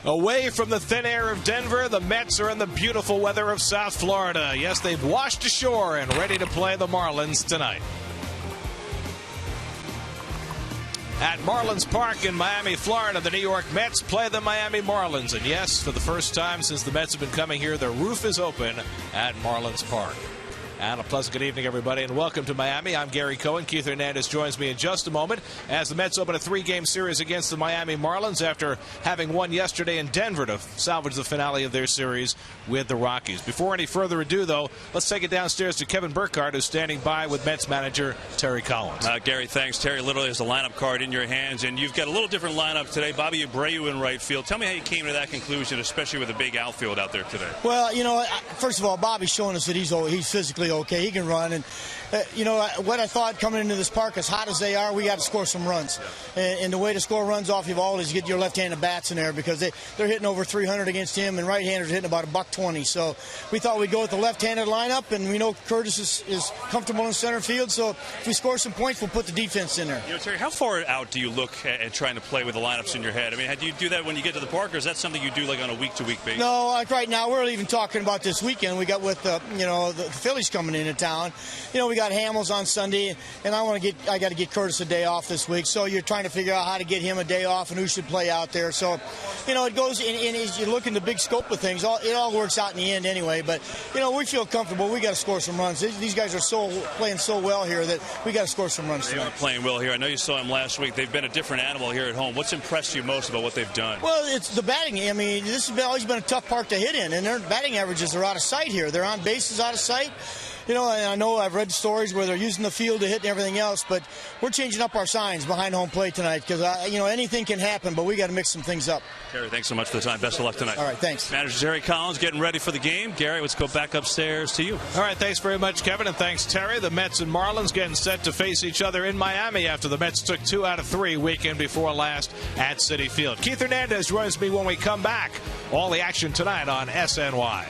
Away from the thin air of Denver, the Mets are in the beautiful weather of South Florida. Yes, they've washed ashore and ready to play the Marlins tonight. At Marlins Park in Miami, Florida, the New York Mets play the Miami Marlins. And yes, for the first time since the Mets have been coming here, the roof is open at Marlins Park. And a pleasant good evening, everybody, and welcome to Miami. I'm Gary Cohen. Keith Hernandez joins me in just a moment as the Mets open a three-game series against the Miami Marlins after having won yesterday in Denver to salvage the finale of their series with the Rockies. Before any further ado, though, let's take it downstairs to Kevin Burkhardt, who's standing by with Mets manager Terry Collins. Gary, thanks. Terry literally has the lineup card in your hands, and you've got a little different lineup today. Bobby Abreu in right field. Tell me how you came to that conclusion, especially with a big outfield out there today. Well, you know, first of all, Bobby's showing us that he's physically okay. He can run, and you know what I thought coming into this park, as hot as they are, we got to score some runs. And the way to score runs off your ball is get your left-handed bats in there, because they're hitting over 300 against him, and right-handers hitting about $120. So we thought we'd go with the left-handed lineup, and we know Curtis is comfortable in center field. So if we score some points, we'll put the defense in there. You know, Terry, how far out do you look at trying to play with the lineups in your head? I mean, do you do that when you get to the park, or is that something you do like on a week-to-week basis? No, like right now, we're even talking about this weekend. We got with the Phillies coming into town. You know, we got Hamels on Sunday, and I got to get Curtis a day off this week. So you're trying to figure out how to get him a day off and who should play out there. So, you know, it goes in as you look in the big scope of things. It all works out in the end anyway. But you know, we feel comfortable. We got to score some runs. These guys are playing so well here that we got to score some runs tonight. They are playing well here. I know you saw them last week. They've been a different animal here at home. What's impressed you most about what they've done? Well, it's the batting. I mean, this has always been a tough park to hit in, and their batting averages are out of sight here. Their on base is out of sight. You know, and I know I've read stories where they're using the field to hit and everything else, but we're changing up our signs behind home plate tonight, because you know, anything can happen, but we got to mix some things up. Terry, thanks so much for the time. Best of luck tonight. All right, thanks. Manager Terry Collins getting ready for the game. Gary, let's go back upstairs to you. All right, thanks very much, Kevin, and thanks, Terry. The Mets and Marlins getting set to face each other in Miami after the Mets took 2 out of 3 weekend before last at Citi Field. Keith Hernandez joins me when we come back. All the action tonight on SNY.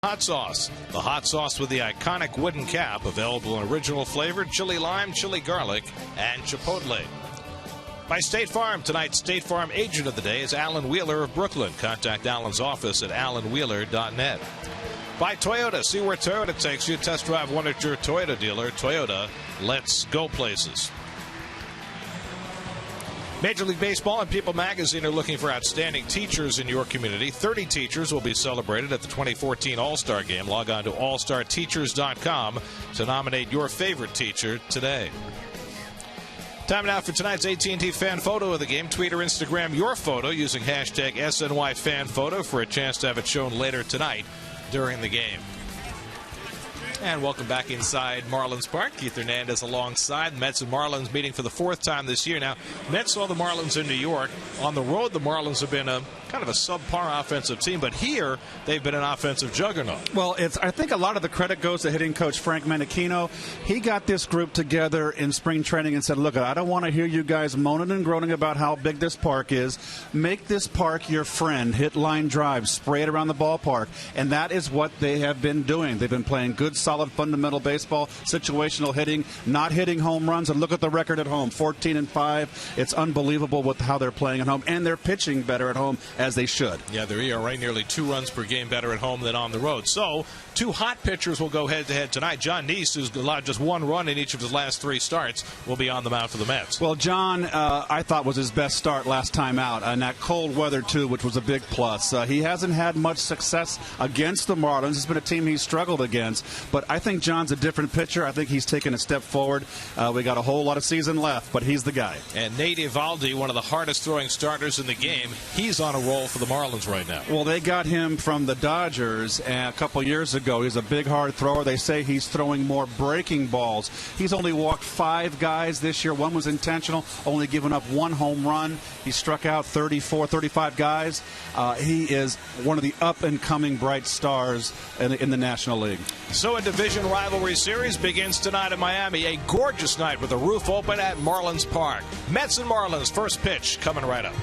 Hot sauce. The hot sauce with the iconic wooden cap, available in original flavor, chili lime, chili garlic, and chipotle. By State Farm. Tonight's State Farm agent of the day is Alan Wheeler of Brooklyn. Contact Alan's office at alanwheeler.net. By Toyota. See where Toyota takes you. Test drive one at your Toyota dealer. Toyota, let's go places. Major League Baseball and People Magazine are looking for outstanding teachers in your community. 30 teachers will be celebrated at the 2014 All-Star Game. Log on to allstarteachers.com to nominate your favorite teacher today. Time now for tonight's AT&T fan photo of the game. Tweet or Instagram your photo using hashtag SNYFanPhoto for a chance to have it shown later tonight during the game. And welcome back inside Marlins Park. Keith Hernandez alongside. Mets and Marlins meeting for the fourth time this year. Now, Mets saw the Marlins in New York. On the road, the Marlins have been a kind of a subpar offensive team, but here they've been an offensive juggernaut. Well, I think a lot of the credit goes to hitting coach Frank Menachino. He got this group together in spring training and said, look, I don't want to hear you guys moaning and groaning about how big this park is. Make this park your friend. Hit line drives, spray it around the ballpark. And that is what they have been doing. They've been playing good, solid, fundamental baseball, situational hitting, not hitting home runs. And look at the record at home, 14-5. It's unbelievable with how they're playing at home. And they're pitching better at home, as they should. Yeah, their ERA nearly 2 runs per game better at home than on the road. So, 2 hot pitchers will go head-to-head tonight. John Neese, who's allowed just 1 run in each of his last 3 starts, will be on the mound for the Mets. Well, John, I thought was his best start last time out, and that cold weather, too, which was a big plus. He hasn't had much success against the Marlins. It's been a team he's struggled against, but I think John's a different pitcher. I think he's taken a step forward. We got a whole lot of season left, but he's the guy. And Nate Eovaldi, one of the hardest-throwing starters in the game, he's on a roll for the Marlins right now. Well, they got him from the Dodgers a couple years ago. He's a big, hard thrower. They say he's throwing more breaking balls. He's only walked 5 guys this year. 1 was intentional, only given up 1 home run. He struck out 34, 35 guys. He is one of the up-and-coming bright stars in the National League. So a division rivalry series begins tonight in Miami. A gorgeous night with the roof open at Marlins Park. Mets and Marlins, first pitch coming right up.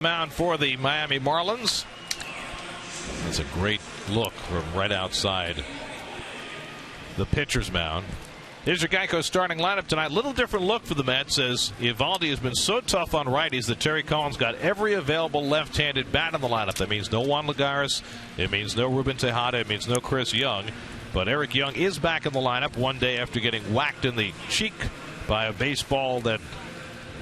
Mound for the Miami Marlins. That's a great look from right outside the pitcher's mound. Here's your Geico starting lineup tonight. Little different look for the Mets as Eovaldi has been so tough on righties that Terry Collins got every available left-handed bat in the lineup. That means no Juan Lagares. It means no Ruben Tejada. It means no Chris Young. But Eric Young is back in the lineup one day after getting whacked in the cheek by a baseball that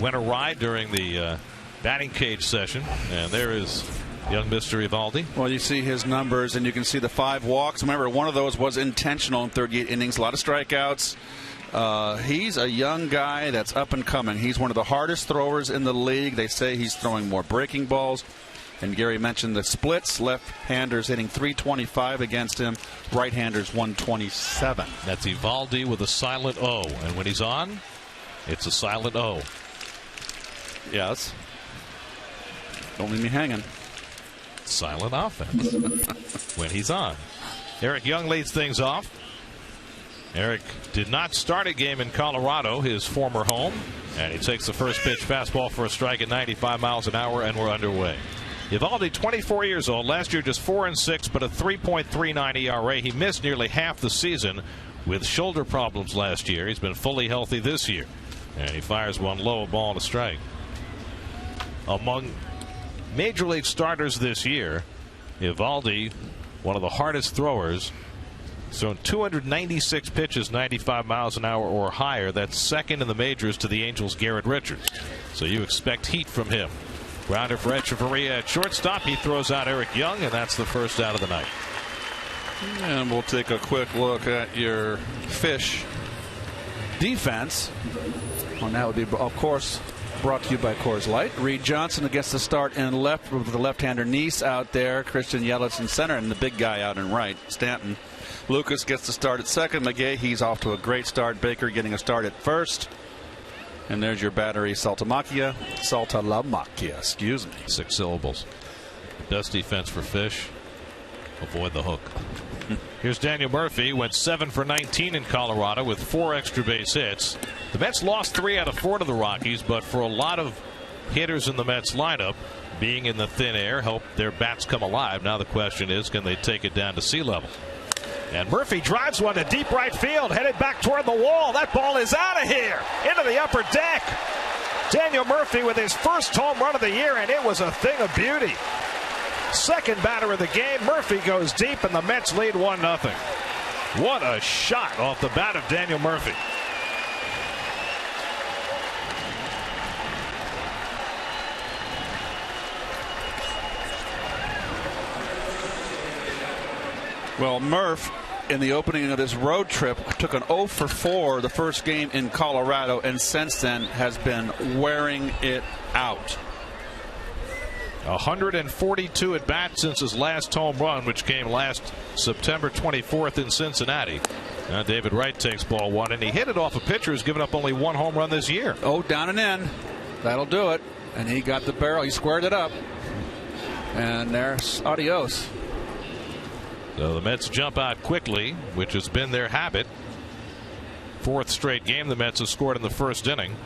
went awry during the batting cage session. And there is young Mr. Eovaldi. Well, you see his numbers, and you can see the 5 walks. Remember, one of those was intentional in 38 innings. A lot of strikeouts. He's a young guy that's up and coming. He's one of the hardest throwers in the league. They say he's throwing more breaking balls. And Gary mentioned the splits. Left-handers hitting .325 against him. Right-handers .127. That's Eovaldi with a silent O. And when he's on, it's a silent O. Yes. Don't leave me hanging. Silent offense when he's on. Eric Young leads things off. Eric did not start a game in Colorado, his former home, and he takes the first pitch fastball for a strike at 95 miles an hour, and we're underway. Eovaldi, 24 years old, last year just 4-6, but a 3.39 ERA. He missed nearly half the season with shoulder problems last year. He's been fully healthy this year, and he fires one low, ball and a strike. Among Major League starters this year, Eovaldi, one of the hardest throwers, thrown 296 pitches 95 miles an hour or higher. That's second in the majors to the Angels' Garrett Richards. So you expect heat from him. Grounder for Echeverria at shortstop. He throws out Eric Young, and that's the first out of the night. And we'll take a quick look at your Fish defense. Well, that would be, of course, brought to you by Coors Light. Reed Johnson gets the start in left with the left-hander Nice out there. Christian Yelich in center, and the big guy out in right, Stanton. Lucas gets the start at second. McGahee's off to a great start. Baker getting a start at first. And there's your battery, Saltalamacchia, excuse me. 6 syllables. Best defense for Fish. Avoid the hook. Here's Daniel Murphy. Went 7 for 19 in Colorado with 4 extra base hits. The Mets lost 3 out of 4 to the Rockies, but for a lot of hitters in the Mets lineup, being in the thin air helped their bats come alive. Now the question is, can they take it down to sea level? And Murphy drives one to deep right field, headed back toward the wall. That ball is out of here, into the upper deck. Daniel Murphy with his first home run of the year, and it was a thing of beauty. Second batter of the game. Murphy goes deep, and the Mets lead 1-0. What a shot off the bat of Daniel Murphy. Well, Murph, in the opening of this road trip, took an 0 for 4 the first game in Colorado, and since then has been wearing it out. 142 at bat since his last home run, which came last September 24th in Cincinnati. Now David Wright takes ball 1, and he hit it off a pitcher who's given up only 1 home run this year. Oh, down and in. That'll do it. And he got the barrel. He squared it up. And there's adios. So the Mets jump out quickly, which has been their habit. 4th straight game the Mets have scored in the first inning.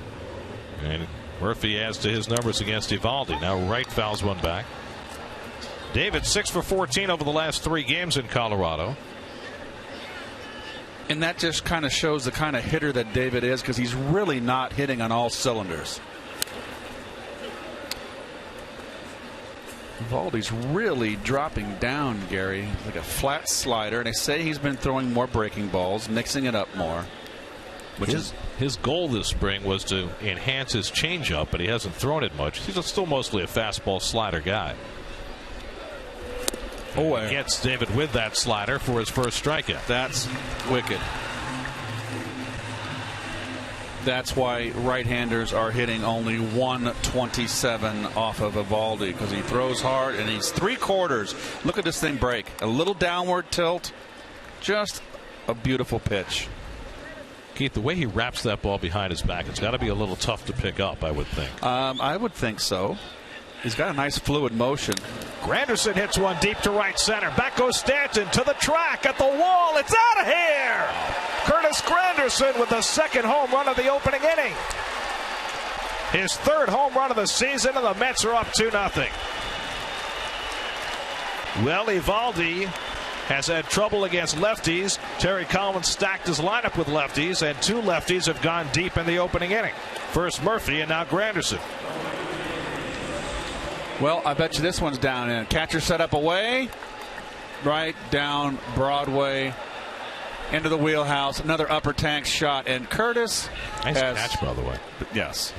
And Murphy adds to his numbers against Eovaldi. Now Wright fouls one back. David 6 for 14 over the last 3 games in Colorado. And that just kind of shows the kind of hitter that David is, because he's really not hitting on all cylinders. Eovaldi's really dropping down, Gary, like a flat slider, and they say he's been throwing more breaking balls, mixing it up more. Which is his goal this spring was to enhance his changeup, but he hasn't thrown it much. He's still mostly a fastball slider guy. He gets David with that slider for his first strikeout. That's wicked. That's why right-handers are hitting only 127 off of Eovaldi, because he throws hard and he's 3/4. Look at this thing break. A little downward tilt. Just a beautiful pitch. Keith, the way he wraps that ball behind his back, it's got to be a little tough to pick up, I would think. I would think so. He's got a nice fluid motion. Granderson hits one deep to right center. Back goes Stanton to the track at the wall. It's out of here. Curtis Granderson with the second home run of the opening inning. his third home run of the season, and the Mets are up 2-0. Well, Eovaldi has had trouble against lefties. Terry Collins stacked his lineup with lefties, and 2 lefties have gone deep in the opening inning. First Murphy and now Granderson. Well, I bet you this one's down in. Catcher set up away, right down Broadway, into the wheelhouse. Another upper tank shot, and Curtis nice catch, by the way. Yes,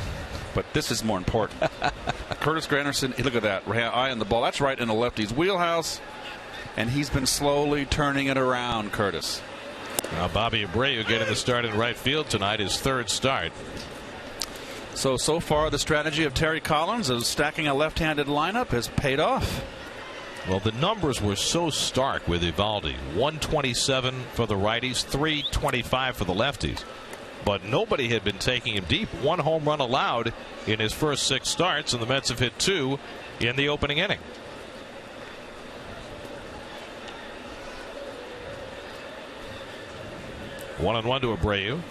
but this is more important. Curtis Granderson, look at that, eye on the ball. That's right in the lefty's wheelhouse, and he's been slowly turning it around, Curtis. Now Bobby Abreu getting the start in right field tonight, his third start. So far the strategy of Terry Collins of stacking a left-handed lineup has paid off. Well, the numbers were so stark with Eovaldi. 127 for the righties, 325 for the lefties. But nobody had been taking him deep. 1 home run allowed in his first 6 starts, and the Mets have hit 2 in the opening inning. One on one to Abreu.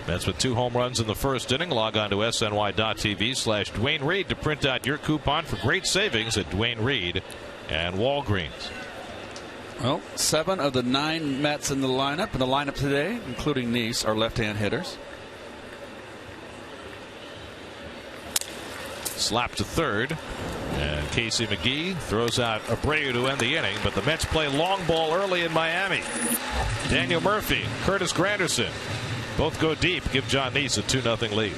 Mets with 2 home runs in the first inning. Log on to sny.tv/Dwayne Reed to print out your coupon for great savings at Dwayne Reed and Walgreens. Well, 7 of the 9 Mets in the lineup today, including Nice, are left-hand hitters. Slap to third, and Casey McGee throws out Abreu to end the inning, but the Mets play long ball early in Miami. Daniel Murphy, Curtis Granderson both go deep, give John Nice a 2-0 lead.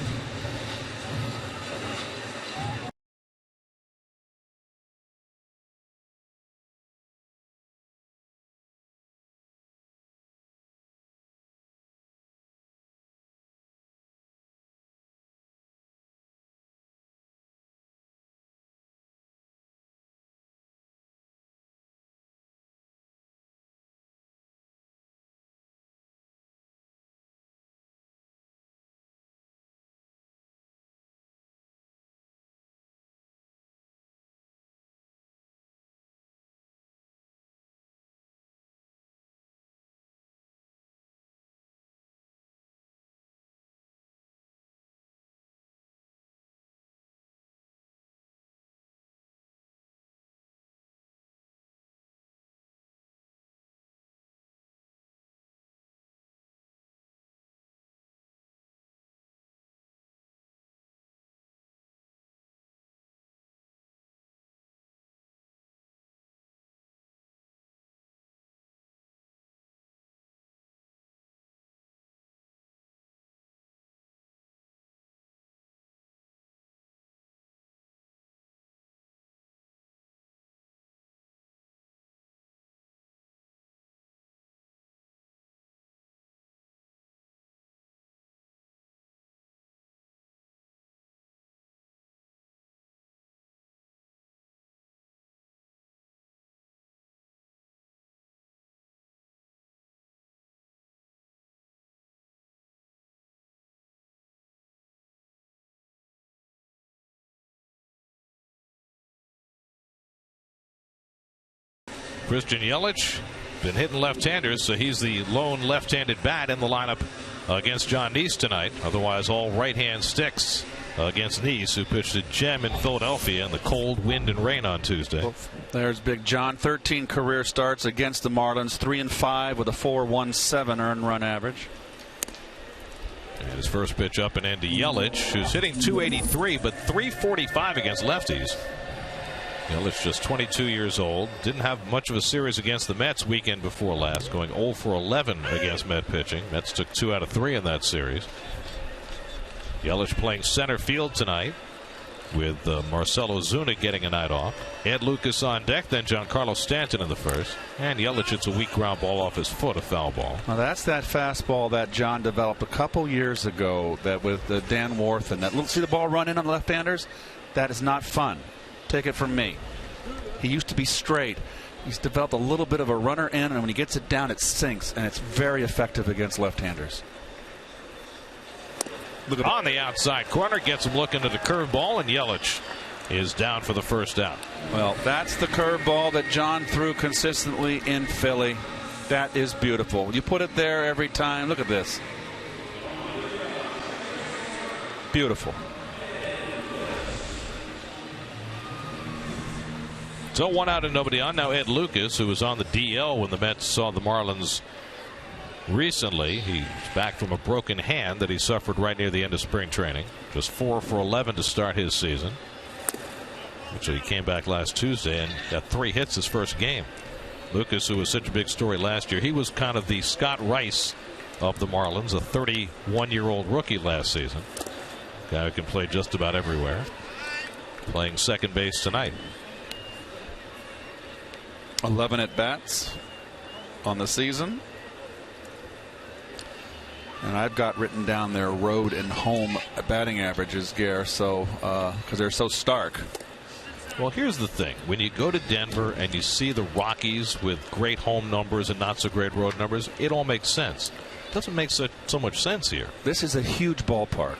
Christian Yelich been hitting left-handers, so he's the lone left-handed bat in the lineup against John Nice tonight. Otherwise, all right-hand sticks against Nice, who pitched a gem in Philadelphia in the cold wind and rain on Tuesday. Well, there's Big John. 13 career starts against the Marlins, 3-5 with a 4.17 earned run average. And his first pitch up and in to Yelich, who's hitting .283 but .345 against lefties. Yelich just 22 years old. Didn't have much of a series against the Mets weekend before last, going 0 for 11 against Met pitching. Mets took 2 out of 3 in that series. Yelich playing center field tonight with Marcell Ozuna getting a night off. Ed Lucas on deck, then Giancarlo Stanton in the first. And Yelich hits a weak ground ball off his foot, a foul ball. Now that's that fastball that John developed a couple years ago that with Dan Worth and that. See the ball run in on the left-handers? That is not fun. Take it from me. He used to be straight. He's developed a little bit of a runner in, and when he gets it down, it sinks, and it's very effective against left-handers. Look at on the outside corner, gets him looking at the curveball, and Yelich is down for the first out. Well, that's the curveball that John threw consistently in Philly. That is beautiful. You put it there every time. Look at this. Beautiful. So 1 out and nobody on. Now Ed Lucas, who was on the DL when the Mets saw the Marlins recently. He's back from a broken hand that he suffered right near the end of spring training. Just 4 for 11 to start his season. Actually, he came back last Tuesday and got 3 hits his first game. Lucas, who was such a big story last year, he was kind of the Scott Rice of the Marlins, a 31-year-old rookie last season. Guy who can play just about everywhere. Playing second base tonight. 11 at-bats on the season. And I've got written down their road and home batting averages, Gare, so because they're so stark. Well, here's the thing. When you go to Denver and you see the Rockies with great home numbers and not so great road numbers, it all makes sense. It doesn't make so much sense here. This is a huge ballpark.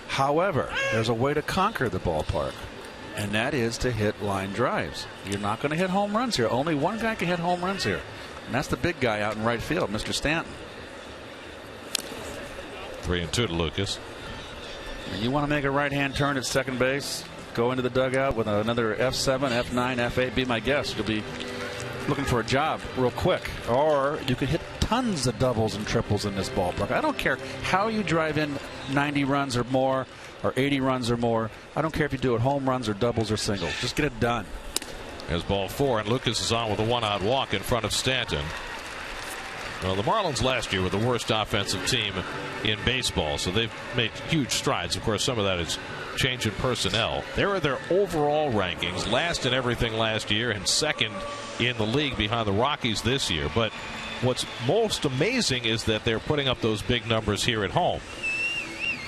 However, there's a way to conquer the ballpark, and that is to hit line drives. You're not going to hit home runs here. Only one guy can hit home runs here, and that's the big guy out in right field, Mr. Stanton. 3-2 to Lucas. And you want to make a right-hand turn at second base, go into the dugout with another F7, F9, F8, be my guest. You'll be looking for a job real quick. Or you could hit tons of doubles and triples in this ballpark. I don't care how you drive in 90 runs or more or 80 runs or more. I don't care if you do it home runs or doubles or singles. Just get it done. There's ball 4, and Lucas is on with a 1-out walk in front of Stanton. Well, the Marlins last year were the worst offensive team in baseball, so they've made huge strides. Of course, some of that is change in personnel. There are their overall rankings, last in everything last year and second in the league behind the Rockies this year. But what's most amazing is that they're putting up those big numbers here at home.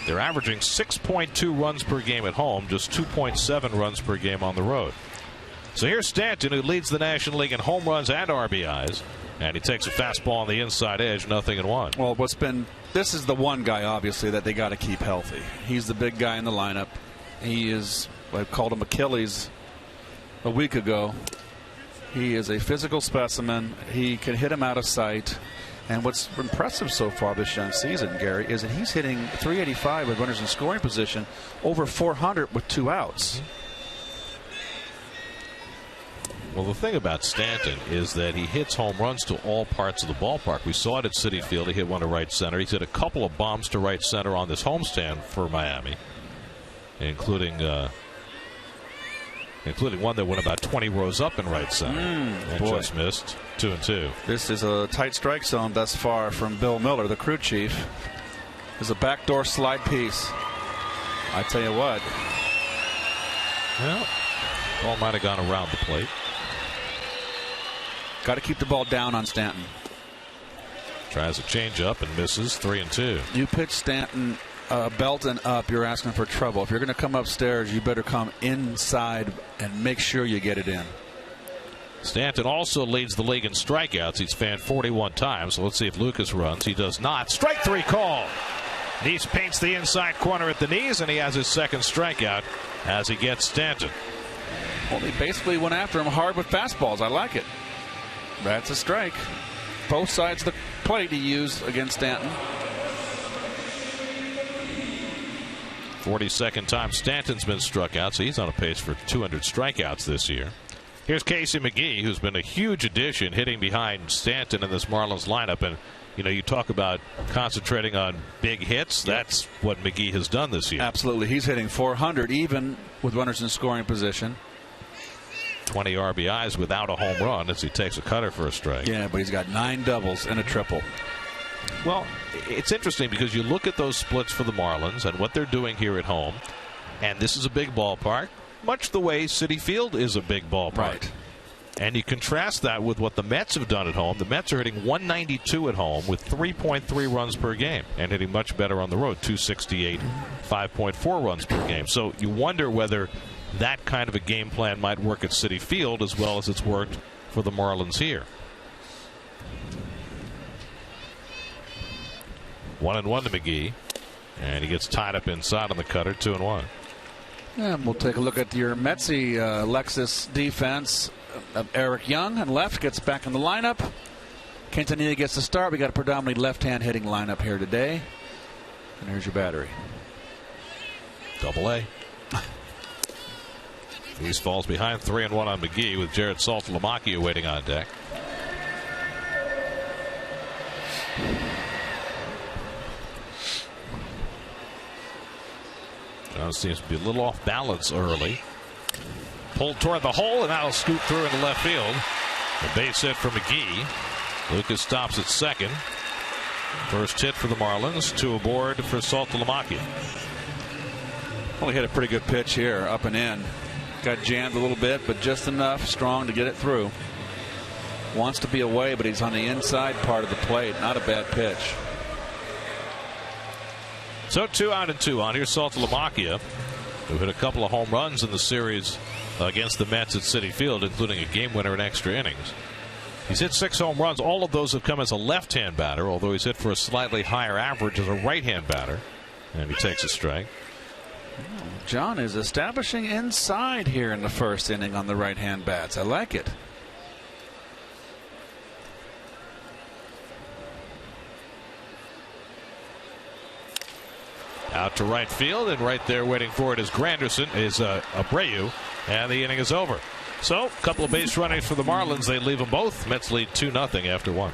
They're averaging 6.2 runs per game at home, just 2.7 runs per game on the road. So here's Stanton, who leads the National League in home runs and RBIs. And he takes a fastball on the inside edge, 0-1. Well, this is the one guy, obviously, that they got to keep healthy. He's the big guy in the lineup. He is, I called him Achilles a week ago. He is a physical specimen. He can hit him out of sight. And what's impressive so far this young season, Gary, is that he's hitting .385 with runners in scoring position, over .400 with 2 outs. Well, the thing about Stanton is that he hits home runs to all parts of the ballpark. We saw it at Citi Field. He hit one to right center. He's hit a couple of bombs to right center on this homestand for Miami, including one that went about 20 rows up in right center. And just missed. 2-2. This is a tight strike zone thus far from Bill Miller, the crew chief. There's a backdoor slide piece. I tell you what. Well, ball might have gone around the plate. Got to keep the ball down on Stanton. Tries a changeup and misses. 3-2. You pitch Stanton belt and up, you're asking for trouble. If you're going to come upstairs, you better come inside and make sure you get it in. Stanton also leads the league in strikeouts. He's fanned 41 times. So let's see if Lucas runs. He does not. Strike 3 call. Neese paints the inside corner at the knees, and he has his second strikeout as he gets Stanton. Well, he basically went after him hard with fastballs. I like it. That's a strike. Both sides of the plate he used against Stanton. 42nd time Stanton's been struck out, so he's on a pace for 200 strikeouts this year. Here's Casey McGee, who's been a huge addition, hitting behind Stanton in this Marlins lineup. And you talk about concentrating on big hits. That's what McGee has done this year. Absolutely. He's hitting .400 even with runners in scoring position. 20 RBIs without a home run as he takes a cutter for a strike. Yeah, but he's got 9 doubles and a triple. Well, it's interesting because you look at those splits for the Marlins and what they're doing here at home, and this is a big ballpark, much the way Citi Field is a big ballpark. Right. And you contrast that with what the Mets have done at home. The Mets are hitting .192 at home with 3.3 runs per game and hitting much better on the road, .268, 5.4 runs per game. So you wonder whether that kind of a game plan might work at Citi Field as well as it's worked for the Marlins here. 1-1 to McGee, and he gets tied up inside on the cutter. 2-1. And we'll take a look at your Metsy Lexus defense. Eric Young on left gets back in the lineup. Quintanilla gets the start. We got a predominantly left-hand hitting lineup here today. And here's your battery. Double-A. East falls behind 3-1 on McGee with Jared Saltalamacchia waiting on deck. John seems to be a little off balance early. Pulled toward the hole, and that'll scoot through into left field. A base hit for McGee. Lucas stops at second. First hit for the Marlins. 2 aboard for Saltalamacchia. Well, he hit a pretty good pitch here, up and in. Got jammed a little bit, but just enough strong to get it through. Wants to be away, but he's on the inside part of the plate. Not a bad pitch. So 2 out and 2 on. Here's Saltalamacchia, who hit a couple of home runs in the series against the Mets at Citi Field, including a game winner in extra innings. He's hit 6 home runs. All of those have come as a left-hand batter, although he's hit for a slightly higher average as a right-hand batter. And he takes a strike. John is establishing inside here in the first inning on the right-hand bats. I like it. Out to right field, and right there waiting for it is Abreu, and the inning is over. So, a couple of base runnings for the Marlins. They leave them both. Mets lead 2-0 after 1.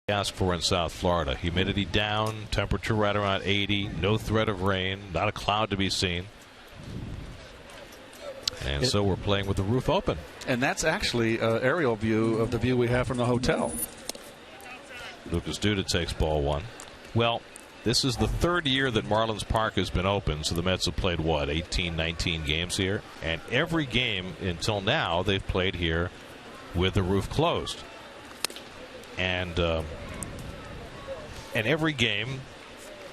Asked for in South Florida. Humidity down, temperature right around 80, no threat of rain, not a cloud to be seen. And so we're playing with the roof open. And that's actually an aerial view of the view we have from the hotel. Lucas Duda takes ball 1. Well, this is the 3rd year that Marlins Park has been open, so the Mets have played, 18, 19 games here? And every game until now they've played here with the roof closed. And every game,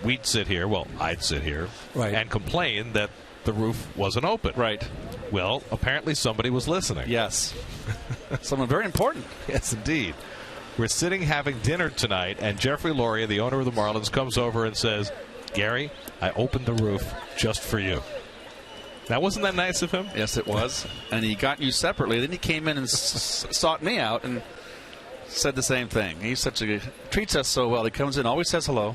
we'd sit here, I'd sit here, and complain that the roof wasn't open. Right. Well, apparently somebody was listening. Yes. Someone very important. Yes, indeed. We're sitting having dinner tonight, and Jeffrey Loria, the owner of the Marlins, comes over and says, Gary, I opened the roof just for you. Now, wasn't that nice of him? Yes, it was. And he got you separately. Then he came in and sought me out and said the same thing. He's treats us so well. He comes in, always says hello.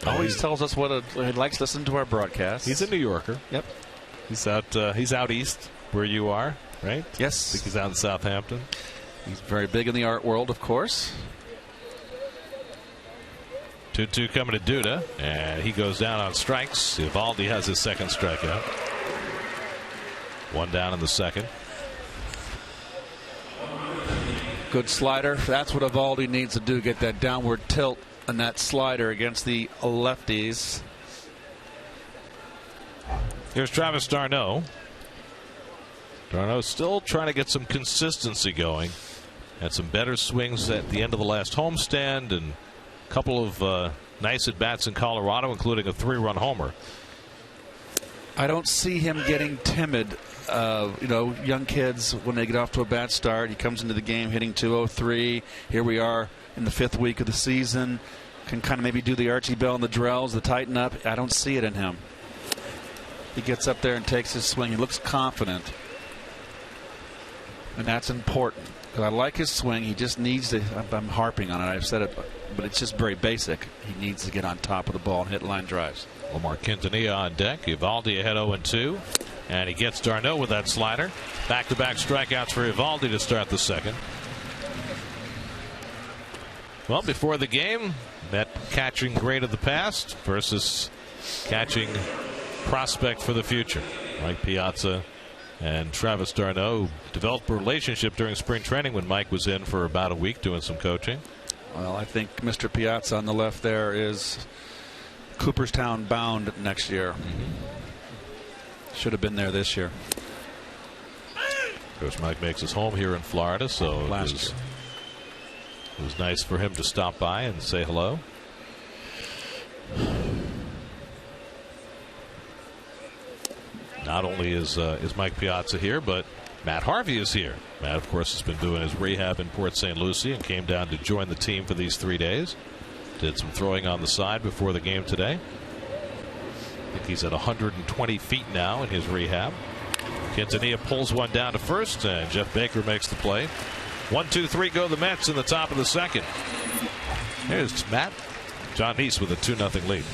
Always tells us what he likes to listen to our broadcast. He's a New Yorker. Yep. He's out east where you are, right? Yes. I think he's out in Southampton. He's very big in the art world, of course. 2-2 coming to Duda, and he goes down on strikes. Eovaldi has his second strikeout. 1 down in the second. Good slider. That's what Eovaldi needs to do, get that downward tilt and that slider against the lefties. Here's Travis d'Arnaud. D'Arnaud still trying to get some consistency going. Had some better swings at the end of the last homestand and a couple of nice at-bats in Colorado, including a 3-run homer. I don't see him getting timid. Young kids, when they get off to a bad start, he comes into the game hitting .203. Here we are in the 5th week of the season. Can kind of maybe do the Archie Bell and the Drells, the tighten up. I don't see it in him. He gets up there and takes his swing. He looks confident. And that's important. Because I like his swing. He just needs to, I'm harping on it. I've said it, but it's just very basic. He needs to get on top of the ball and hit line drives. Omar Quintanilla on deck. Eovaldi ahead 0-2. And he gets d'Arnaud with that slider. Back-to-back strikeouts for Eovaldi to start the second. Well, before the game, that catching great of the past versus catching prospect for the future. Mike Piazza and Travis d'Arnaud developed a relationship during spring training when Mike was in for about a week doing some coaching. Well, I think Mr. Piazza on the left there is Cooperstown bound next year. Should have been there this year. Coach Mike makes his home here in Florida, so it was nice for him to stop by and say hello. Not only is Mike Piazza here, but Matt Harvey is here. Matt, of course, has been doing his rehab in Port St. Lucie and came down to join the team for these 3 days. Did some throwing on the side before the game today. I think he's at 120 feet now in his rehab. Quintanilla pulls one down to first, and Jeff Baker makes the play. 1-2-3 go the Mets in the top of the second. Here's Matt. John Neese with a 2-0 lead.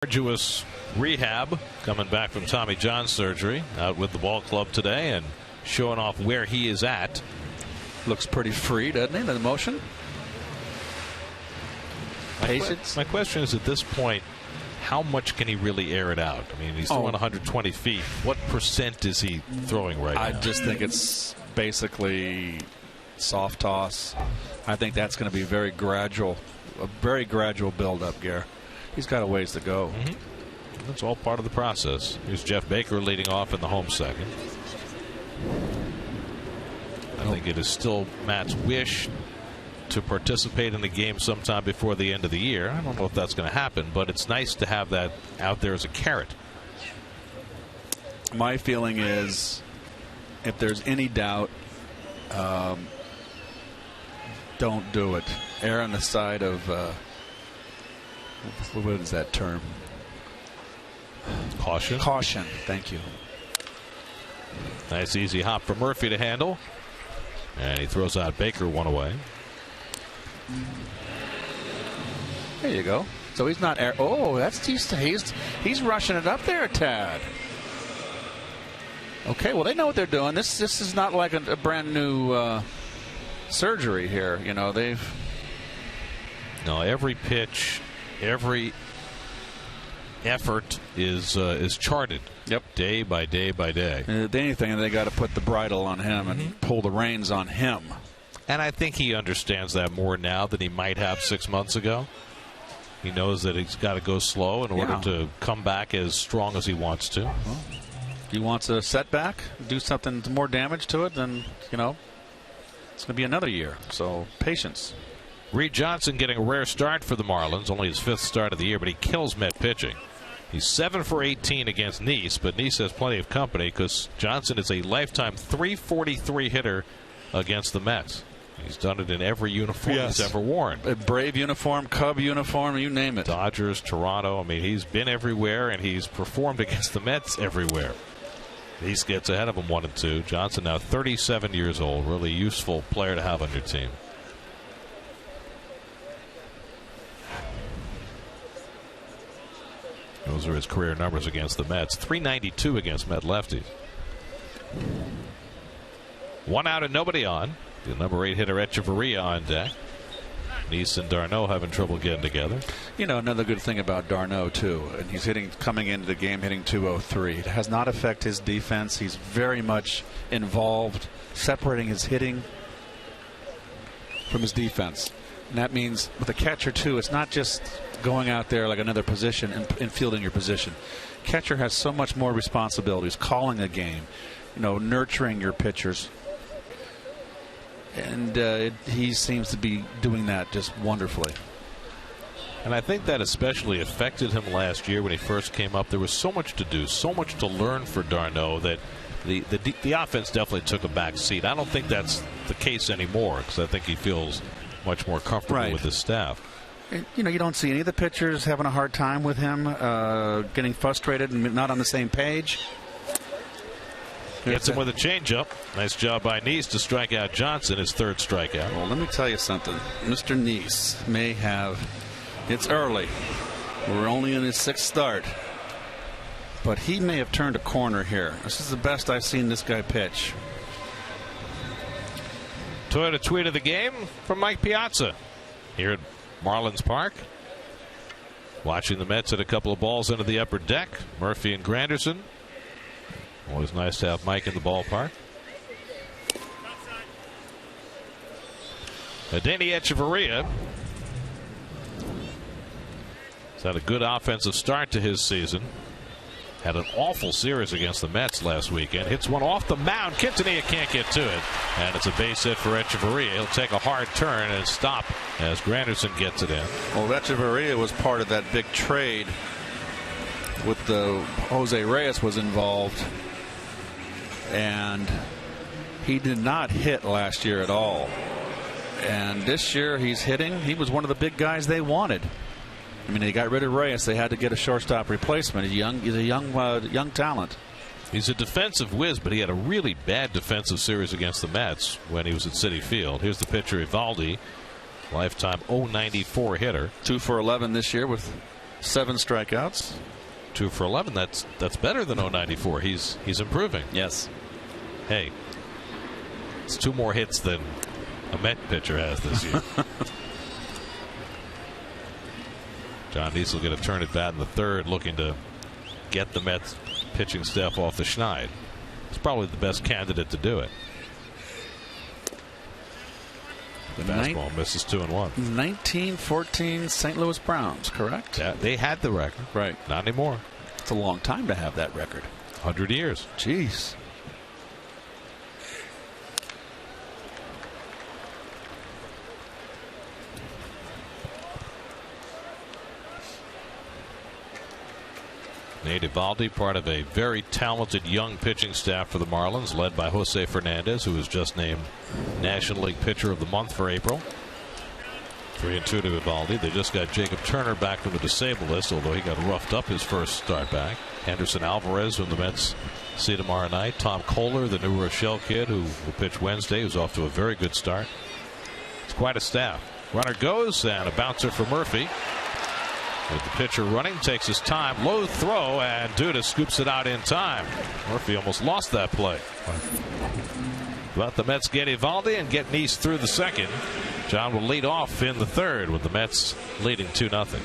Arduous rehab coming back from Tommy John surgery, out with the ball club today and showing off where he is at. Looks pretty free, doesn't he, the motion? Patience. My question is, at this point, how much can he really air it out? I mean, he's throwing 120 feet. What percent is he throwing right now? I just think it's basically soft toss. I think that's going to be very gradual, a very gradual build-up, Gare. He's got a ways to go. That's all part of the process. Here's Jeff Baker leading off in the home second. I think it is still Matt's wish to participate in the game sometime before the end of the year. I don't know if that's going to happen, but it's nice to have that out there as a carrot. My feeling is, if there's any doubt, don't do it. Err on the side of what is that term? Caution. Caution. Thank you. Nice easy hop for Murphy to handle, and he throws out Baker one away. There you go. So he's not. Oh, that's he's rushing it up there, Tad. Okay, well they know what they're doing. This is not like a brand new surgery here. You know, every pitch, every effort is charted. Yep. Day by day by day. If anything, they got to put the bridle on him and pull the reins on him. And I think he understands that more now than he might have 6 months ago. He knows that he's got to go slow in order to come back as strong as he wants to. Well, he wants a setback, do something more damage to it, then, it's going to be another year. So, patience. Reed Johnson getting a rare start for the Marlins, only his 5th start of the year, but he kills Met pitching. He's 7 for 18 against Nice, but Nice has plenty of company because Johnson is a lifetime .343 hitter against the Mets. He's done it in every uniform he's ever worn. A Brave uniform, Cub uniform, you name it. Dodgers, Toronto. I mean, he's been everywhere, and he's performed against the Mets everywhere. Nice gets ahead of him 1-2. Johnson now 37 years old. Really useful player to have on your team. Those are his career numbers against the Mets. .392 against Met lefties. 1 out and nobody on. The number 8 hitter Echeverria on deck. Nice and d'Arnaud having trouble getting together. Another good thing about d'Arnaud too, and he's coming into the game hitting .203. It has not affected his defense. He's very much involved, separating his hitting from his defense. And that means with a catcher too, it's not just going out there like another position and fielding your position. Catcher has so much more responsibilities, calling a game, nurturing your pitchers. And he seems to be doing that just wonderfully. And I think that especially affected him last year when he first came up. There was so much to do, so much to learn for d'Arnaud that the offense definitely took a back seat. I don't think that's the case anymore because I think he feels much more comfortable with his staff. You don't see any of the pitchers having a hard time with him, getting frustrated and not on the same page. Gets him with a changeup. Nice job by Nice to strike out Johnson, his 3rd strikeout. Well, let me tell you something. Mr. Nice may have. It's early. We're only in his 6th start. But he may have turned a corner here. This is the best I've seen this guy pitch. Toyota tweet of the game from Mike Piazza here at Marlins Park. Watching the Mets hit a couple of balls into the upper deck. Murphy and Granderson. Always nice to have Mike in the ballpark. Adeiny Echeverria has had a good offensive start to his season. Had an awful series against the Mets last weekend. Hits one off the mound. Quintanilla can't get to it. And it's a base hit for Echeverria. He'll take a hard turn and stop as Granderson gets it in. Well, Echeverria was part of that big trade with the Jose Reyes was involved. And he did not hit last year at all. And this year he's hitting. He was one of the big guys they wanted. I mean, they got rid of Reyes. They had to get a shortstop replacement. He's a young talent. He's a defensive whiz, but he had a really bad defensive series against the Mets when he was at Citi Field. Here's the pitcher, Evaldi, lifetime .094 hitter. 2 for 11 this year with 7 strikeouts. 2 for 11. That's better than .094. He's improving. Yes. Hey, it's 2 more hits than a Met pitcher has this year. John Diesel going to turn it bat in the 3rd, looking to get the Mets pitching staff off the schneid. He's probably the best candidate to do it. The fastball misses 2-1. 1914 St. Louis Browns, correct? Yeah, they had the record. Right. Not anymore. It's a long time to have that record. 100 years. Jeez. Nate Eovaldi, part of a very talented young pitching staff for the Marlins, led by Jose Fernandez, who was just named National League Pitcher of the Month for April. 3-2 to Eovaldi. They just got Jacob Turner back from the disabled list, although he got roughed up his first start back. Henderson Alvarez, whom the Mets see tomorrow night. Tom Kohler, the New Rochelle kid, who will pitch Wednesday, who's off to a very good start. It's quite a staff. Runner goes, and a bouncer for Murphy. With the pitcher running, takes his time, low throw, and Duda scoops it out in time. Murphy almost lost that play. But the Mets get Eovaldi and get Nice through the second. John will lead off in the third with the Mets leading 2-0.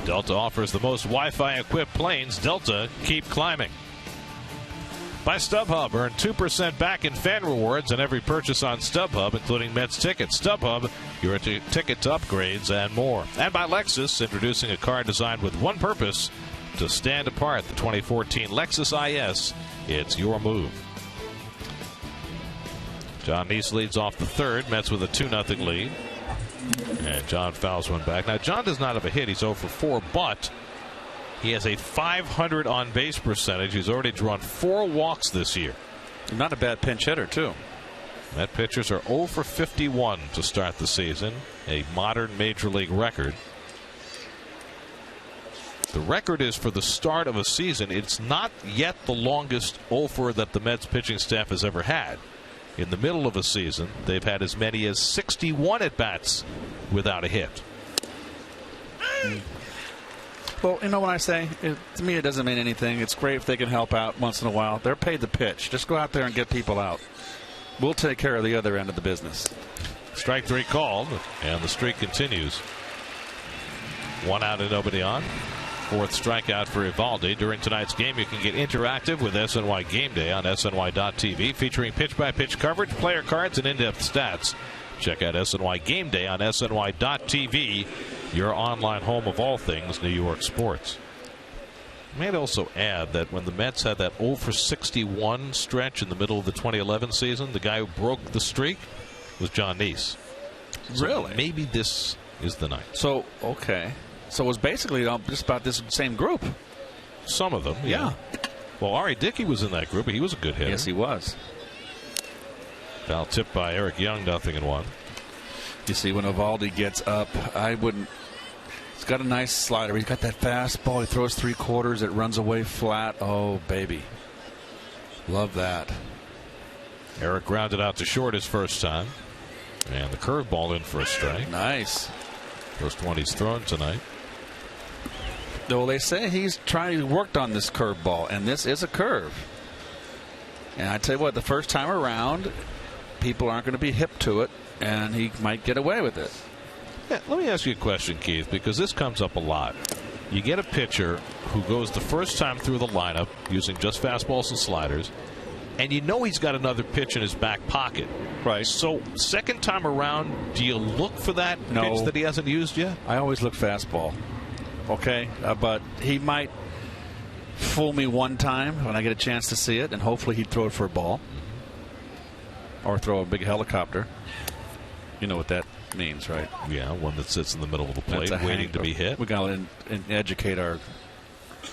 Delta offers the most Wi-Fi equipped planes. Delta, keep climbing. By StubHub, earn 2% back in fan rewards on every purchase on StubHub, including Mets tickets. StubHub, your ticket to upgrades and more. And by Lexus, introducing a car designed with one purpose: to stand apart. The 2014 Lexus IS. It's your move. John Nice leads off the third. Mets with a 2-0 lead. And John fouls one back. Now, John does not have a hit. He's 0 for 4, but he has a .500 on-base percentage. He's already drawn 4 walks this year. Not a bad pinch hitter, too. Met pitchers are 0 for 51 to start the season, a modern Major League record. The record is for the start of a season. It's not yet the longest 0 for that the Mets pitching staff has ever had. In the middle of a season, they've had as many as 61 at-bats without a hit. Well, you know what I say? To me, it doesn't mean anything. It's great if they can help out once in a while. They're paid to pitch. Just go out there and get people out. We'll take care of the other end of the business. Strike 3 called, and the streak continues. 1 out and nobody on. 4th strikeout for Eovaldi. During tonight's game, you can get interactive with SNY Game Day on SNY.TV, featuring pitch-by-pitch coverage, player cards, and in-depth stats. Check out SNY Game Day on SNY.TV, your online home of all things New York sports. I may also add that when the Mets had that 0 for 61 stretch in the middle of the 2011 season, the guy who broke the streak was John Nice. So really? Maybe this is the night. So, okay. So it was basically just about this same group. Some of them, yeah. Well, Ari Dickey was in that group. He was a good hitter. Yes, he was. Foul tipped by Eric Young, 0-1. You see, when Eovaldi gets up, I wouldn't. He's got a nice slider. He's got that fastball. He throws 3/4. It runs away flat. Oh, baby. Love that. Eric grounded out to short his first time. And the curveball in for a strike. Nice. First one he's thrown tonight. Well, they say he's worked on this curveball, and this is a curve. And I tell you what, the first time around, people aren't going to be hip to it, and he might get away with it. Yeah, let me ask you a question, Keith, because this comes up a lot. You get a pitcher who goes the first time through the lineup using just fastballs and sliders, and you know he's got another pitch in his back pocket. Right. So second time around, do you look for that pitch that he hasn't used yet? I always look fastball. Okay, but he might fool me one time when I get a chance to see it, and hopefully he'd throw it for a ball or throw a big helicopter. You know what that means, right? Yeah, one that sits in the middle of the plate waiting to be hit. We got to educate our.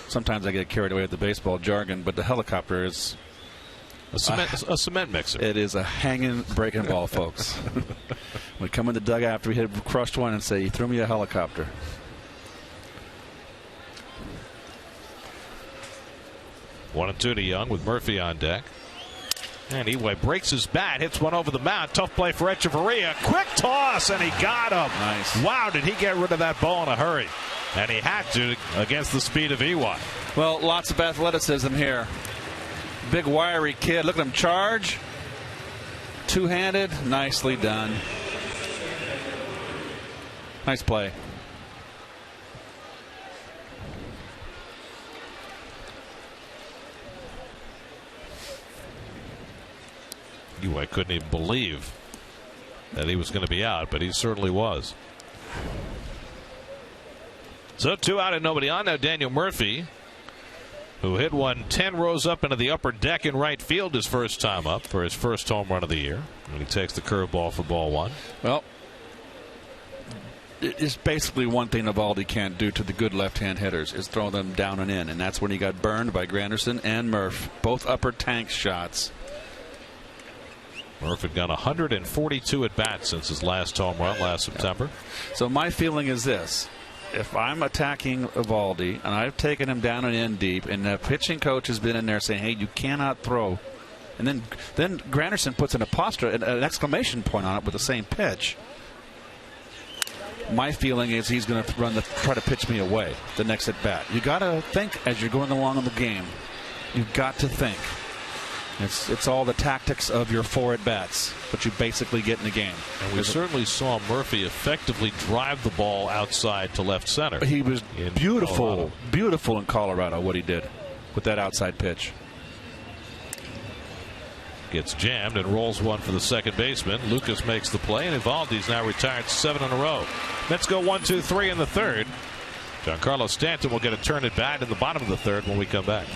Sometimes I get carried away with the baseball jargon, but the helicopter is a cement mixer. It is a hanging breaking ball, folks. We come in the dugout after we hit a crushed one and say, "You threw me a helicopter." 1-2 to Young with Murphy on deck. And Eway breaks his bat, hits one over the mound. Tough play for Echeverria. Quick toss, and he got him. Nice. Wow, did he get rid of that ball in a hurry? And he had to against the speed of Eway. Well, lots of athleticism here. Big wiry kid. Look at him charge. Two-handed. Nicely done. Nice play. I couldn't even believe that he was going to be out, but he certainly was. So 2 out and nobody on. Now Daniel Murphy, who hit one 10 rows up into the upper deck in right field his first time up for his first home run of the year. And he takes the curveball for ball one. Well, it's basically one thing Eovaldi can't do to the good left-hand hitters is throw them down and in, and that's when he got burned by Granderson and Murph, both upper tank shots. Murph had gone 142 at bats since his last home run last September. So my feeling is this: if I'm attacking Eovaldi and I've taken him down and in deep, and the pitching coach has been in there saying, "Hey, you cannot throw," and then Granderson puts an apostrophe, an exclamation point on it with the same pitch. My feeling is he's going to try to pitch me away the next at bat. You got to think as you're going along in the game. You've got to think. It's all the tactics of your 4 at bats, but you basically get in the game. And we certainly saw Murphy effectively drive the ball outside to left center. He was beautiful in Colorado, what he did with that outside pitch. Gets jammed and rolls one for the second baseman. Lucas makes the play, and Eovaldi's now retired 7 in a row. Mets go 1-2-3 in the third. Giancarlo Stanton will get a turn at bat in the bottom of the third when we come back.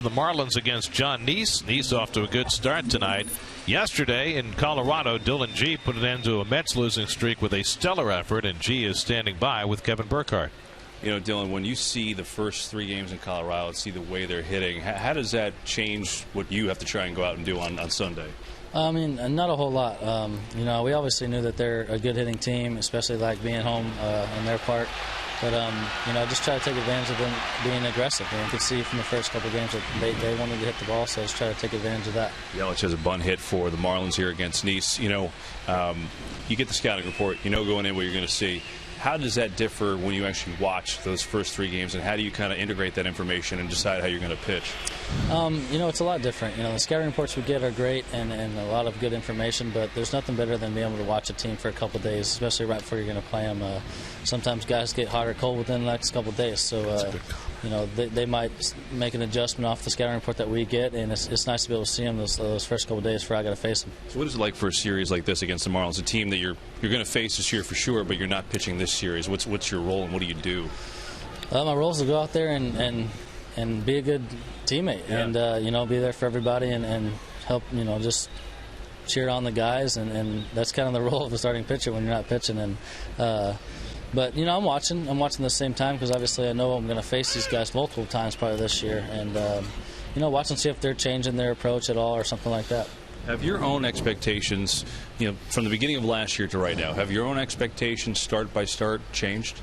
The Marlins against John Neese. Neese off to a good start tonight. Yesterday in Colorado, Dylan G put an end to a Mets losing streak with a stellar effort, and G is standing by with Kevin Burkhardt. You know, Dylan, when you see the first 3 games in Colorado and see the way they're hitting, how does that change what you have to try and go out and do on Sunday? I mean, not a whole lot. You know, we obviously knew that they're a good hitting team, especially like being home in their park. But, you know, just try to take advantage of them being aggressive. And you could see from the first couple of games that they wanted to hit the ball, so just try to take advantage of that. Yelich has a bunt hit for the Marlins here against Neese. You know, you get the scouting report. You know going in what you're going to see. How does that differ when you actually watch those first 3 games, and how do you kind of integrate that information and decide how you're going to pitch? You know, it's a lot different. You know, the scouting reports we get are great and a lot of good information, but there's nothing better than being able to watch a team for a couple of days, especially right before you're going to play them. Sometimes guys get hot or cold within the next couple of days, so you know, they might make an adjustment off the scouting report that we get, and it's nice to be able to see them those first couple of days before I got to face them. So what is it like for a series like this against the Marlins, a team that you're going to face this year for sure, but you're not pitching this series? What's your role, and what do you do? My role is to go out there and be a good teammate, and you know, be there for everybody and help, you know, just cheer on the guys, and that's kind of the role of a starting pitcher when you're not pitching. And but you know, I'm watching the same time, because obviously I know I'm going to face these guys multiple times probably this year, and you know, watch and see if they're changing their approach at all or something like that. Have your own expectations, you know, from the beginning of last year to right now, have your own expectations start by start changed?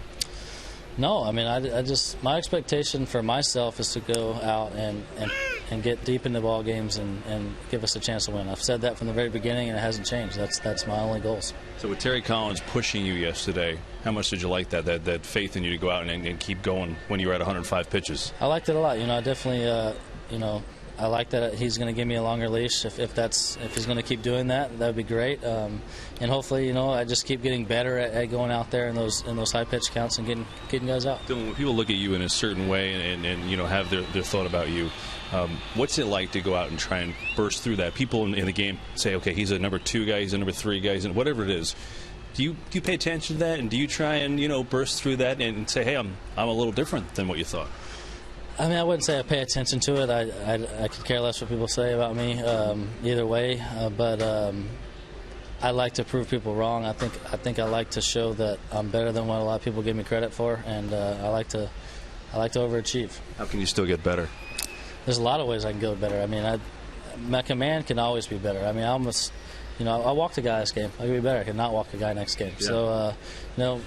No, I mean, I just, my expectation for myself is to go out and get deep into ball games and give us a chance to win. I've said that from the very beginning, and it hasn't changed. That's my only goals. So with Terry Collins pushing you yesterday, how much did you like that faith in you to go out and keep going when you were at 105 pitches? I liked it a lot. You know, I definitely, you know, I like that he's going to give me a longer leash. If he's going to keep doing that, that would be great. And hopefully, you know, I just keep getting better at going out there in those high pitch counts and getting guys out. Dylan, when people look at you in a certain way and you know, have their thought about you, what's it like to go out and try and burst through that? People in the game say, okay, he's a number 2 guy, he's a number 3 guy, and whatever it is. Do you pay attention to that, and do you try and, you know, burst through that and say, hey, I'm a little different than what you thought? I mean, I wouldn't say I pay attention to it. I could care less what people say about me either way. But I like to prove people wrong. I think I like to show that I'm better than what a lot of people give me credit for, and I like to overachieve. How can you still get better? There's a lot of ways I can go better. I mean, my command can always be better. I mean, I almost, you know, I walked a guy this game. I can be better. I can not walk a guy next game. Yeah. So, you know,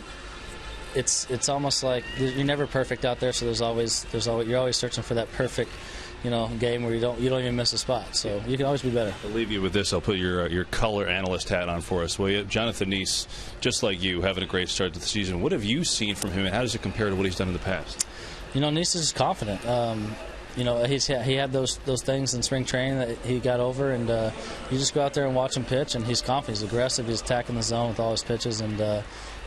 it's almost like you're never perfect out there. So you're always searching for that perfect, you know, game where you don't even miss a spot. So you can always be better. I'll leave you with this. I'll put your color analyst hat on for us, will you? Jonathan Neese, just like you, having a great start to the season. What have you seen from him, and how does it compare to what he's done in the past? You know, Neese is confident. You know, he had those things in spring training that he got over, and you just go out there and watch him pitch, and he's confident, he's aggressive, he's attacking the zone with all his pitches, and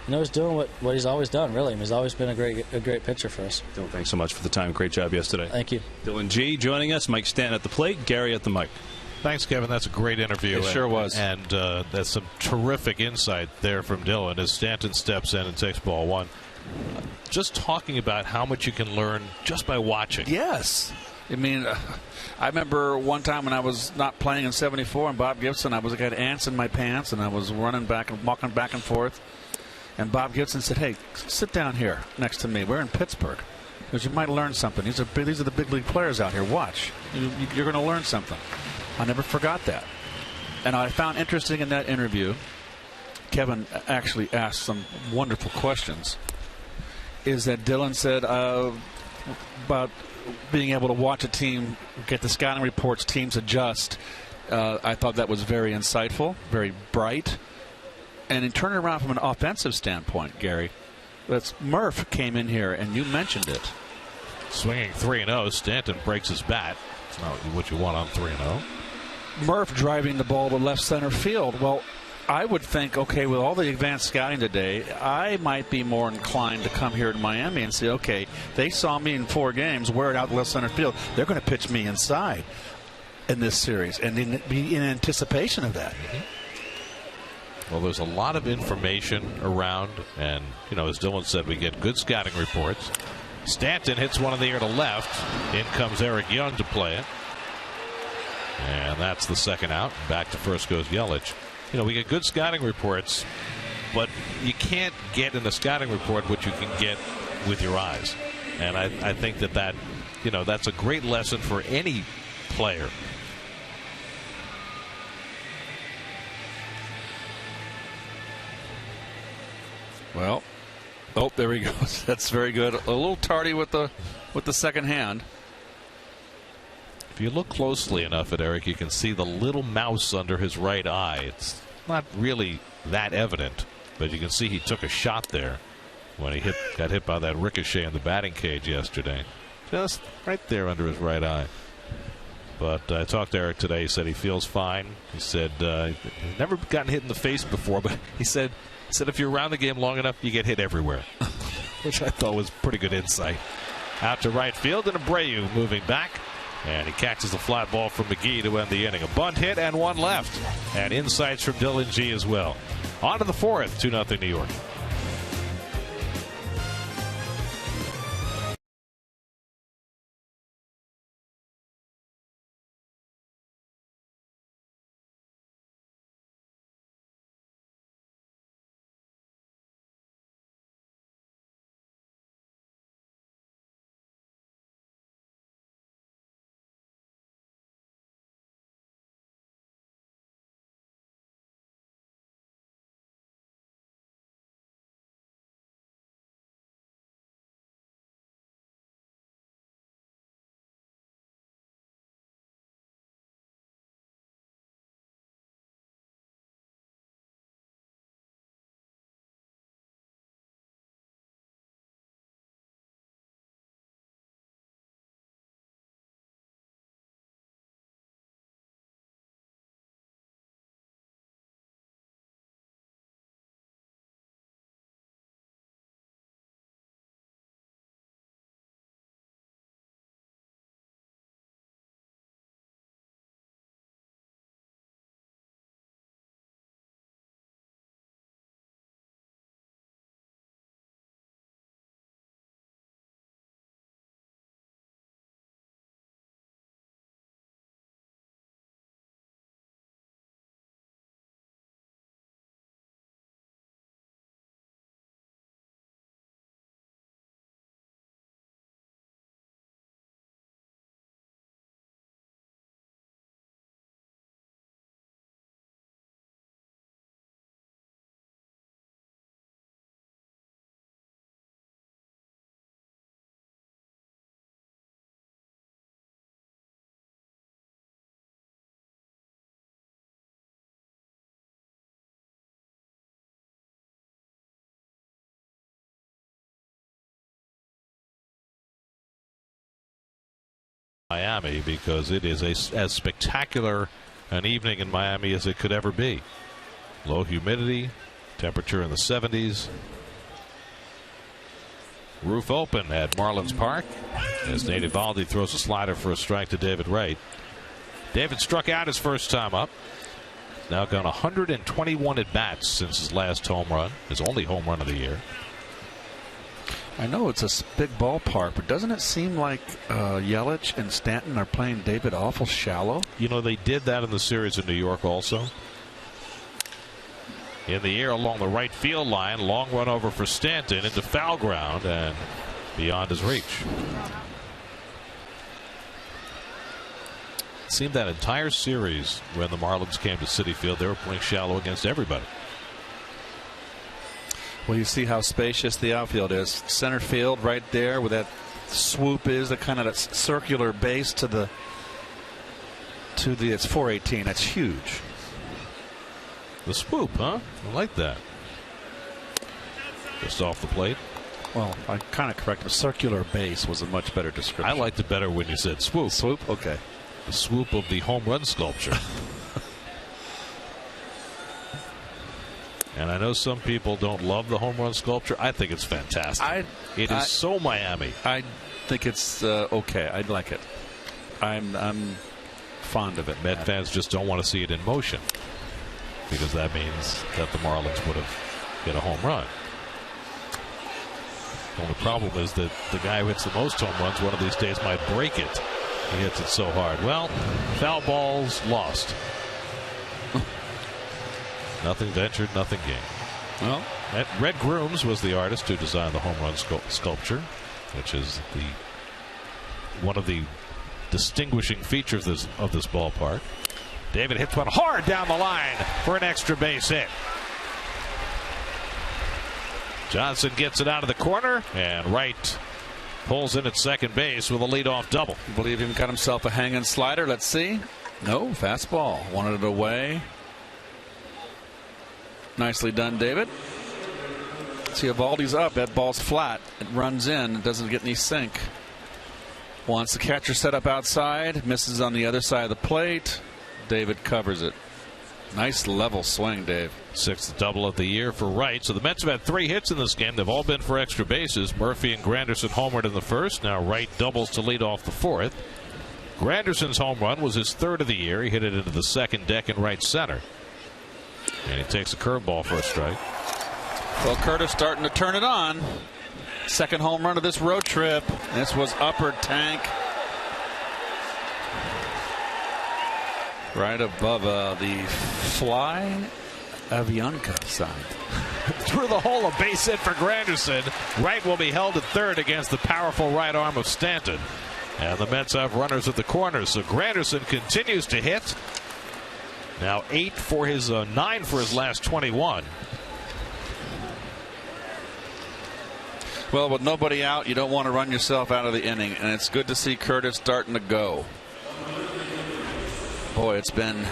you know, he's doing what he's always done, really. I mean, he's always been a great pitcher for us. Dylan, thanks so much for the time. Great job yesterday. Thank you. Dylan G joining us, Mike Stanton at the plate, Gary at the mic. Thanks, Kevin. That's a great interview. It sure was. And that's some terrific insight there from Dylan as Stanton steps in and takes ball 1. Just talking about how much you can learn just by watching. Yes. I mean, I remember one time when I was not playing in '74 and Bob Gibson, I had ants in my pants and I was running back and walking back and forth. And Bob Gibson said, hey, sit down here next to me. We're in Pittsburgh. Because you might learn something. These are the big league players out here. Watch. You're going to learn something. I never forgot that. And I found interesting in that interview, Kevin actually asked some wonderful questions, is that Dylan said about being able to watch a team, get the scouting reports, teams adjust. I thought that was very insightful, very bright. And in turning around from an offensive standpoint, Gary, Murph came in here, and you mentioned it. Swinging 3-0, Stanton breaks his bat. It's not what you want on 3-0. Murph driving the ball to left center field. Well, I would think, okay, with all the advanced scouting today, I might be more inclined to come here to Miami and say, okay, they saw me in 4 games, wear it out to left center field. They're going to pitch me inside in this series, and be in anticipation of that. Mm-hmm. Well, there's a lot of information around, and, you know, as Dylan said, we get good scouting reports. Stanton hits one in the air to left. In comes Eric Young to play it. And that's the second out. Back to first goes Yelich. You know, we get good scouting reports, but you can't get in the scouting report what you can get with your eyes. And I think that you know, that's a great lesson for any player. Well, oh, there he goes. That's very good. A little tardy with the second hand. If you look closely enough at Eric, you can see the little mouse under his right eye. It's not really that evident, but you can see he took a shot there when he got hit by that ricochet in the batting cage yesterday. Just right there under his right eye. But I talked to Eric today. He said he feels fine. He said he's never gotten hit in the face before, but he said if you're around the game long enough, you get hit everywhere, which I thought was pretty good insight. Out to right field, and Abreu moving back. And he catches a fly ball from McGee to end the inning. A bunt hit and one left. And insights from Dylan G as well. On to the fourth, 2-0 New York. Miami, because it is as spectacular an evening in Miami as it could ever be. Low humidity, temperature in the 70s. Roof open at Marlins Park as Nate Eovaldi throws a slider for a strike to David Wright. David struck out his first time up. Now gone 121 at bats since his last home run, his only home run of the year. I know it's a big ballpark, but doesn't it seem like Yelich and Stanton are playing David awful shallow? You know, they did that in the series in New York also. In the air along the right field line, long run over for Stanton into foul ground and beyond his reach. It seemed that entire series when the Marlins came to Citi Field, they were playing shallow against everybody. Well, you see how spacious the outfield is. Center field right there where that swoop is, the kind of circular base to the it's 418. That's huge. The swoop, huh? I like that. Just off the plate. Well, I kind of corrected. Circular base was a much better description. I liked it better when you said swoop. Swoop? Okay. The swoop of the home run sculpture. And I know some people don't love the home run sculpture. I think it's fantastic. It is so Miami. I think it's okay. I like it. I'm fond of it. Met fans just don't want to see it in motion, because that means that the Marlins would have hit a home run. The only problem is that the guy who hits the most home runs one of these days might break it. He hits it so hard. Well, foul balls lost. Nothing ventured, nothing gained. Well, Red Grooms was the artist who designed the home run sculpture, which is one of the distinguishing features of this ballpark. David hits one hard down the line for an extra base hit. Johnson gets it out of the corner, and Wright pulls in at second base with a leadoff double. I believe he got himself a hanging slider. Let's see. No, fastball. Wanted it away. Nicely done, David. See, Eovaldi's up. That ball's flat. It runs in. It doesn't get any sink. Wants the catcher set up outside. Misses on the other side of the plate. David covers it. Nice level swing, Dave. Sixth double of the year for Wright. So the Mets have had 3 hits in this game. They've all been for extra bases. Murphy and Granderson homered in the first. Now Wright doubles to lead off the fourth. Granderson's home run was his 3rd of the year. He hit it into the second deck in right center. And he takes a curveball for a strike. Well, Curtis starting to turn it on. Second home run of this road trip. This was upper tank. Right above the fly Avianca sign. Through the hole, a base hit for Granderson. Wright will be held at third against the powerful right arm of Stanton. And the Mets have runners at the corners. So Granderson continues to hit. Now 9 for his last 21. Well, with nobody out, you don't want to run yourself out of the inning. And it's good to see Curtis starting to go. Boy, it's been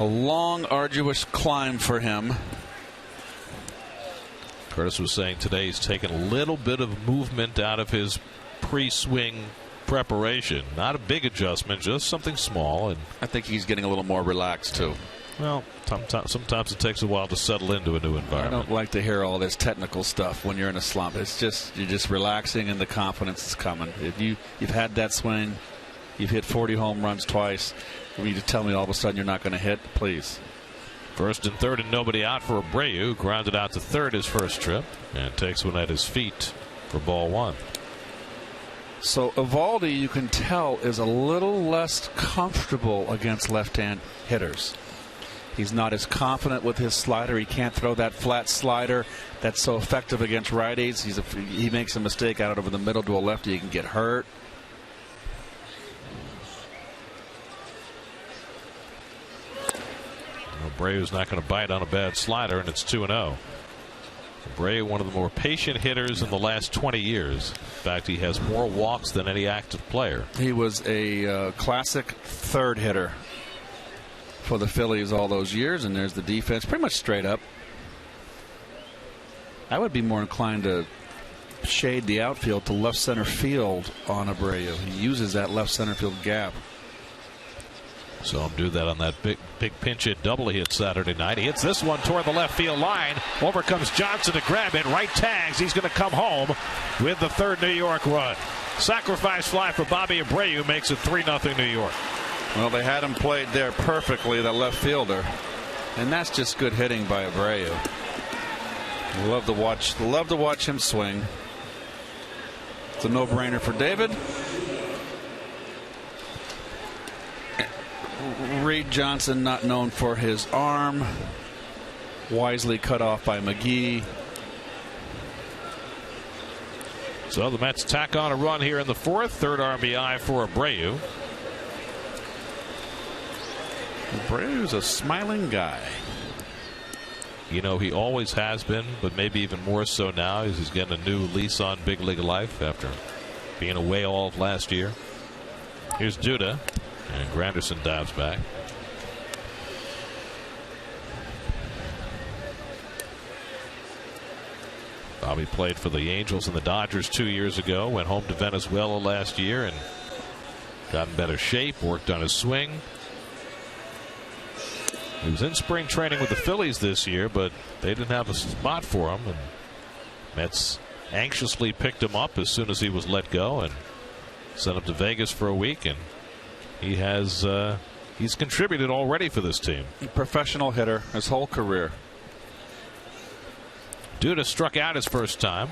a long, arduous climb for him. Curtis was saying today he's taken a little bit of movement out of his pre-swing preparation. Not a big adjustment, just something small. And I think he's getting a little more relaxed, too. Well, sometimes it takes a while to settle into a new environment. I don't like to hear all this technical stuff when you're in a slump. It's just you're just relaxing and the confidence is coming. If you've had that swing, you've hit 40 home runs twice. For you to tell me all of a sudden you're not going to hit, please. First and third and nobody out for Abreu. Grounded out to third his first trip and takes one at his feet for ball 1. So Eovaldi, you can tell, is a little less comfortable against left-hand hitters. He's not as confident with his slider. He can't throw that flat slider that's so effective against righties. He makes a mistake out over the middle to a lefty, he can get hurt. Abreu's not going to bite on a bad slider, and it's 2-0. Abreu, one of the more patient hitters in the last 20 years. In fact, he has more walks than any active player. He was a classic third hitter for the Phillies all those years, and there's the defense pretty much straight up. I would be more inclined to shade the outfield to left center field on Abreu. He uses that left center field gap. Saw him do that on that big pinch hit double he hit Saturday night. He hits this one toward the left field line. Over comes Johnson to grab it. Right tags. He's going to come home with the third New York run. Sacrifice fly for Bobby Abreu makes it 3-0 New York. Well, they had him played there perfectly, that left fielder, and that's just good hitting by Abreu. Love to watch him swing. It's a no-brainer for David. Reed Johnson, not known for his arm, wisely cut off by McGee. So the Mets tack on a run here in the fourth. Third RBI for Abreu. Abreu's a smiling guy. You know, he always has been, but maybe even more so now as he's getting a new lease on big league life after being away all of last year. Here's Duda, and Granderson dives back. Bobby played for the Angels and the Dodgers 2 years ago, went home to Venezuela last year and got in better shape, worked on his swing. He was in spring training with the Phillies this year, but they didn't have a spot for him, and Mets anxiously picked him up as soon as he was let go and sent him to Vegas for a week, and he has he's contributed already for this team. Professional hitter his whole career. Duda struck out his first time.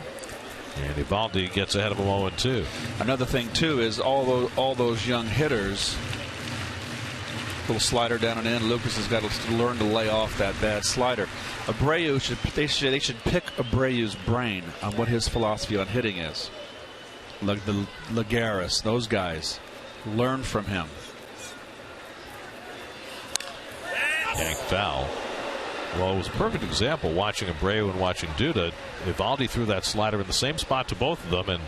And Eovaldi gets ahead of him 0-2. Another thing, too, is all those young hitters, little slider down and in. Lucas has got to learn to lay off that bad slider. Abreu, they should pick Abreu's brain on what his philosophy on hitting is. Like the Lagares, those guys. Learn from him. Yank foul. Well, it was a perfect example watching Abreu and watching Duda. Eovaldi threw that slider in the same spot to both of them, and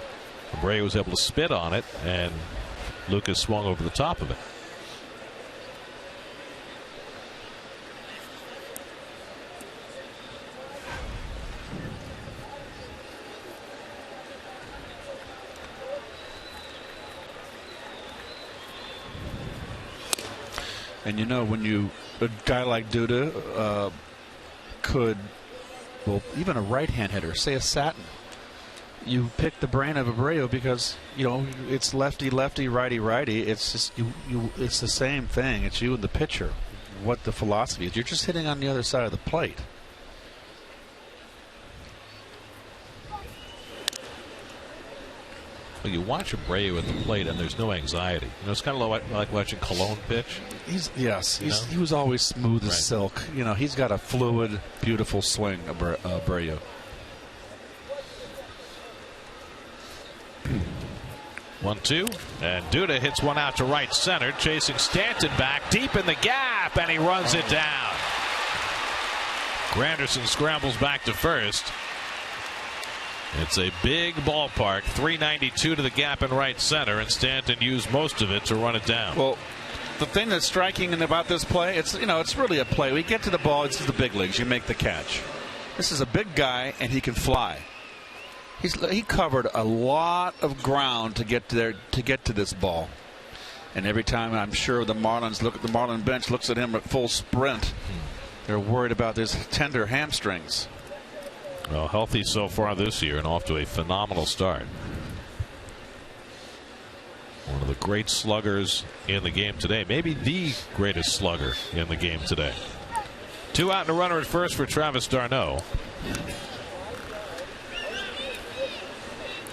Abreu was able to spit on it, and Lucas swung over the top of it. And you know, when a guy like Duda could, well, even a right-hand hitter, say a Satin, you pick the brain of Abreu because, you know, it's lefty, righty, righty. It's just it's the same thing. It's you and the pitcher. What the philosophy is. You're just hitting on the other side of the plate. Well, you watch Abreu at the plate, and there's no anxiety. You know, it's kind of like watching Cologne pitch. He was always smooth as silk. You know, he's got a fluid, beautiful swing, Abreu. One, two, and Duda hits one out to right center, chasing Stanton back deep in the gap, and he runs it down. Granderson scrambles back to first. It's a big ballpark, 392 to the gap in right center, and Stanton used most of it to run it down. Well, the thing that's striking about this play, it's really a play. We get to the ball, it's the big leagues. You make the catch. This is a big guy, and he can fly. He covered a lot of ground to get to this ball. And every time I'm sure the Marlin bench looks at him at full sprint, they're worried about his tender hamstrings. Well, healthy so far this year and off to a phenomenal start. One of the great sluggers in the game today. Maybe the greatest slugger in the game today. 2 out and a runner at first for Travis d'Arnaud.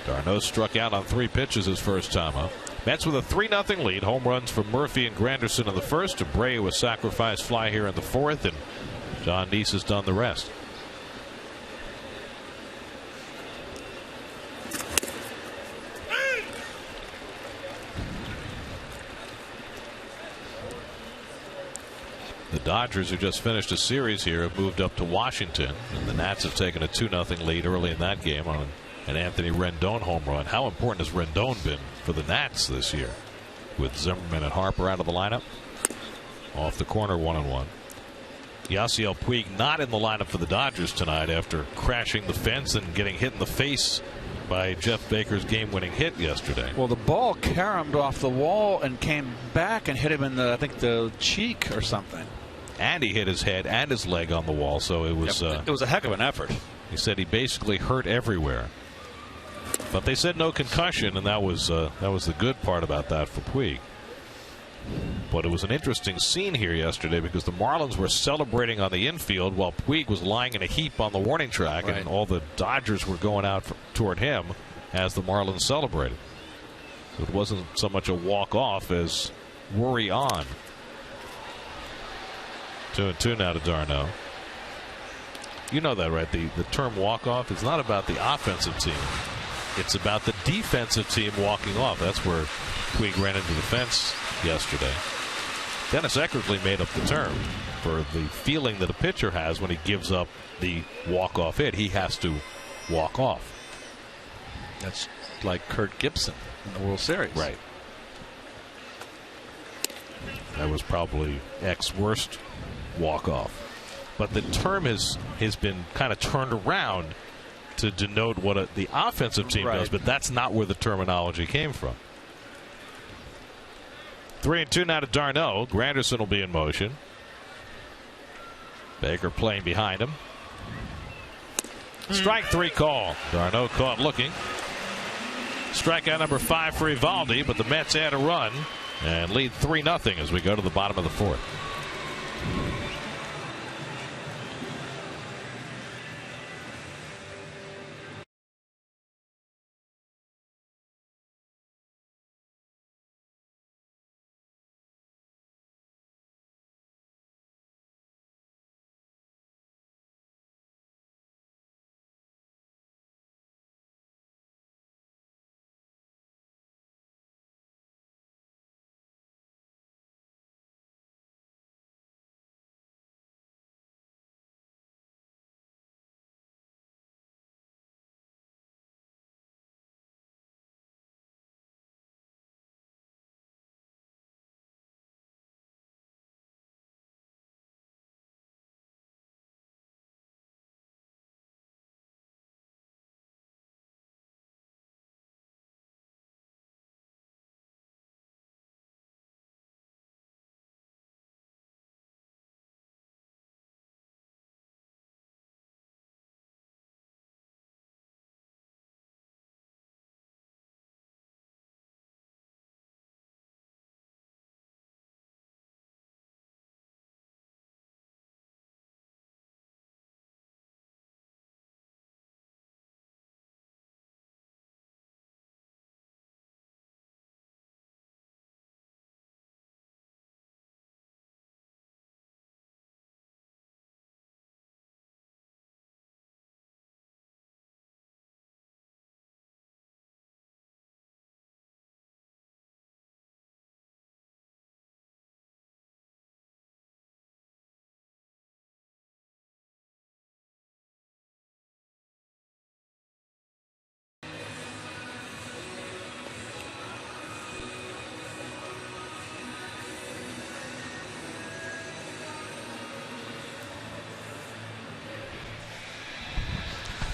d'Arnaud struck out on 3 pitches his first time up. Mets with a 3-0 lead. Home runs from Murphy and Granderson in the first. Abreu a sacrifice fly here in the 4th, and John Neese has done the rest. The Dodgers, who just finished a series here, have moved up to Washington, and the Nats have taken a 2-0 lead early in that game on an Anthony Rendon home run. How important has Rendon been for the Nats this year? With Zimmerman and Harper out of the lineup. Off the corner, 1-1. Yasiel Puig not in the lineup for the Dodgers tonight after crashing the fence and getting hit in the face by Jeff Baker's game-winning hit yesterday. Well, the ball caromed off the wall and came back and hit him in I think the cheek or something. And he hit his head and his leg on the wall, so it was a heck of an effort. He said he basically hurt everywhere. But they said no concussion, and that was the good part about that for Puig. But it was an interesting scene here yesterday because the Marlins were celebrating on the infield while Puig was lying in a heap on the warning track, right. And all the Dodgers were going out toward him as the Marlins celebrated. So it wasn't so much a walk-off as worry on. 2-2 now to d'Arnaud. You know that, right? The term walk-off is not about the offensive team. It's about the defensive team walking off. That's where Puig ran into the fence yesterday. Dennis Eckersley made up the term for the feeling that a pitcher has when he gives up the walk-off hit. He has to walk off. That's like Kurt Gibson in the World Series. Right. That was probably Eck's worst walk-off. But the term has been kind of turned around to denote what the offensive team does, but that's not where the terminology came from. 3-2 now to d'Arnaud. Granderson will be in motion. Baker playing behind him. Strike 3 call. d'Arnaud caught looking. Strikeout number 5 for Eovaldi, but the Mets add a run and lead 3-0 as we go to the bottom of the 4th.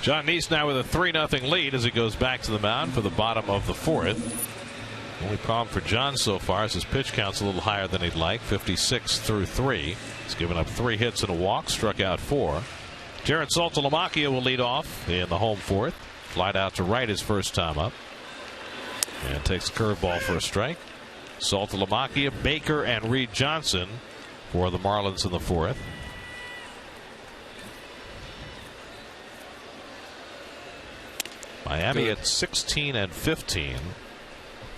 John Neese now with a 3-0 lead as he goes back to the mound for the bottom of the 4th. Only problem for John so far is his pitch count's a little higher than he'd like. 56 through 3. He's given up 3 hits and a walk, struck out 4. Jared Saltalamacchia will lead off in the home 4th. Flied out to right his first time up. And takes the curveball for a strike. Saltalamacchia, Baker, and Reed Johnson for the Marlins in the 4th. Miami at 16 and 15.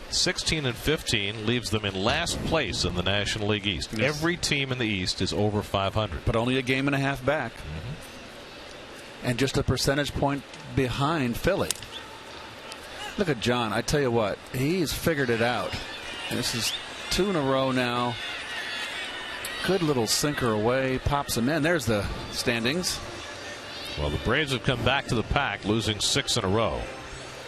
16 and 15 leaves them in last place in the National League East. Yes. Every team in the East is over 500. But only a game and a half back. And just a percentage point behind Philly. Look at John. I tell you what, he's figured it out. And this is 2 in a row now. Good little sinker away. Pops him in. There's the standings. Well, the Braves have come back to the pack, losing 6 in a row.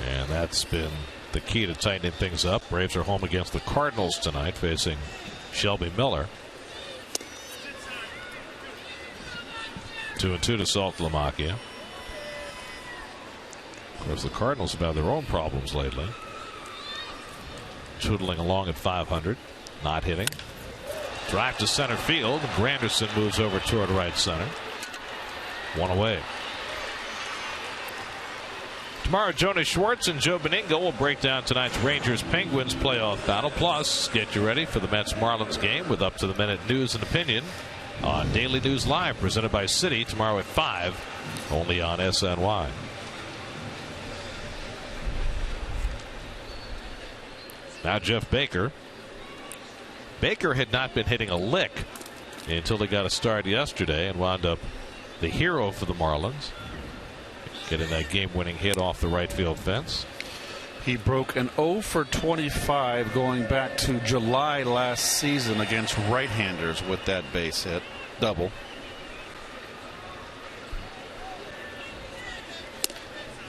And that's been the key to tightening things up. Braves are home against the Cardinals tonight, facing Shelby Miller. 2-2 to Saltalamacchia. Of course, the Cardinals have had their own problems lately. Tootling along at 500, not hitting. Drive to center field. Granderson moves over toward right center. 1 away. Tomorrow, Jonas Schwartz and Joe Beningo will break down tonight's Rangers-Penguins playoff battle. Plus, get you ready for the Mets-Marlins game with up-to-the-minute news and opinion on Daily News Live, presented by Citi, tomorrow at 5, only on SNY. Now Jeff Baker. Baker had not been hitting a lick until he got a start yesterday and wound up the hero for the Marlins, getting that game-winning hit off the right field fence. He broke an 0 for 25 going back to July last season against right-handers with that base hit. Double.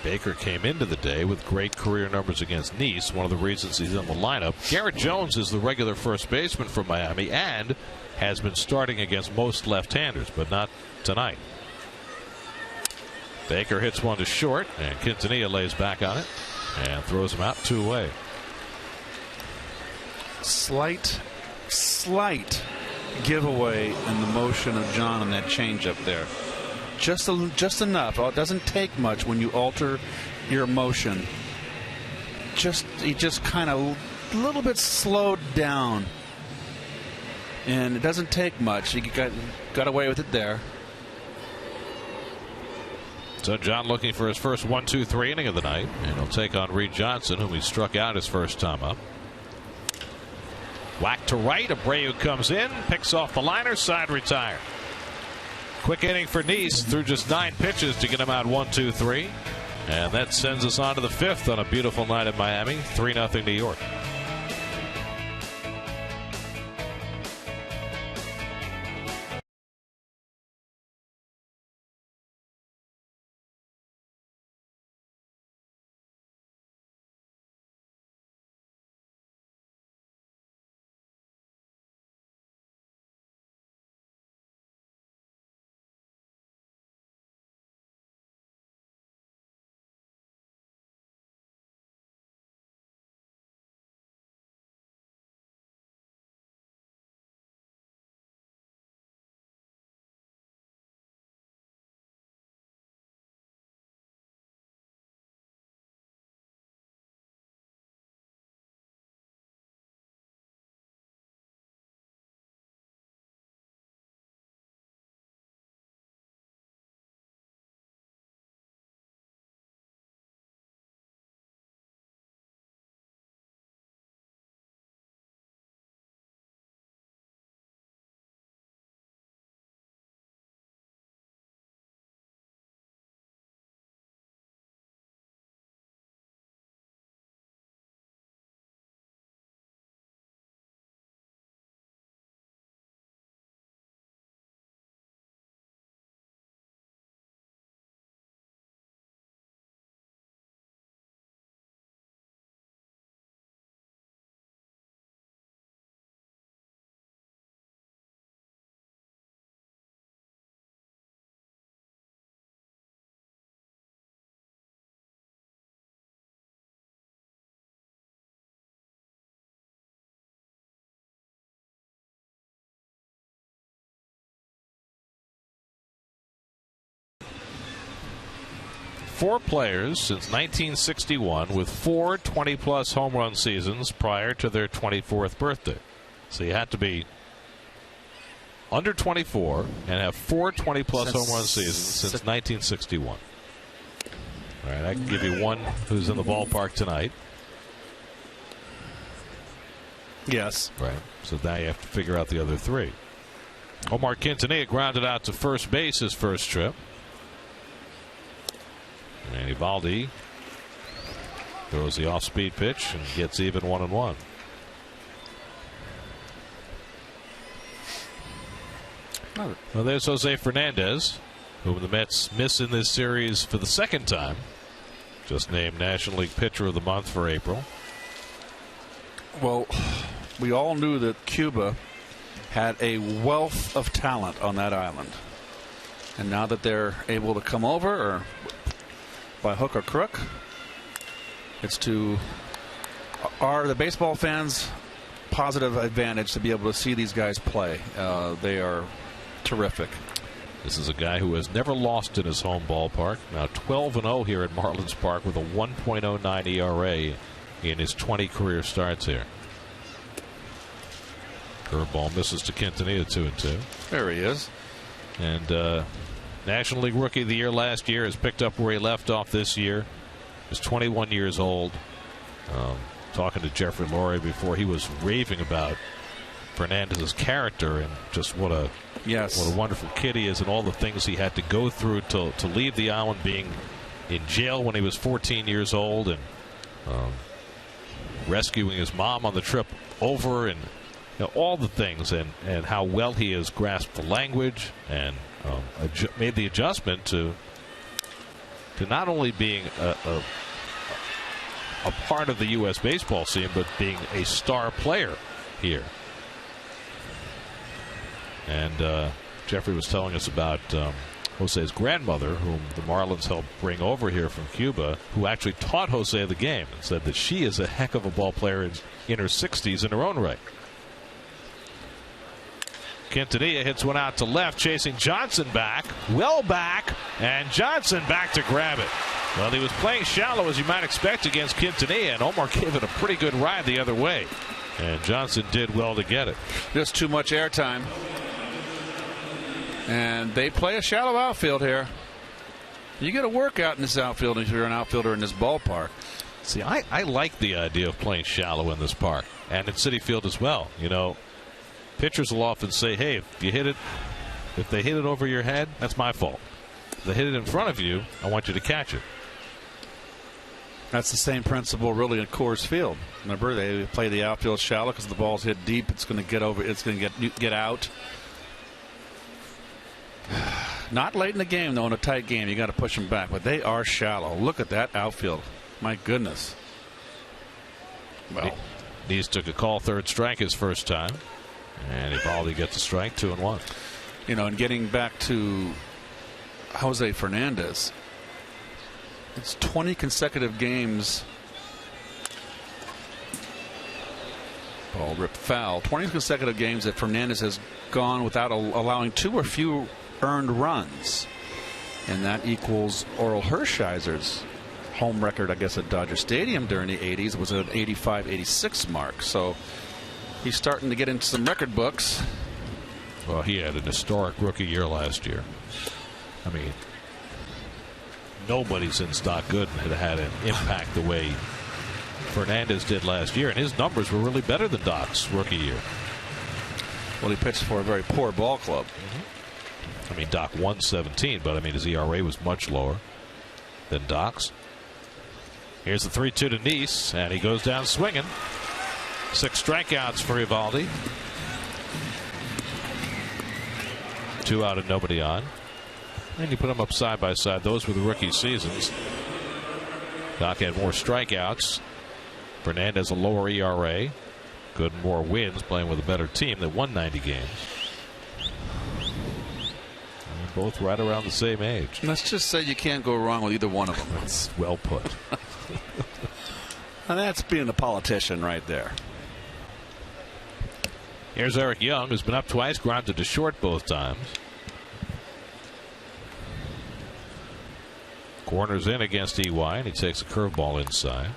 Baker came into the day with great career numbers against Neese, one of the reasons he's in the lineup. Garrett Jones is the regular first baseman for Miami and has been starting against most left-handers, but not tonight. Baker hits one to short, and Quintanilla lays back on it and throws him out 2 away. Slight giveaway in the motion of John on that changeup there. Just enough. It doesn't take much when you alter your motion. He just kind of a little bit slowed down, and it doesn't take much. He got away with it there. So John looking for his first 1-2-3 inning of the night, and he'll take on Reed Johnson, whom he struck out his first time up. Whack to right. Abreu comes in, picks off the liner, side retire. Quick inning for Neese through just 9 pitches to get him out 1-2-3. And that sends us on to the 5th on a beautiful night in Miami. 3-0 New York. 4 players since 1961 with 4 20-plus home run seasons prior to their 24th birthday. So you had to be under 24 and have 4 20-plus home run seasons since 1961. All right, I can give you one who's in the ballpark tonight. Yes. Right. So now you have to figure out the other 3. Omar Quintanilla grounded out to first base his first trip. And Eovaldi throws the off-speed pitch and gets even 1-1. Well, there's Jose Fernandez, whom the Mets miss in this series for the 2nd time. Just named National League Pitcher of the Month for April. Well, we all knew that Cuba had a wealth of talent on that island. And now that they're able to come over, or by hook or crook, it's to the baseball fans' positive advantage to be able to see these guys play. They are terrific. This is a guy who has never lost in his home ballpark. Now 12-0 here at Marlins Park with a 1.09 ERA in his 20 career starts here. Curveball misses to Quintanilla, 2-2. There he is. And National League Rookie of the Year last year has picked up where he left off this year. He's 21 years old. Talking to Jeffrey Loria before, he was raving about Fernandez's character and just what a wonderful kid he is, and all the things he had to go through to leave the island, being in jail when he was 14 years old, and rescuing his mom on the trip over, and all the things, and how well he has grasped the language and made the adjustment to not only being a part of the U.S. baseball scene, but being a star player here. And Jeffrey was telling us about Jose's grandmother, whom the Marlins helped bring over here from Cuba, who actually taught Jose the game, and said that she is a heck of a ball player in her 60s in her own right. Quintanilla hits one out to left, chasing Johnson back, well back, and Johnson back to grab it. Well, he was playing shallow, as you might expect, against Quintanilla, and Omar gave it a pretty good ride the other way. And Johnson did well to get it. Just too much airtime. And they play a shallow outfield here. You get a workout in this outfield if you're an outfielder in this ballpark. See, I like the idea of playing shallow in this park, and in Citi Field as well. You know, pitchers will often say, hey, if they hit it over your head, that's my fault. If they hit it in front of you, I want you to catch it. That's the same principle really in Coors Field. Remember, they play the outfield shallow because the ball's hit deep. It's going to get over. It's going to get out. Not late in the game, though. In a tight game, you got to push them back. But they are shallow. Look at that outfield. My goodness. Well, Neese took a call, 3rd strike his first time, and Eovaldi gets a strike, 2-1. You know, and getting back to Jose Fernandez, it's 20 consecutive games. Ball ripped foul. 20 consecutive games that Fernandez has gone without allowing 2 or few earned runs, and that equals Oral Hershiser's home record, I guess, at Dodger Stadium during the 80s. Was at an 85-86 mark. So he's starting to get into some record books. Well, he had an historic rookie year last year. I mean, nobody since Doc Gooden had an impact the way Fernandez did last year, and his numbers were really better than Doc's rookie year. Well, he pitched for a very poor ball club. I mean, Doc won 17, but I mean, his ERA was much lower than Doc's. Here's the 3-2 to Neese, and he goes down swinging. 6 strikeouts for Eovaldi. 2 out and nobody on. And you put them up side by side. Those were the rookie seasons. Doc had more strikeouts. Fernandez a lower ERA. Good, more wins, playing with a better team that won 90 games. And both right around the same age. Let's just say you can't go wrong with either one of them. That's well put. And that's being a politician right there. Here's Eric Young, who's been up twice, grounded to short both times. Corners in against EY, and he takes a curveball inside.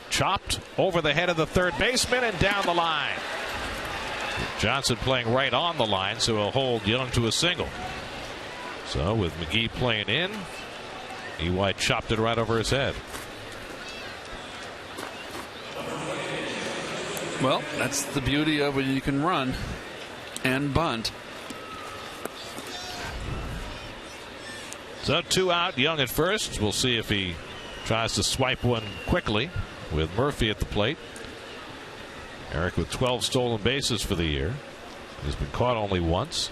Chopped over the head of the third baseman and down the line. Johnson playing right on the line, so he'll hold Young to a single. So with McGee playing in, EY chopped it right over his head. Well, that's the beauty of when you can run and bunt. So 2 out, Young at first. We'll see if he tries to swipe one quickly with Murphy at the plate. Eric with 12 stolen bases for the year. He's been caught only once.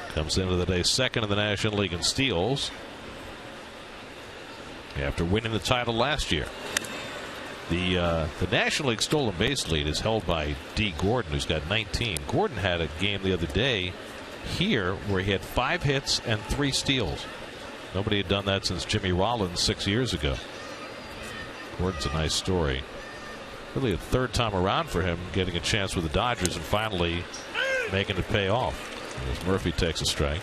Comes into the day second in the National League in steals after winning the title last year. The National League stolen base lead is held by D. Gordon, who's got 19. Gordon had a game the other day here where he had 5 hits and 3 steals. Nobody had done that since Jimmy Rollins 6 years ago. Gordon's a nice story. Really a third time around for him, getting a chance with the Dodgers and finally making it pay off. As Murphy takes a strike.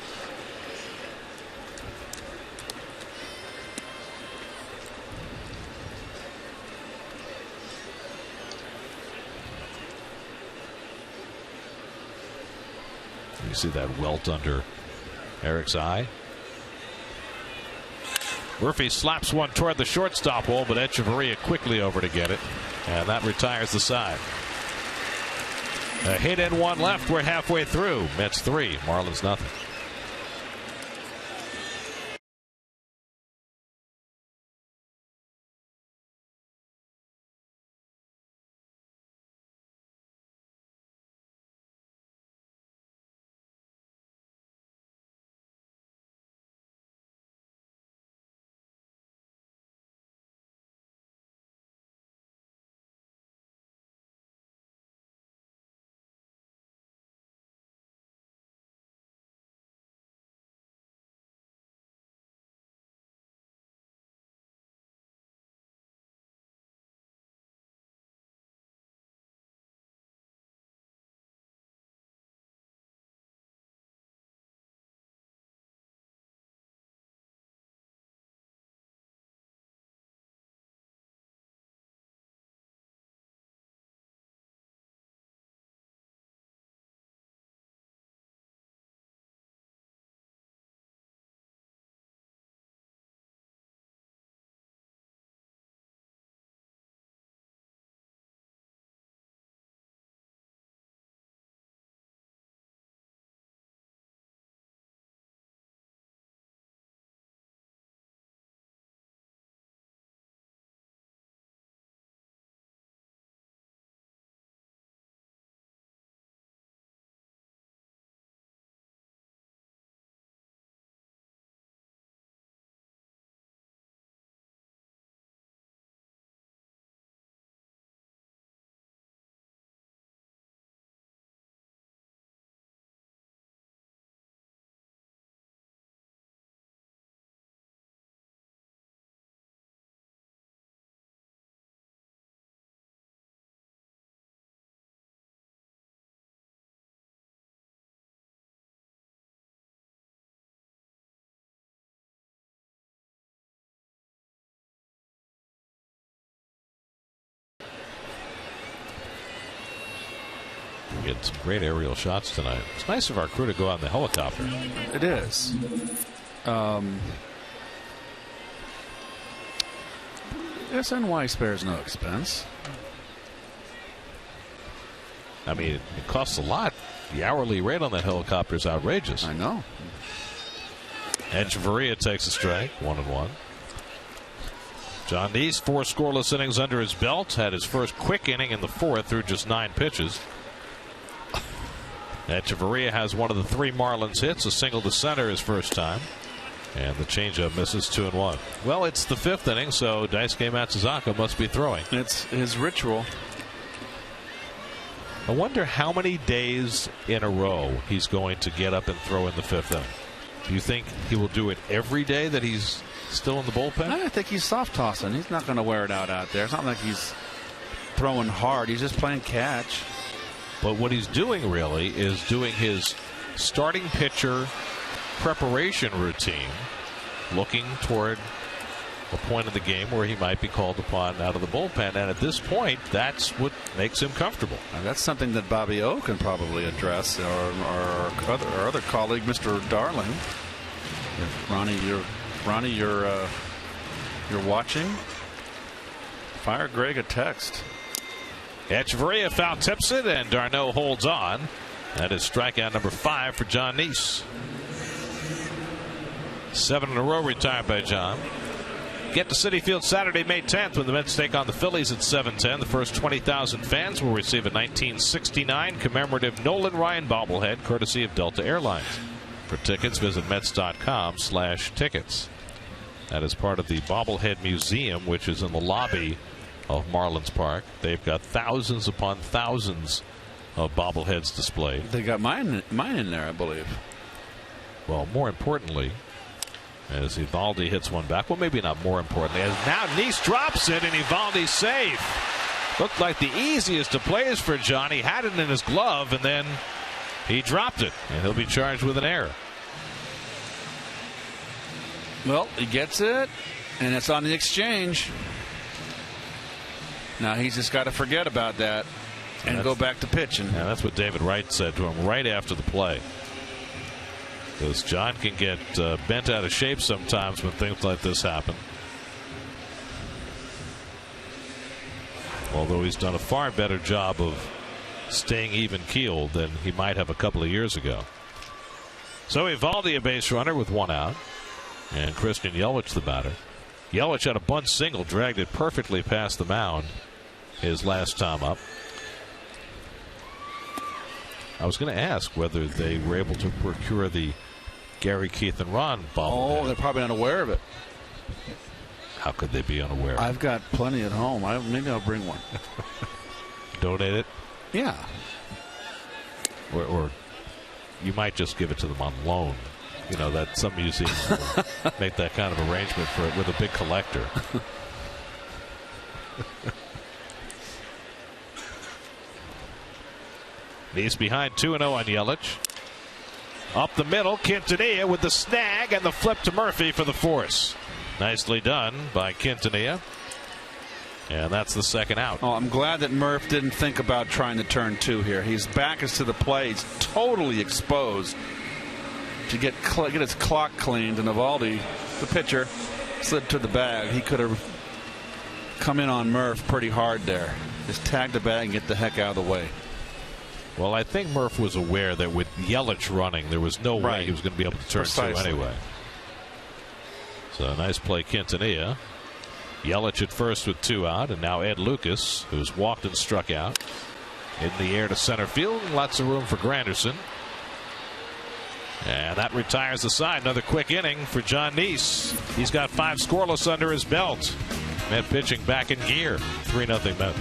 You see that welt under Eric's eye. Murphy slaps one toward the shortstop hole, but Echeverria quickly over to get it, and that retires the side. A hit and one left. We're halfway through. Mets 3, Marlins nothing. We get some great aerial shots tonight. It's nice of our crew to go out in the helicopter. It is. SNY spares no expense. I mean, it costs a lot. The hourly rate on that helicopter is outrageous. I know. Echeverria takes a strike, 1-1. John Neese, 4 scoreless innings under his belt. Had his first quick inning in the 4th through just 9 pitches. Echeverria has one of the 3 Marlins hits, a single to center his first time. And the changeup misses 2-1. Well, it's the 5th inning, so Daisuke Matsuzaka must be throwing. It's his ritual. I wonder how many days in a row he's going to get up and throw in the 5th inning. Do you think he will do it every day that he's Still in the bullpen? I think he's soft tossing. He's not going to wear it out there. It's not like he's throwing hard. He's just playing catch. But what he's doing really is doing his starting pitcher preparation routine, looking toward a point in the game where he might be called upon out of the bullpen. And at this point, that's what makes him comfortable. And that's something that Bobby O can probably address, or our other colleague, Mr. Darling. If Ronnie, you're watching, fire Greg a text. Echeverria foul tips it, and Darno holds on. That is strikeout number 5 for John Neese. 7 in a row retired by John. Get to Citi Field Saturday, May 10th, when the Mets take on the Phillies at 7:10. The first 20,000 fans will receive a 1969 commemorative Nolan Ryan bobblehead, courtesy of Delta Airlines. For tickets, visit Mets.com/tickets. That is part of the Bobblehead Museum, which is in the lobby of Marlins Park. They've got thousands upon thousands of bobbleheads displayed. They got mine in there, I believe. Well, more importantly, as Evaldi hits one back. Well, maybe not more importantly, as now Neese drops it and Evaldi's safe. Looked like the easiest of plays for John. He had it in his glove and then he dropped it, and he'll be charged with an error. Well, he gets it, and it's on the exchange. Now he's just got to forget about that and go back to pitching. Yeah, that's what David Wright said to him right after the play. Because John can get bent out of shape sometimes when things like this happen. Although he's done a far better job of staying even-keeled than he might have a couple of years ago. So Evaldi a base runner with 1 out. And Christian Yelich the batter. Yelich had a bunt single, dragged it perfectly past the mound his last time up. I was going to ask whether they were able to procure the Gary, Keith, and Ron bobblehead. Oh, they're probably unaware of it. How could they be unaware? I've got plenty at home. Maybe I'll bring one. Donate it? Yeah. Or you might just give it to them on loan. You know, that some museums will make that kind of arrangement for it with a big collector. He's behind 2-0 on Yelich. Up the middle, Quintanilla with the snag and the flip to Murphy for the force. Nicely done by Quintanilla. And that's the second out. Oh, I'm glad that Murph didn't think about trying to turn 2 here. His back is to the plate. He's totally exposed to get his clock cleaned, and Evaldi, the pitcher, slid to the bag. He could have come in on Murph pretty hard there. Just tag the bag and get the heck out of the way. Well, I think Murph was aware that with Yelich running, there was no way he was going to be able to turn 2 anyway. So nice play, Quintanilla. Yelich at first with 2 out, and now Ed Lucas, who's walked and struck out, in the air to center field. Lots of room for Granderson. And that retires the side. Another quick inning for John Neese. He's got 5 scoreless under his belt. Met pitching back in gear. 3-0 Mets.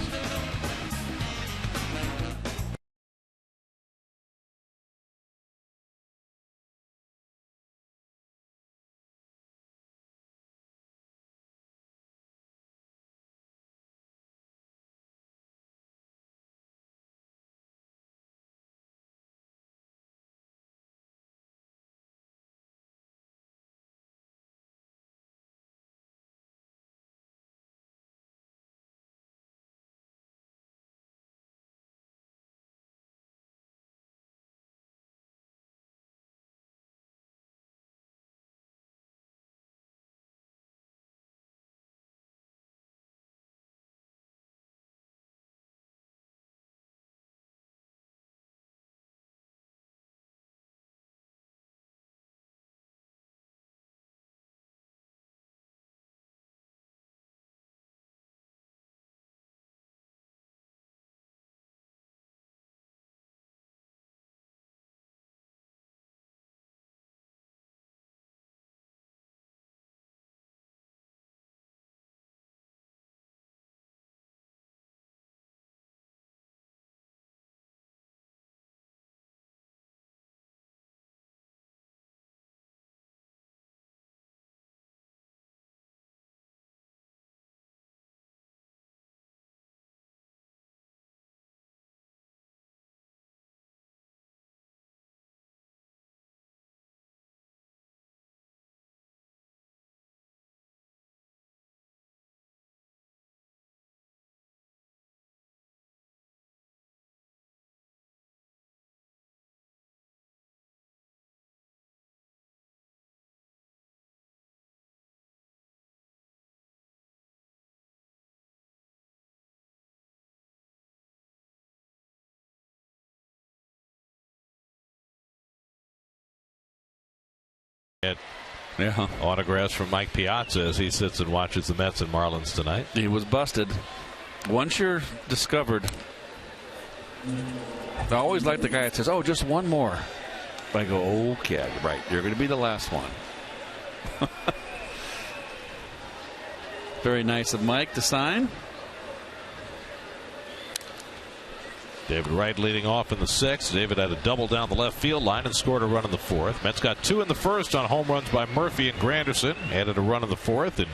Yeah. Autographs from Mike Piazza as he sits and watches the Mets and Marlins tonight. He was busted. Once you're discovered, I always like the guy that says, "Oh, just one more." But I go, "Okay, right, you're going to be the last one." Very nice of Mike to sign. David Wright leading off in the sixth. David had a double down the left field line and scored a run in the fourth. Mets got 2 in the first on home runs by Murphy and Granderson. Added a run in the fourth, and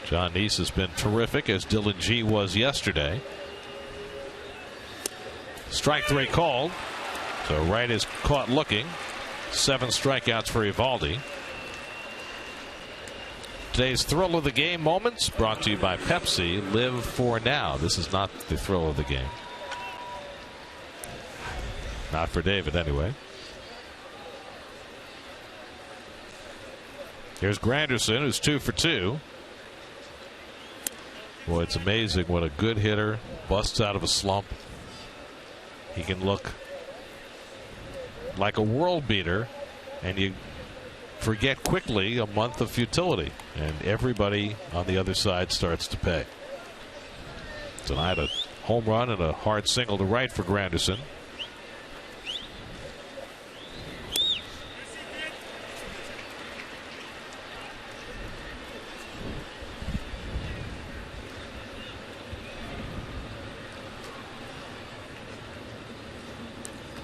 John Neese has been terrific, as Dylan G was yesterday. Strike 3 called. So Wright is caught looking. 7 strikeouts for Eovaldi. Today's thrill of the game moments brought to you by Pepsi. Live for now. This is not the thrill of the game. Not for David, anyway. Here's Granderson, who's 2 for 2. Boy, it's amazing when a good hitter busts out of a slump. He can look like a world beater, and you forget quickly a month of futility, and everybody on the other side starts to pay. Tonight, a home run and a hard single to right for Granderson.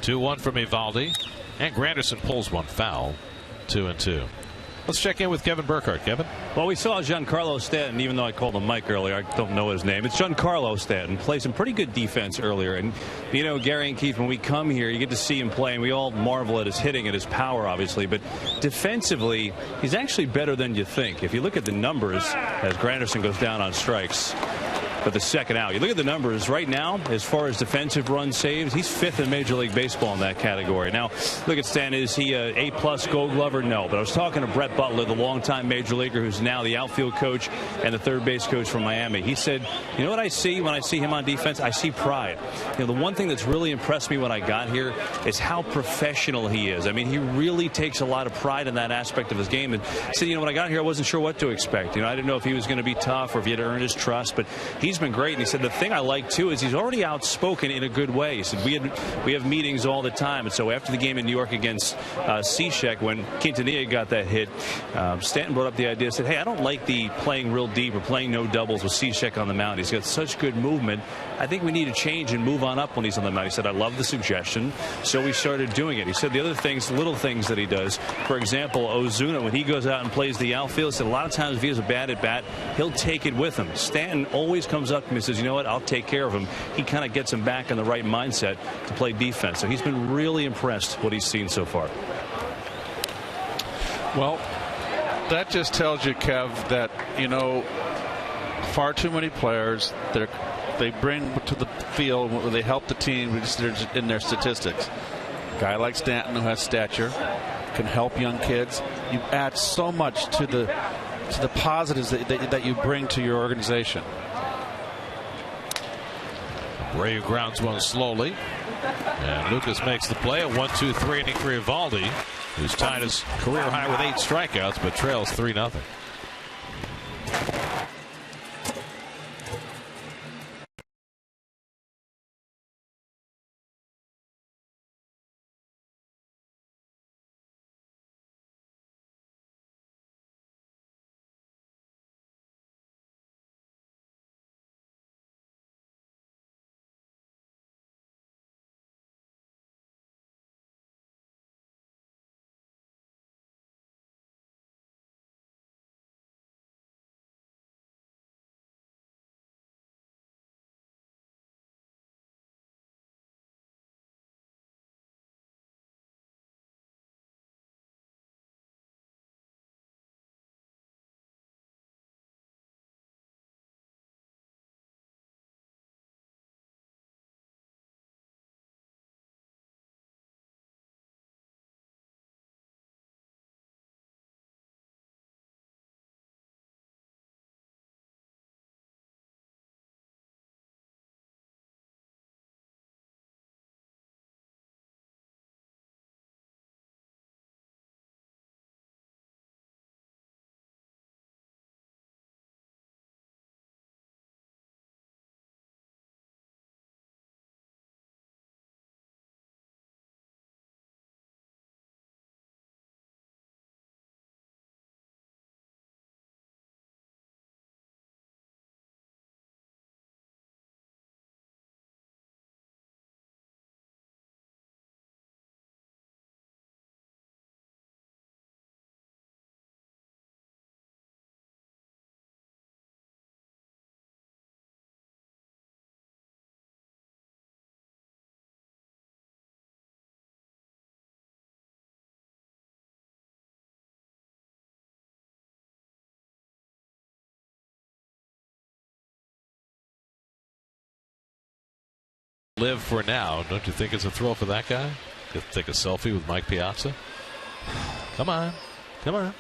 Two-one from Eovaldi, and Granderson pulls one foul. 2-2. Let's check in with Kevin Burkhardt. Kevin? Well, we saw Giancarlo Stanton, even though I called him Mike earlier. I don't know his name. It's Giancarlo Stanton. Play some pretty good defense earlier. And, you know, Gary and Keith, when we come here, you get to see him play, and we all marvel at his hitting and his power, obviously. But defensively, he's actually better than you think. If you look at the numbers, as Granderson goes down on strikes, but the second out, you look at the numbers right now as far as defensive run saves, he's 5th in Major League Baseball in that category. Now look at Stan. Is he a A+ Gold Glover? No, but I was talking to Brett Butler, the longtime Major Leaguer who's now the outfield coach and the third base coach from Miami. He said, you know what I see when I see him on defense? I see pride. You know, the one thing that's really impressed me when I got here is how professional he is. I mean, he really takes a lot of pride in that aspect of his game. And he said, you know, when I got here, I wasn't sure what to expect. You know, I didn't know if he was going to be tough or if he had to earn his trust, but he's been great. And he said the thing I like too is he's already outspoken in a good way. He said we have meetings all the time, and so after the game in New York against Cishek, when Quintanilla got that hit, Stanton brought up the idea, said, hey, I don't like the playing real deep or playing no doubles with Cishek on the mound. He's got such good movement. I think we need to change and move on up when he's on the mound. He said, I love the suggestion, so we started doing it. He said the other things, little things that he does, for example, Ozuna, when he goes out and plays the outfield, he said a lot of times if he has a bad at bat, he'll take it with him. Stanton always comes up to me and says, you know what, I'll take care of him. He kind of gets him back in the right mindset to play defense. So he's been really impressed what he's seen so far. Well, that just tells you, Kev, that, you know, far too many players that they bring to the field where they help the team in their statistics. A guy like Stanton, who has stature, can help young kids. You add so much to the positives that you bring to your organization. Ray grounds one slowly, and Lucas makes the play. A 1-2-3 inning for Eovaldi, who's tied his career high with 8 strikeouts, but trails 3-0. Live for now. Don't you think it's a thrill for that guy? Get to take a selfie with Mike Piazza? Come on. Come on.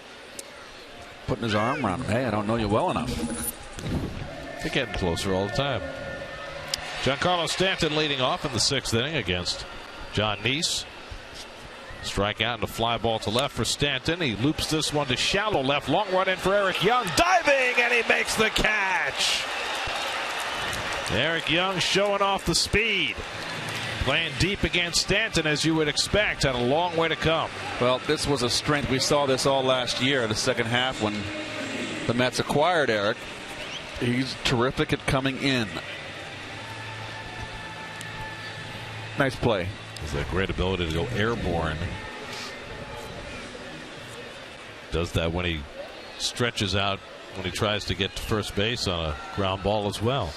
Putting his arm around him. Hey, I don't know you well enough. They're getting closer all the time. Giancarlo Stanton leading off in the 6th inning against John Neese. Strikeout and a fly ball to left for Stanton. He loops this one to shallow left. Long run in for Eric Young. Diving, and he makes the catch. Eric Young showing off the speed. Playing deep against Stanton, as you would expect. Had a long way to come. Well, this was a strength. We saw this all last year in the second half when the Mets acquired Eric. He's terrific at coming in. Nice play. Has that great ability to go airborne. Does that when he stretches out, when he tries to get to first base on a ground ball as well.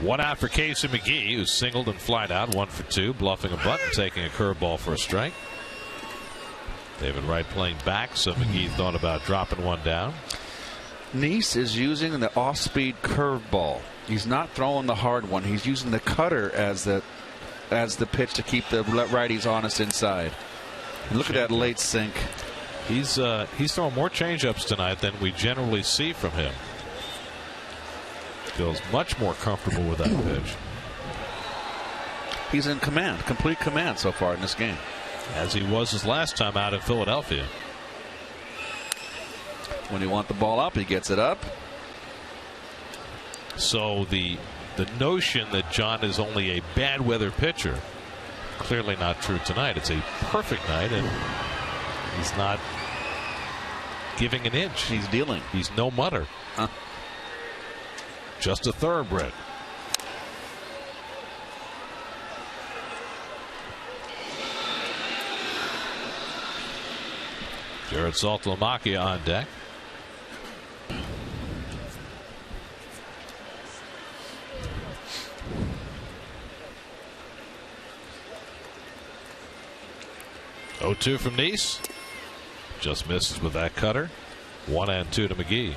One out for Casey McGee, who singled and flied out, 1 for 2, bluffing a bunt and taking a curveball for a strike. David Wright playing back, so McGee thought about dropping one down. Neese is using the off-speed curveball. He's not throwing the hard one. He's using the cutter as the pitch to keep the righties honest inside. And look at that late sink. He's throwing more changeups tonight than we generally see from him. Feels much more comfortable with that pitch. He's in command, complete command so far in this game. As he was his last time out in Philadelphia. When you want the ball up, he gets it up. So the notion that John is only a bad weather pitcher, clearly not true tonight. It's a perfect night, and he's not giving an inch. He's dealing. He's no mutter. Just a thoroughbred. Jared Saltalamacchia on deck. Oh, 2 from Neese. Just misses with that cutter. 1 and 2 to McGee.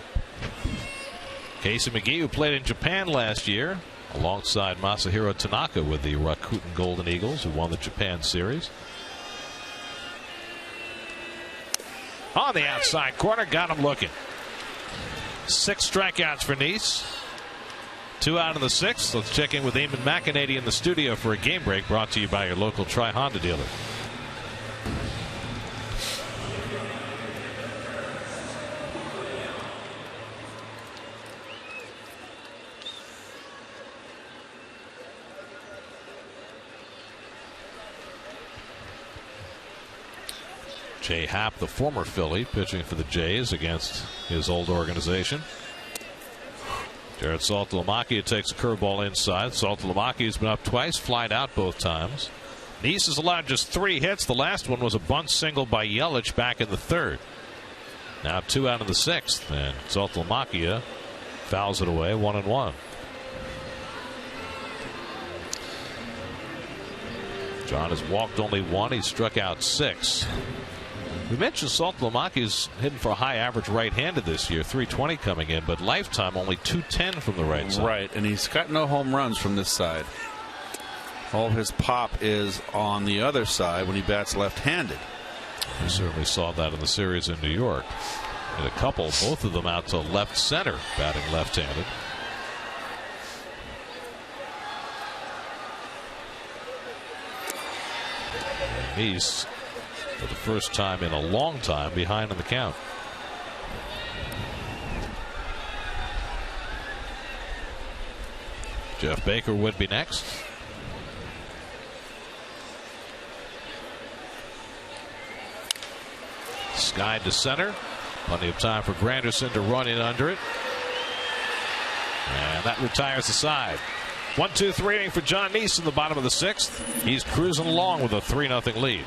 Casey McGee, who played in Japan last year alongside Masahiro Tanaka with the Rakuten Golden Eagles, who won the Japan series. On the outside corner, got him looking. 6 strikeouts for Neese. 2 out of the 6. Let's check in with Eamon McInady in the studio for a game break, brought to you by your local Tri-Honda dealer. Jay Happ, the former Philly, pitching for the Jays against his old organization. Jared Saltalamacchia takes a curveball inside. Saltalamacchia's been up twice, flied out both times. Neese has allowed just 3 hits. The last one was a bunt single by Yelich back in the 3rd. Now 2 out of the 6th, and Saltalamacchia fouls it away, 1-1. John has walked only 1. He struck out 6. We mentioned Saltalamacchia's hitting for a high average right-handed this year, 320 coming in, but lifetime only 210 from the right side. Right, and he's got no home runs from this side. All his pop is on the other side when he bats left-handed. We certainly saw that in the series in New York. And a couple, both of them out to left center, batting left-handed. Neese, for the first time in a long time, behind in the count. Jeff Baker would be next. Skied to center. Plenty of time for Granderson to run in under it. And that retires the side. 1-2-3 inning for John Neese in the bottom of the 6th. He's cruising along with a 3-0 lead.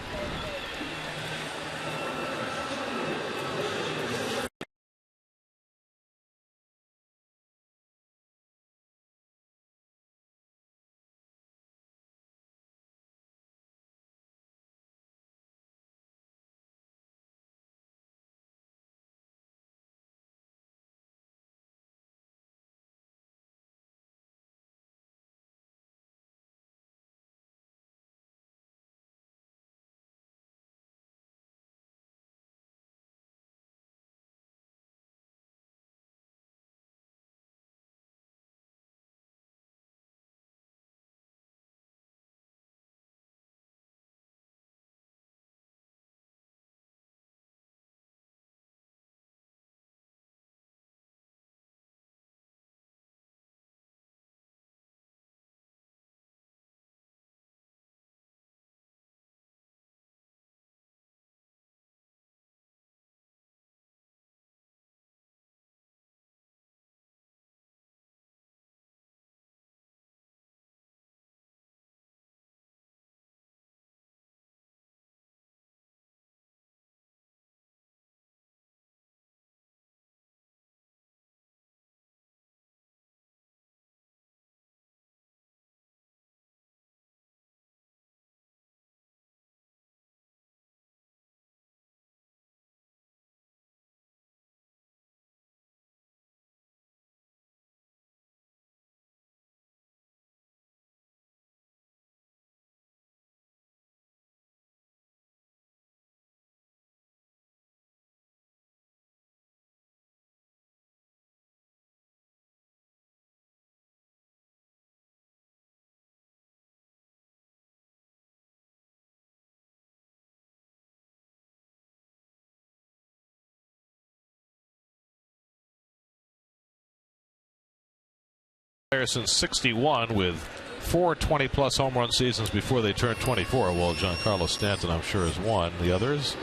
player since '61 with 4 20-plus home run seasons before they turned 24. Well, Giancarlo Stanton, I'm sure, has one. The others,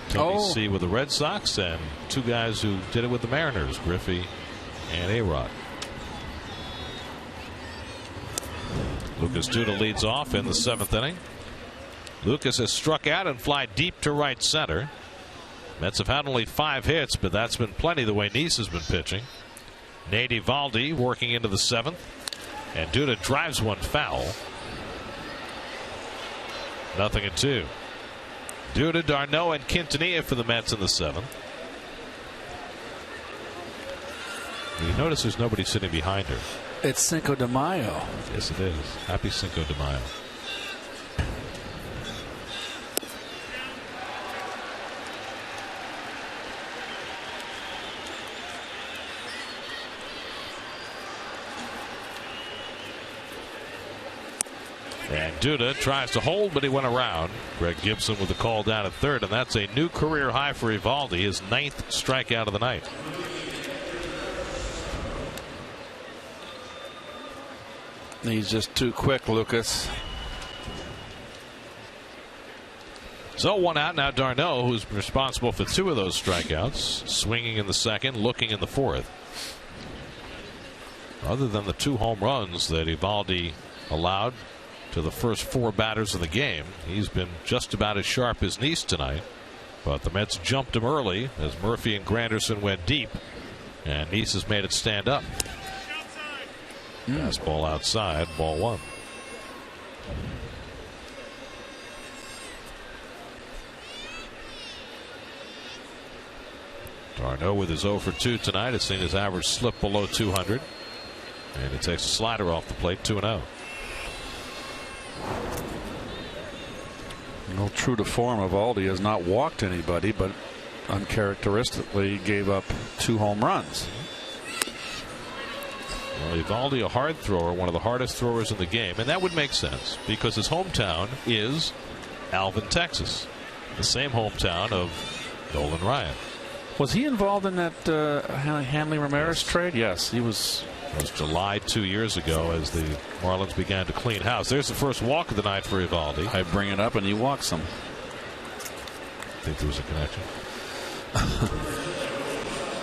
Tony C. with the Red Sox, and 2 guys who did it with the Mariners, Griffey and A-Rod. Lucas Duda leads off in the 7th inning. Lucas has struck out and fly deep to right center. Mets have had only 5 hits, but that's been plenty the way Nice has been pitching. Nate Eovaldi working into the 7th, and Duda drives one foul. 0-2. Duda, d'Arnaud, and Quintanilla for the Mets in the 7th. You notice there's nobody sitting behind her. It's Cinco de Mayo. Yes, it is. Happy Cinco de Mayo. And Duda tries to hold, but he went around. Greg Gibson with the call down at third, and that's a new career high for Eovaldi, his 9th strikeout of the night. He's just too quick, Lucas. So 1 out now. d'Arnaud, who's responsible for 2 of those strikeouts, swinging in the 2nd, looking in the 4th. Other than the 2 home runs that Eovaldi allowed to the first 4 batters of the game, he's been just about as sharp as Nice tonight. But the Mets jumped him early as Murphy and Granderson went deep, and Nice has made it stand up. Fastball outside, ball 1. d'Arnaud with his 0 for 2 tonight has seen his average slip below 200, and he takes a slider off the plate. 2-0. No, true to form, Eovaldi has not walked anybody, but uncharacteristically gave up 2 home runs. Well, Eovaldi, a hard thrower, one of the hardest throwers in the game, and that would make sense because his hometown is Alvin, Texas, the same hometown of Nolan Ryan. Was he involved in that Hanley Ramirez trade? Yes, he was. It was July 2 years ago as the Marlins began to clean house. There's the first walk of the night for Eovaldi. I bring it up and he walks him. I think there was a connection.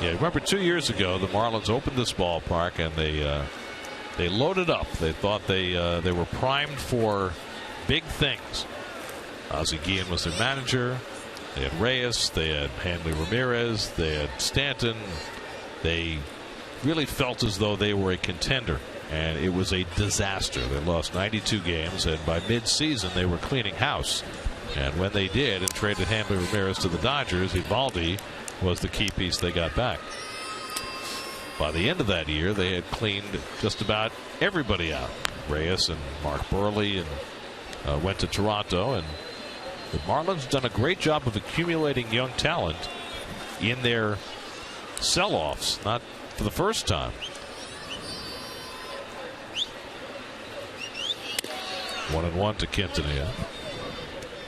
Yeah, remember 2 years ago the Marlins opened this ballpark and they loaded up. They thought they were primed for big things. Ozzie Guillen was their manager. They had Reyes. They had Hanley Ramirez. They had Stanton. They really felt as though they were a contender, and it was a disaster. They lost 92 games, and by mid-season they were cleaning house. And when they did and traded Hanley Ramirez to the Dodgers, Eovaldi was the key piece they got back. By the end of that year, they had cleaned just about everybody out. Reyes and Mark Burley, and went to Toronto. And the Marlins done a great job of accumulating young talent in their sell-offs, not for the first time. 1-1 to Quintanilla.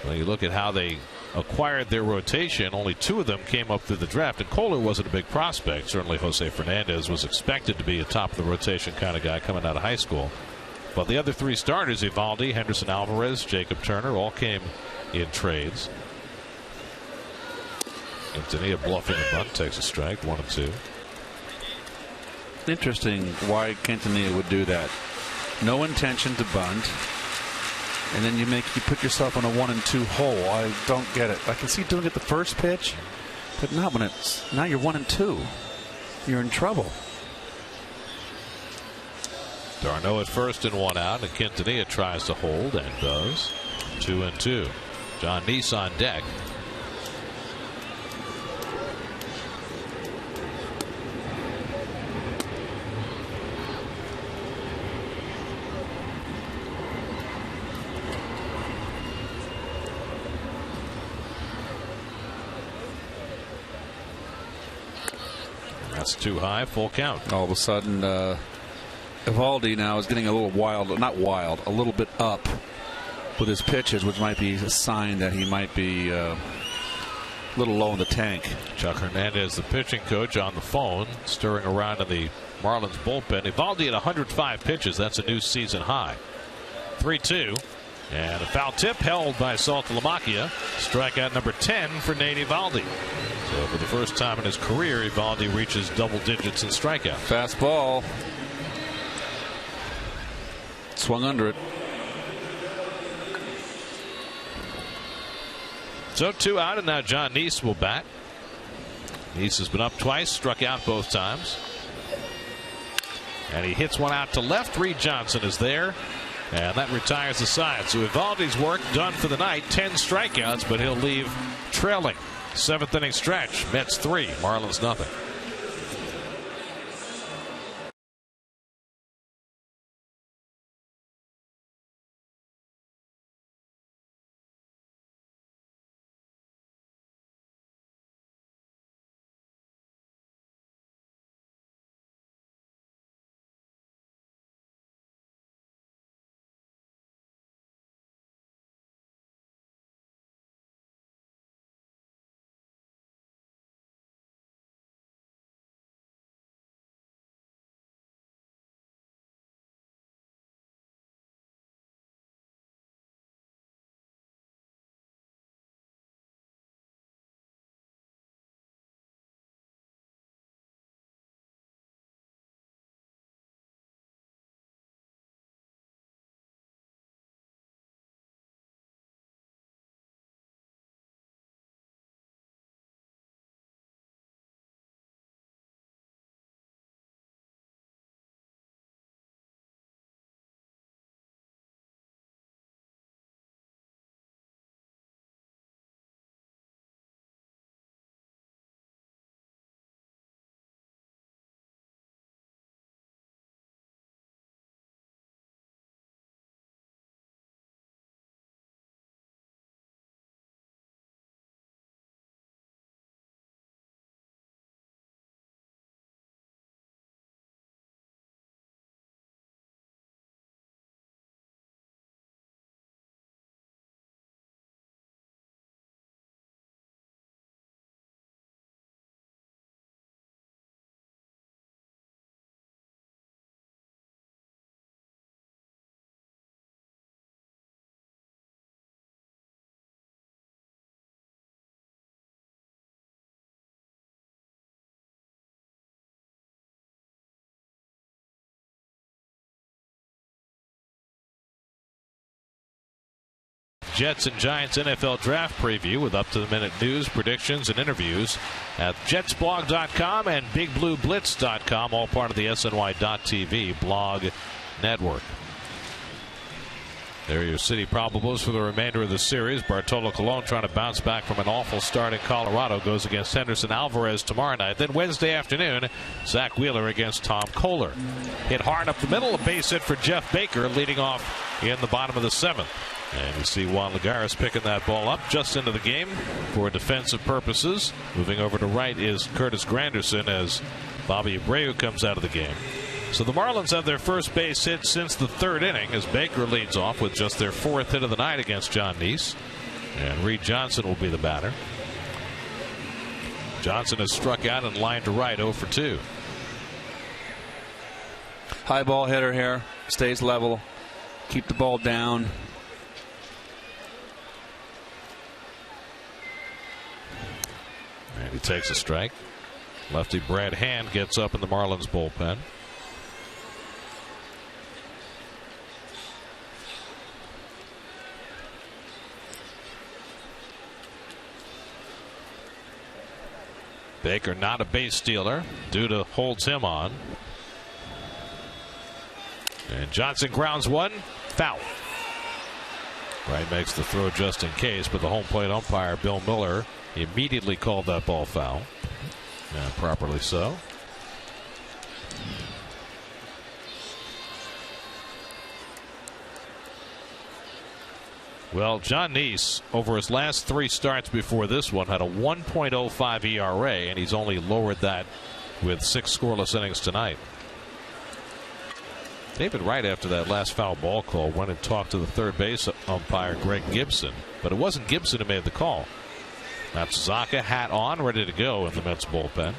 Well, you look at how they acquired their rotation. Only 2 of them came up through the draft, and Kohler wasn't a big prospect. Certainly Jose Fernandez was expected to be a top of the rotation kind of guy coming out of high school. But the other 3 starters, Eovaldi, Henderson Alvarez, Jacob Turner, all came in trades. Quintanilla bluffing a bunt, takes a strike. 1-2. Interesting why Quintanilla would do that. No intention to bunt, and then you put yourself on a 1-2 hole. I don't get it. I can see doing it the first pitch, but not when it's now you're 1-2. You're in trouble. d'Arnaud at first and 1 out, and Quintanilla tries to hold and does. 2-2. John Nice on deck. That's too high. Full count. All of a sudden, Eovaldi now is getting a little wild, not wild, a little bit up with his pitches, which might be a sign that he might be little low in the tank. Chuck Hernandez, the pitching coach, on the phone, stirring around in the Marlins bullpen. Eovaldi at 105 pitches. That's a new season high. 3-2. And a foul tip held by Saltalamacchia. Strikeout number 10 for Nate Eovaldi. So for the first time in his career, Eovaldi reaches double digits in strikeout. Fastball. Swung under it. So 2 out, and now John Neese will bat. Neese has been up twice, struck out both times. And he hits one out to left. Reed Johnson is there. And that retires the side. So Eovaldi's work done for the night. 10 strikeouts, but he'll leave trailing. 7th inning stretch. Mets 3, Marlins nothing. Jets and Giants NFL Draft Preview with up-to-the-minute news, predictions, and interviews at jetsblog.com and bigblueblitz.com, all part of the SNY.TV blog network. There are your city probables for the remainder of the series. Bartolo Colon trying to bounce back from an awful start in Colorado. Goes against Henderson Alvarez tomorrow night. Then Wednesday afternoon, Zach Wheeler against Tom Kohler. Hit hard up the middle. A base hit for Jeff Baker leading off in the bottom of the 7th. And you see Juan Lagares picking that ball up just into the game for defensive purposes. Moving over to right is Curtis Granderson as Bobby Abreu comes out of the game. So the Marlins have their first base hit since the 3rd inning as Baker leads off with just their 4th hit of the night against John Neese. And Reed Johnson will be the batter. Johnson has struck out and lined to right 0 for 2. High ball hitter here. Stays level. Keep the ball down. And he takes a strike. Lefty Brad Hand gets up in the Marlins bullpen. Baker not a base stealer. Duda holds him on. And Johnson grounds one. Foul. Wright makes the throw just in case, but the home plate umpire, Bill Miller, immediately called that ball foul. And properly so. Well, John Neese, over his last 3 starts before this one, had a 1.05 ERA, and he's only lowered that with 6 scoreless innings tonight. David Wright, after that last foul ball call, went and talked to the third base umpire, Greg Gibson. But it wasn't Gibson who made the call. Matsuzaka, hat on, ready to go in the Mets bullpen.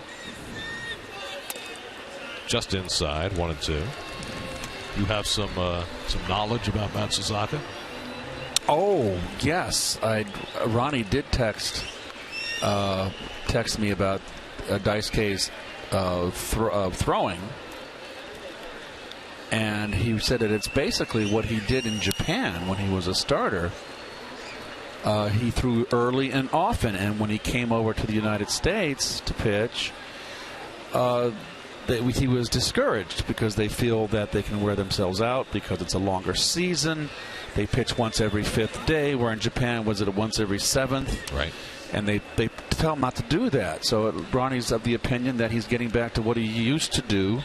Just inside, 1-2. You have some knowledge about Matsuzaka? Oh, yes. Ronnie did text me about Daisuke's throwing. And he said that it's basically what he did in Japan when he was a starter. He threw early and often, and when he came over to the United States to pitch, he was discouraged because they feel that they can wear themselves out because it's a longer season. They pitch once every 5th day, where in Japan was it once every 7th? Right. And they tell him not to do that. So Ronnie's of the opinion that he's getting back to what he used to do,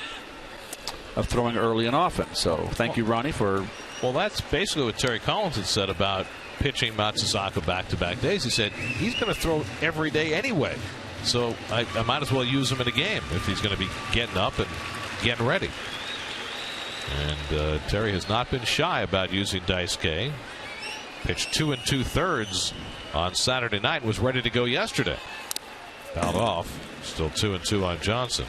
of throwing early and often. So thank you, Ronnie, for... Well, that's basically what Terry Collins had said about pitching Matsuzaka back-to-back days. He said he's going to throw every day anyway, so I might as well use him in a game if he's going to be getting up and getting ready. And Terry has not been shy about using Daisuke. Pitched 2 2/3 on Saturday night, was ready to go yesterday. Fouled off. Still 2-2 on Johnson.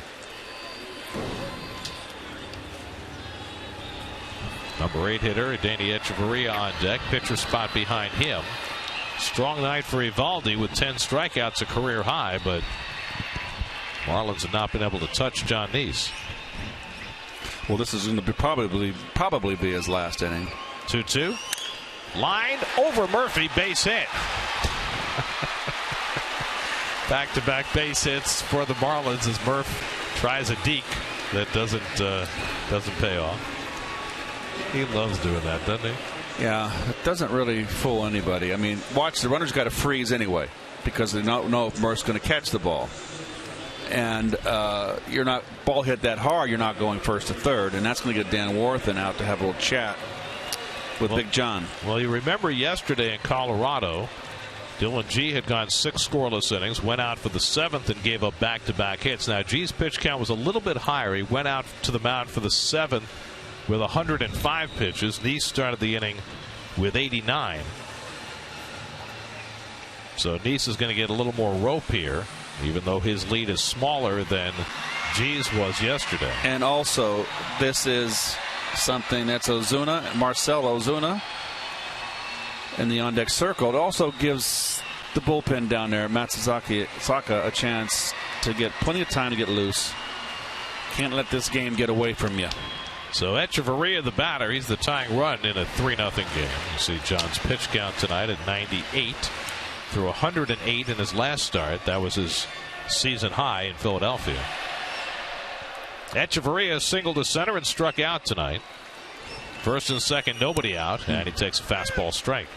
Number 8 hitter, Danny Echeverria on deck. Pitcher spot behind him. Strong night for Eovaldi with 10 strikeouts, a career high, but Marlins have not been able to touch John Neese. Well, this is going to probably be his last inning. 2-2. Lined over Murphy, base hit. Back-to-back base hits for the Marlins as Murph tries a deke that doesn't pay off. He loves doing that, doesn't he? Yeah, it doesn't really fool anybody. I mean, watch, the runner's got to freeze anyway because they don't know if Murph's going to catch the ball. And you're not ball hit that hard, you're not going first to third, and that's going to get Dan Warthen out to have a little chat with Big John. Well, you remember yesterday in Colorado, Dylan G had gone 6 scoreless innings, went out for the 7th and gave up back-to-back hits. Now, G's pitch count was a little bit higher. He went out to the mound for the 7th with 105 pitches. Neese started the inning with 89. So Neese is going to get a little more rope here, even though his lead is smaller than G's was yesterday. And also, this is something that's Marcell Ozuna in the on-deck circle. It also gives the bullpen down there, Matsuzaka, a chance to get plenty of time to get loose. Can't let this game get away from you. So Echeverria, the batter, he's the tying run in a 3-0 game. You see John's pitch count tonight at 98. Threw 108 in his last start. That was his season high in Philadelphia. Echeverria singled to center and struck out tonight. First and second, nobody out, and he takes a fastball strike.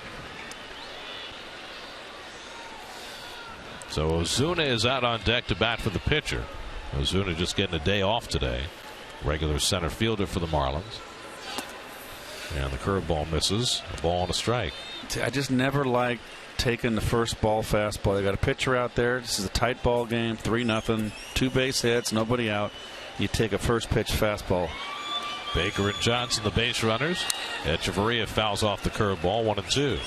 So Ozuna is out on deck to bat for the pitcher. Ozuna just getting a day off today. Regular center fielder for the Marlins. And the curveball misses. A ball and a strike. I just never liked taking the first ball fastball. They got a pitcher out there. This is a tight ball game. 3-0. 2 base hits. Nobody out. You take a first pitch fastball. Baker and Johnson, the base runners. Echeverria fouls off the curveball. 1-2.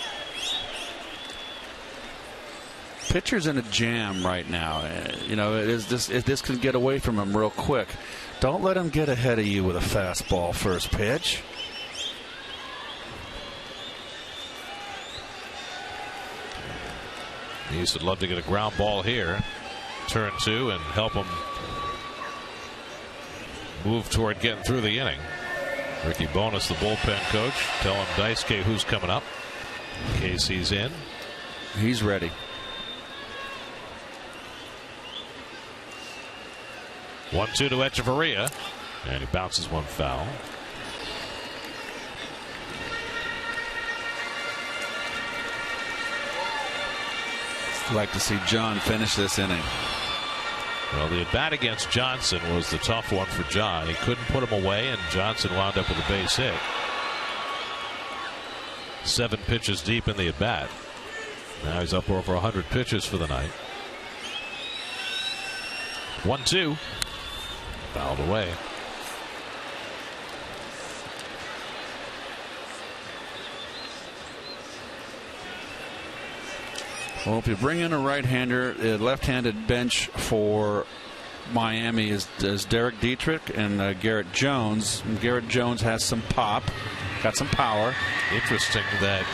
Pitcher's in a jam right now. You know, this can get away from him real quick. Don't let him get ahead of you with a fastball first pitch. Neese would love to get a ground ball here. Turn 2 and help him move toward getting through the inning. Ricky Bonas, the bullpen coach, telling Daisuke who's coming up in case he's in. He's ready. One-two to Echeverria, and he bounces one foul. I'd like to see John finish this inning. Well, the at-bat against Johnson was the tough one for John. He couldn't put him away, and Johnson wound up with a base hit. 7 pitches deep in the at-bat. Now he's up over 100 pitches for the night. 1-2. Fouled away. Well, if you bring in a right-hander, a left-handed bench for Miami is Derek Dietrich and Garrett Jones. And Garrett Jones has some pop, got some power. Interesting that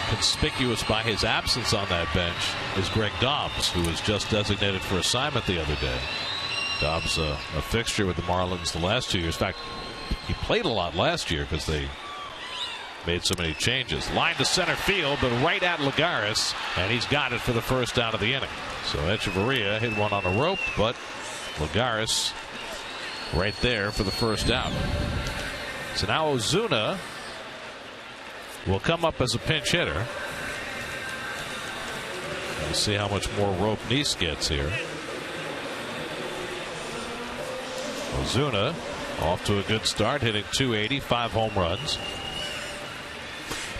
conspicuous by his absence on that bench is Greg Dobbs, who was just designated for assignment the other day. Dobbs, a fixture with the Marlins the last 2 years. In fact, he played a lot last year because they made so many changes. Line to center field, but right at Lagares, and he's got it for the first out of the inning. So Echeverria hit one on a rope, but Lagares right there for the first out. So now Ozuna will come up as a pinch hitter. We'll see how much more rope Nice gets here. Ozuna off to a good start, hitting .280, 5 home runs.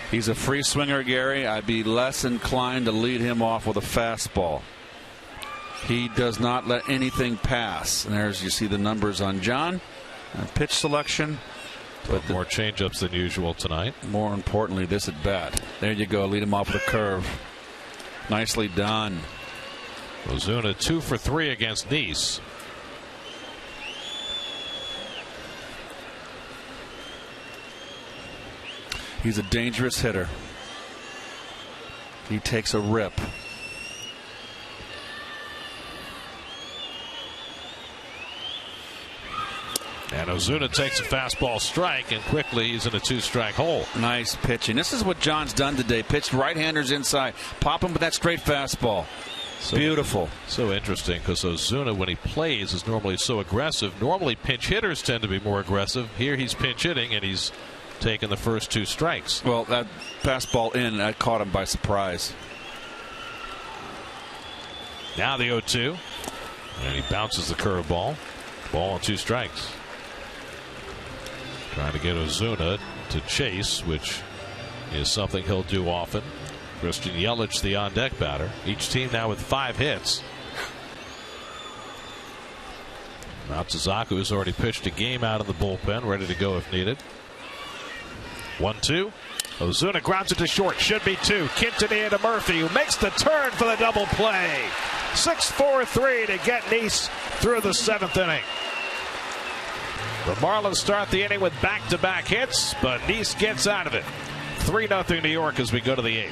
He's a free swinger, Gary. I'd be less inclined to lead him off with a fastball. He does not let anything pass. And there's, you see the numbers on John. Pitch selection. But more changeups than usual tonight. More importantly, this at bat. There you go. Lead him off with a curve. Nicely done. Ozuna 2 for 3 against Nice. He's a dangerous hitter. He takes a rip. And Ozuna takes a fastball strike, and quickly he's in a 2-strike hole. Nice pitching. This is what John's done today. Pitched right-handers inside. Pop him with that straight fastball. So beautiful. So interesting, because Ozuna, when he plays, is normally so aggressive. Normally pinch hitters tend to be more aggressive. Here he's pinch hitting, and he's taken the first 2 strikes. Well, that fastball in, that caught him by surprise. Now the 0-2, and he bounces the curveball. Ball on 2 strikes. Trying to get Ozuna to chase, which is something he'll do often. Christian Yelich, the on-deck batter. Each team now with 5 hits. Matsuzaka has already pitched a game out of the bullpen, ready to go if needed. 1-2. Ozuna grounds it to short. Should be 2. Quintanilla to Murphy, who makes the turn for the double play. 6-4-3 to get Nice through the 7th inning. The Marlins start the inning with back-to-back hits, but Nice gets out of it. 3-0 New York as we go to the 8th.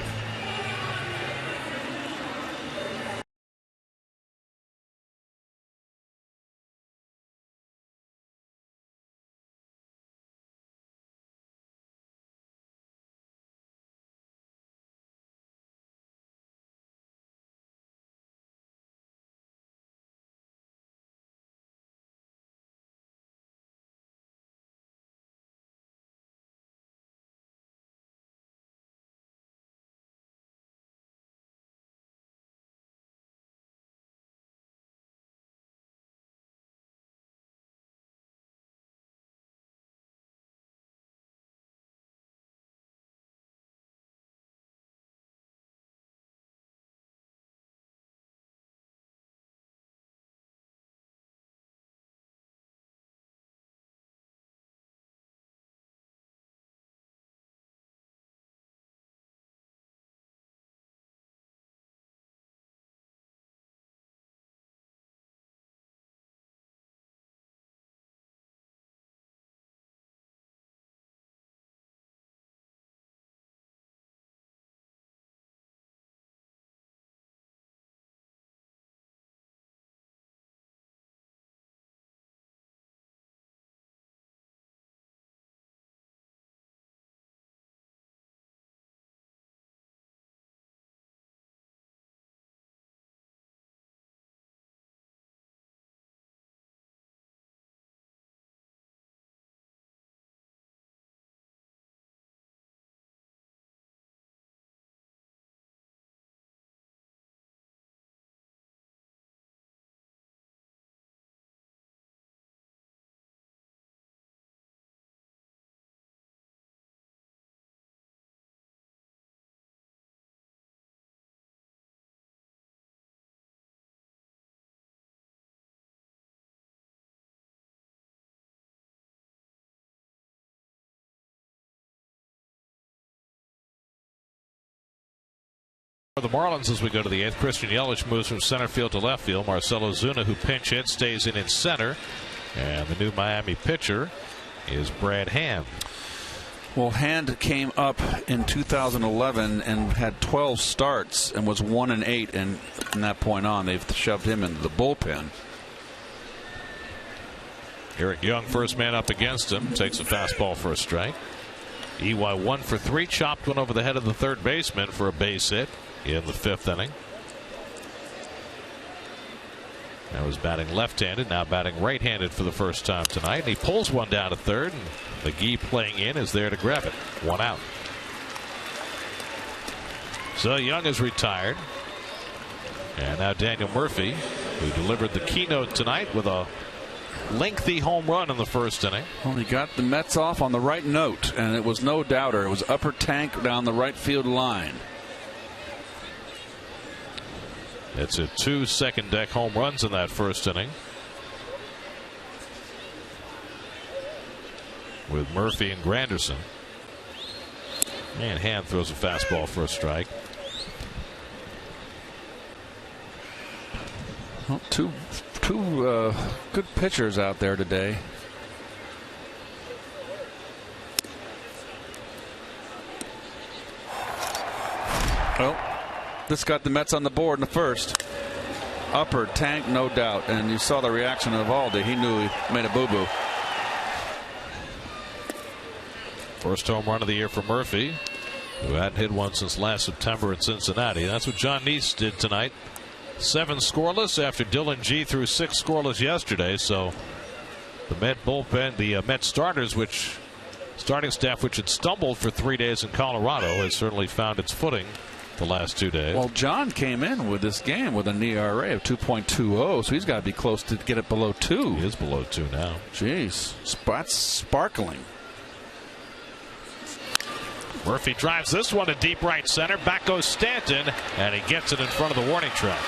For the Marlins as we go to the 8th, Christian Yelich moves from center field to left field. Marcell Ozuna, who pinch hits, stays in center. And the new Miami pitcher is Brad Hand. Well, Hand came up in 2011 and had 12 starts and was 1-8, and from that point on, they've shoved him into the bullpen. Eric Young, first man up against him, takes a fastball for a strike. EY 1 for 3, chopped one over the head of the third baseman for a base hit in the 5th inning. Now he's batting left-handed, now batting right-handed for the first time tonight. And he pulls one down to third, and McGee playing in is there to grab it. 1 out. So Young is retired. And now Daniel Murphy, who delivered the keynote tonight with a lengthy home run in the 1st inning. Well, he got the Mets off on the right note, and it was no doubter. It was upper tank down the right field line. It's a 2 second deck home runs in that 1st inning, with Murphy and Granderson. And Hand throws a fastball for a strike. Well, two good pitchers out there today. Oh, this got the Mets on the board in the 1st. Upper tank, no doubt. And you saw the reaction of Aldi. He knew he made a boo-boo. First home run of the year for Murphy, who hadn't hit one since last September in Cincinnati. That's what John Neese did tonight. 7 scoreless after Dylan G threw 6 scoreless yesterday. So the Met bullpen, the Met starting staff, which had stumbled for 3 days in Colorado, has certainly found its footing the last 2 days. Well, John came in with this game with an ERA of 2.20, so he's got to be close to get it below 2. He is below 2 now. Jeez, that's sparkling. Murphy drives this one to deep right center. Back goes Stanton, and he gets it in front of the warning track.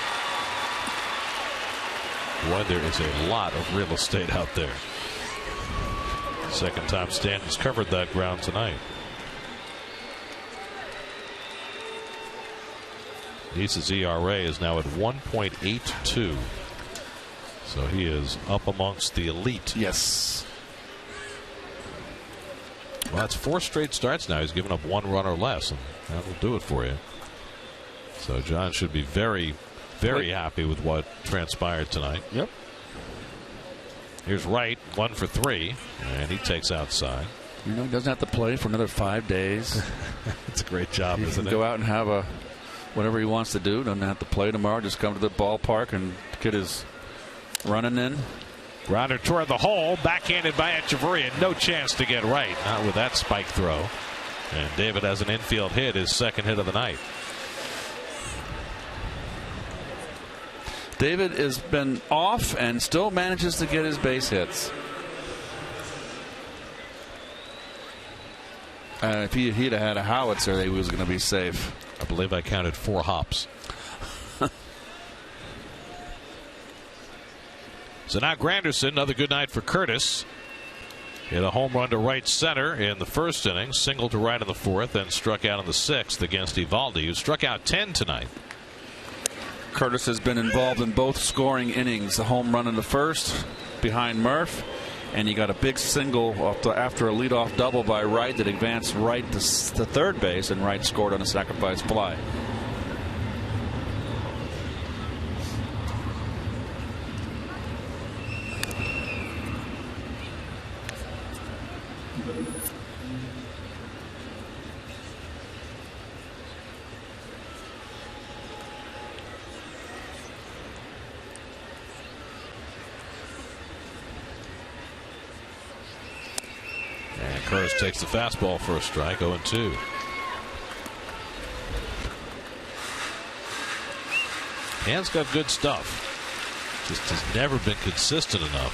Boy, there is a lot of real estate out there. Second time Stanton's covered that ground tonight. Neese's ERA is now at 1.82. So he is up amongst the elite. Yes. Well, that's 4 straight starts now. He's given up 1 run or less, and that will do it for you. So John should be very, very happy with what transpired tonight. Yep. Here's Wright, 1 for 3, and he takes outside. You know, he doesn't have to play for another 5 days. It's a great job, he isn't can it? Go out and have whatever he wants to do. Doesn't have to play tomorrow. Just come to the ballpark and get his running in. Grounder toward the hole, backhanded by Echeverria. No chance to get right, not with that spike throw. And David has an infield hit, his 2nd hit of the night. David has been off and still manages to get his base hits. If he'd have had a howitzer, he was going to be safe. I believe I counted 4 hops. So now Granderson, another good night for Curtis. Hit a home run to right center in the 1st inning, single to right in the 4th, then struck out in the 6th against Evaldi, who struck out 10 tonight. Curtis has been involved in both scoring innings. A home run in the 1st behind Murph, and he got a big single after a leadoff double by Wright that advanced Wright to third base, and Wright scored on a sacrifice fly. Curtis takes the fastball for a strike, 0-2. Hand's got good stuff. Just has never been consistent enough.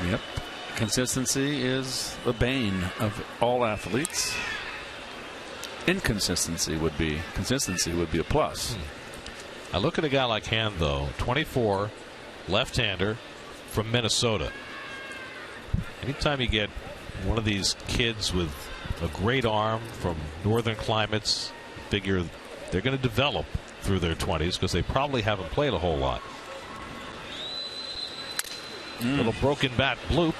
Yep. Consistency is the bane of all athletes. Consistency would be a plus. I look at a guy like Hand, though, 24, left-hander from Minnesota. Anytime you get one of these kids with a great arm from northern climates. Figure they're going to develop through their 20s because they probably haven't played a whole lot. Little broken bat bloop.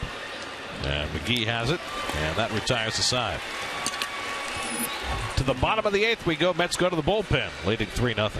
And McGee has it, and that retires the side. To the bottom of the 8th we go. Mets go to the bullpen, leading 3-0.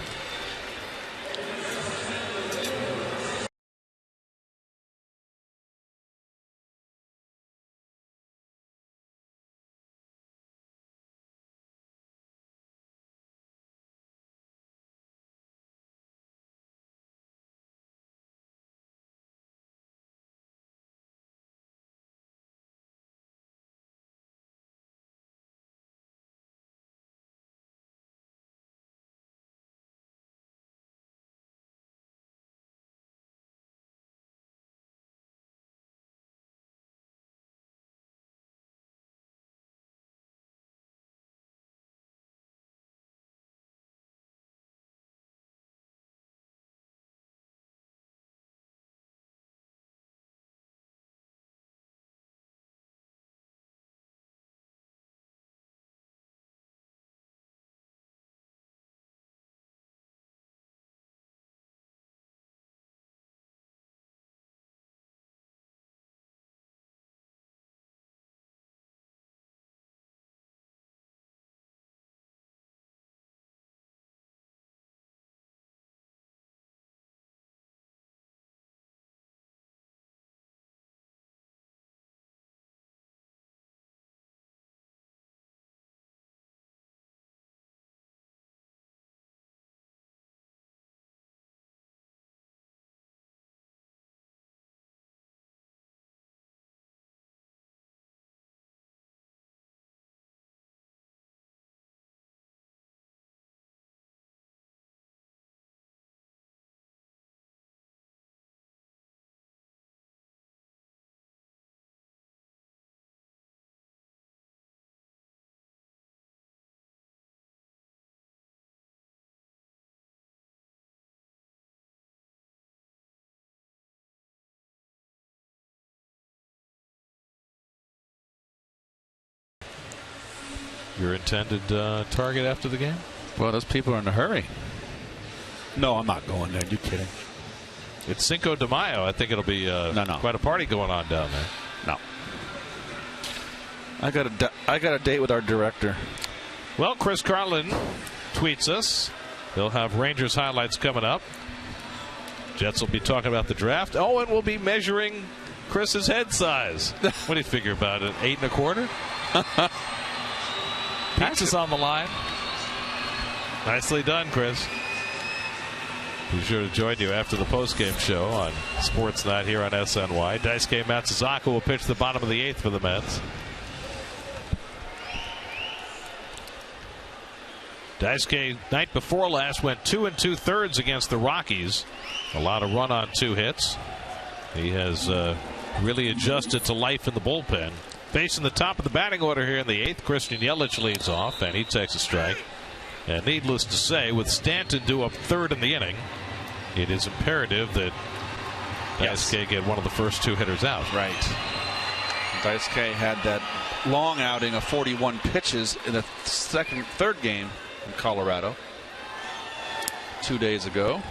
Your intended target after the game? Well, those people are in a hurry. No, I'm not going there. You kidding? It's Cinco de Mayo. I think it'll be quite a party going on down there. No. I got a date with our director. Well, Chris Carlin tweets us. He'll have Rangers highlights coming up. Jets will be talking about the draft. Owen will be measuring Chris's head size. What do you figure about it? 8 1/4? Pizza's on the line. Nicely done, Chris. Be sure to join you after the postgame show on Sports Night here on SNY. Daisuke Matsuzaka will pitch the bottom of the 8th for the Mets. Daisuke, night before last, went 2 2/3 against the Rockies. A lot of run on 2 hits. He has really adjusted to life in the bullpen. Facing the top of the batting order here in the 8th, Christian Yelich leads off, and he takes a strike. And needless to say, with Stanton due up 3rd in the inning, it is imperative that Daisuke get one of the first 2 hitters out. Right. Daisuke had that long outing of 41 pitches in the third game in Colorado 2 days ago.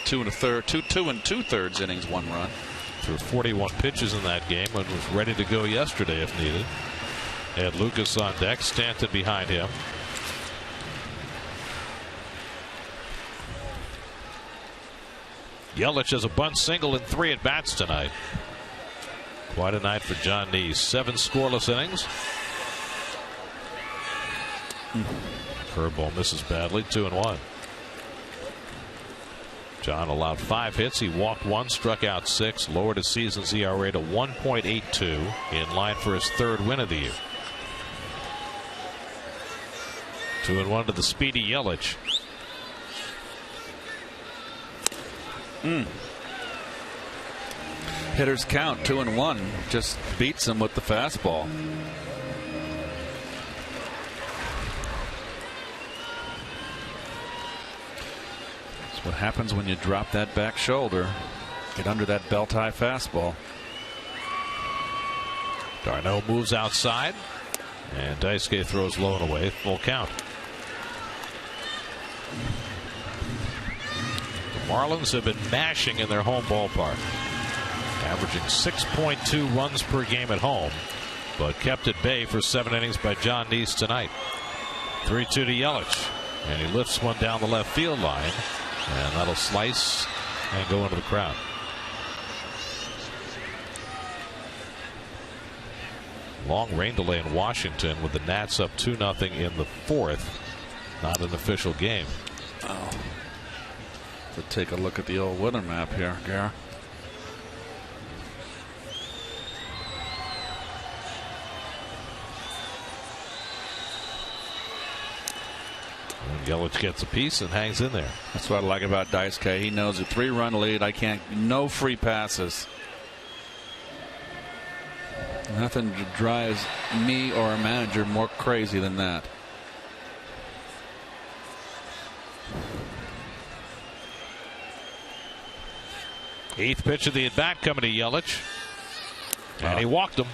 2 2/3 innings, 1 run. Threw 41 pitches in that game and was ready to go yesterday if needed. Had Lucas on deck, Stanton behind him. Yelich has a bunt single in 3 at-bats tonight. Quite a night for John Neese. 7 scoreless innings. Curveball misses badly. 2-1. John allowed 5 hits. He walked 1, struck out 6, lowered his season's ERA to 1.82, in line for his 3rd win of the year. 2-1 to the speedy Yelich. Hitters count 2-1. Just beats him with the fastball. That's what happens when you drop that back shoulder. Get under that belt-high fastball. Darno moves outside, and Daisuke throws low and away. Full count. The Marlins have been mashing in their home ballpark, averaging 6.2 runs per game at home, but kept at bay for 7 innings by John Neese tonight. 3-2 to Yelich, and he lifts one down the left field line, and that'll slice and go into the crowd. Long rain delay in Washington with the Nats up 2-0 in the 4th. Not an official game. Oh. To take a look at the old weather map here, Gara. And Yelich gets a piece and hangs in there. That's what I like about Daisuke. He knows a 3-run lead. No free passes. Nothing drives me or a manager more crazy than that. Eighth pitch of the at-bat coming to Yelich. And he walked him.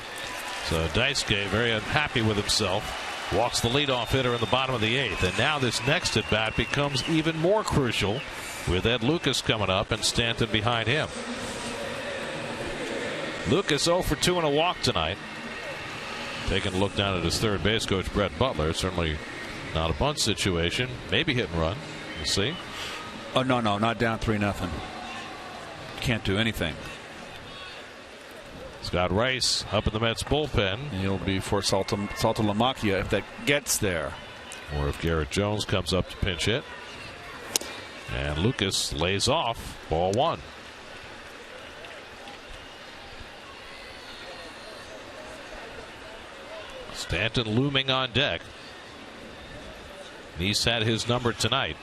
So Daisuke, very unhappy with himself, walks the leadoff hitter in the bottom of the 8th. And now this next at-bat becomes even more crucial with Ed Lucas coming up and Stanton behind him. Lucas 0 for 2 and a walk tonight. Taking a look down at his third base coach, Brett Butler. Certainly not a bunt situation. Maybe hit and run. We'll see. Oh, no, not down 3-0. Can't do anything. Scott Rice up in the Mets bullpen. He'll be for Saltalamacchia if that gets there. Or if Garrett Jones comes up to pinch hit. And Lucas lays off. Ball 1. Stanton looming on deck. Neese had his number tonight.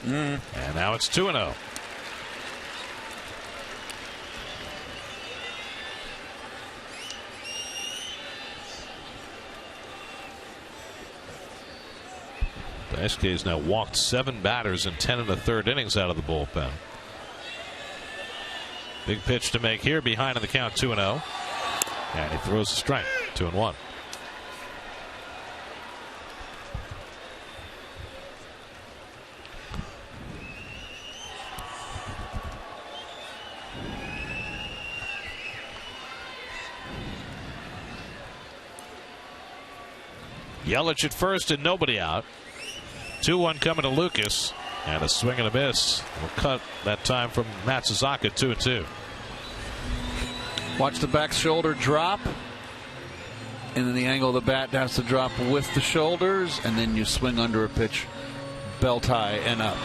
And now it's 2-0. Daisuke has now walked 7 batters in 10 1/3 innings out of the bullpen. Big pitch to make here, behind in the count, 2-0. And he throws a strike, 2-1. Yelich at first and nobody out. 2-1 coming to Lucas. And a swing and a miss. Will cut that time from Matsuzaka, 2-2. Watch the back shoulder drop. And then the angle of the bat has to drop with the shoulders. And then you swing under a pitch, belt high and up.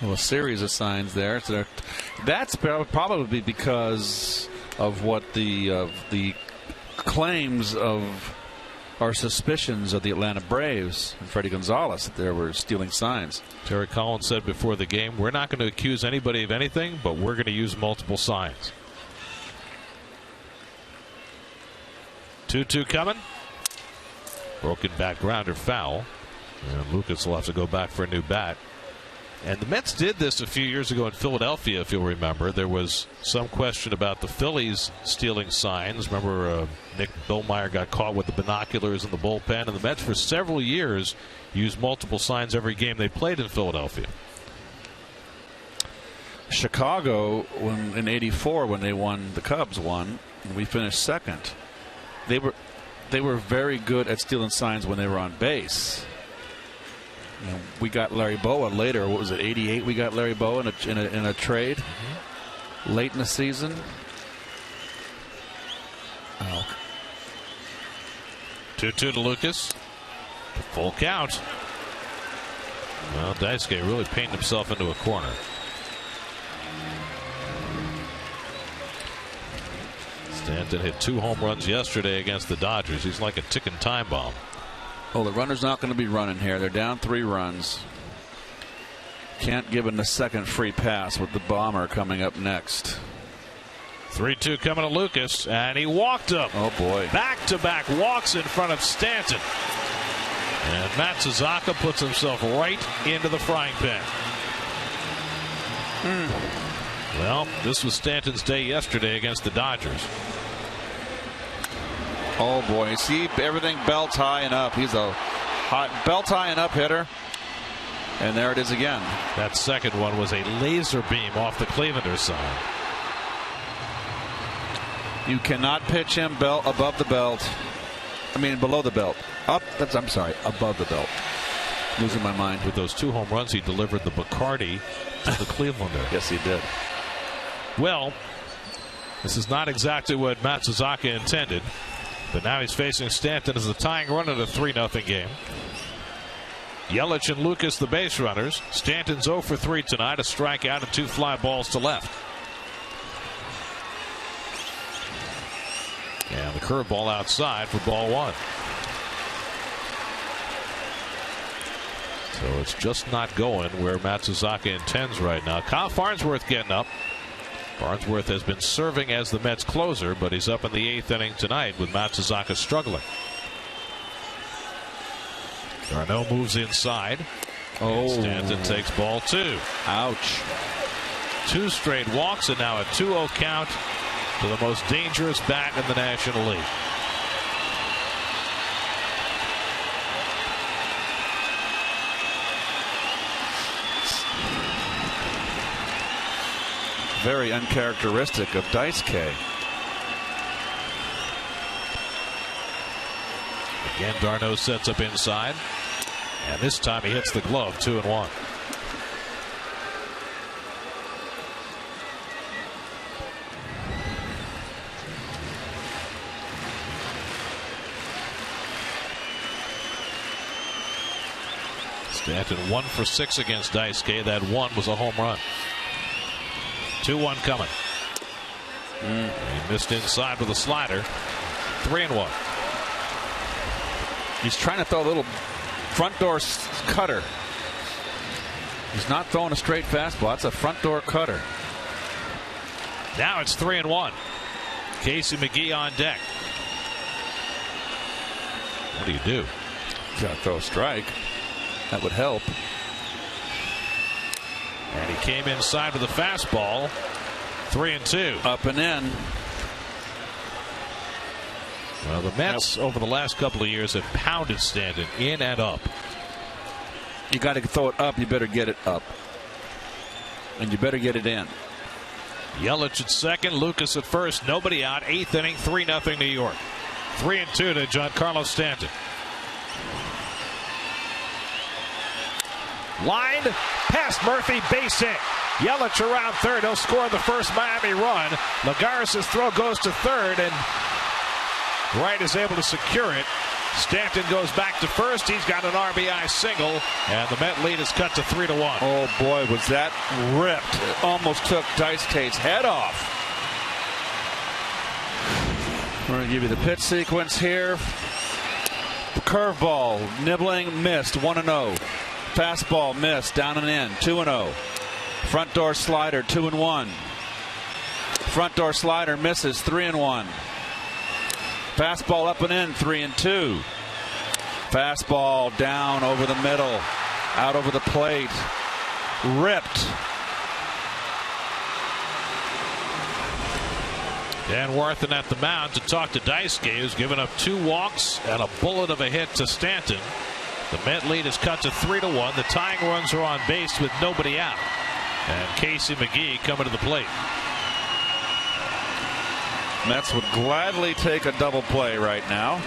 Well, a series of signs there. So that's probably because of what the claims of our suspicions of the Atlanta Braves and Freddie Gonzalez that there were stealing signs. Terry Collins said before the game, we're not going to accuse anybody of anything, but we're going to use multiple signs. 2-2 coming. Broken back grounder, foul. And Lucas will have to go back for a new bat. And the Mets did this a few years ago in Philadelphia, if you'll remember. There was some question about the Phillies stealing signs. Remember, Nick Billmeyer got caught with the binoculars in the bullpen, and the Mets for several years used multiple signs every game they played in Philadelphia. Chicago, in '84, when they won, the Cubs won, and we finished second. They were very good at stealing signs when they were on base. You know, we got Larry Boa later. What was it, '88? We got Larry Boa in a trade late in the season. Oh. 2-2 to Lucas. Full count. Well, Daisuke really painted himself into a corner. Stanton hit 2 home runs yesterday against the Dodgers. He's like a ticking time bomb. Oh, the runner's not going to be running here. They're down 3 runs. Can't give him a second free pass with the bomber coming up next. 3-2 coming to Lucas, and he walked him. Oh, boy. Back-to-back walks in front of Stanton. And Matsuzaka puts himself right into the frying pan. Well, this was Stanton's day yesterday against the Dodgers. Oh boy, see everything belts high and up. He's a hot belt high and up hitter. And there it is again. That second one was a laser beam off the Clevelander side. You cannot pitch him belt above the belt. I mean below the belt. I'm sorry, above the belt. Losing my mind. With those 2 home runs, he delivered the Bacardi to the Clevelander. Yes, he did. Well, this is not exactly what Matsuzaka intended, but now he's facing Stanton as the tying run in a 3-0 game. Yelich and Lucas the base runners. Stanton's 0 for 3 tonight, a strikeout and 2 fly balls to left. And the curveball outside for ball 1. So it's just not going where Matsuzaka intends right now. Kyle Farnsworth getting up. Farnsworth has been serving as the Mets closer, but he's up in the 8th inning tonight with Matsuzaka struggling. Darno moves inside. Oh. Stanton takes ball 2. Ouch. 2 straight walks and now a 2-0 count to the most dangerous bat in the National League. Very uncharacteristic of Daisuke. Again, Darno sets up inside. And this time he hits the glove, 2-1. Stanton 1 for 6 against Daisuke. That one was a home run. 2-1 coming. He missed inside with a slider. 3-1. He's trying to throw a little front door cutter. He's not throwing a straight fastball. That's a front door cutter. Now it's 3-1. Casey McGee on deck. What do you do? You gotta throw a strike. That would help. And he came inside with a fastball. 3-2. Up and in. Well, the Mets over the last couple of years have pounded Stanton in and up. You got to throw it up. You better get it up. And you better get it in. Yelich at second. Lucas at first. Nobody out. 8th inning. 3-0 New York. 3-2 to Giancarlo Stanton. Lined past Murphy, base hit. Yelich around third. He'll score the first Miami run. Lagares' throw goes to third, and Wright is able to secure it. Stanton goes back to first. He's got an RBI single, and the Met lead is cut to 3-1. Oh boy, was that ripped! It almost took Daisuke's head off. We're going to give you the pitch sequence here. Curveball, nibbling, missed, 1-0. Fastball, missed, down and in, 2-0. Front door slider, 2-1. Front door slider misses, 3-1. Fastball up and in, 3-2. Fastball down over the middle, out over the plate, ripped. Dan Warthen at the mound to talk to Daisuke, who's given up 2 walks and a bullet of a hit to Stanton. The Met lead is cut to 3-1. The tying runs are on base with nobody out. And Casey McGee coming to the plate. Mets would gladly take a double play right now.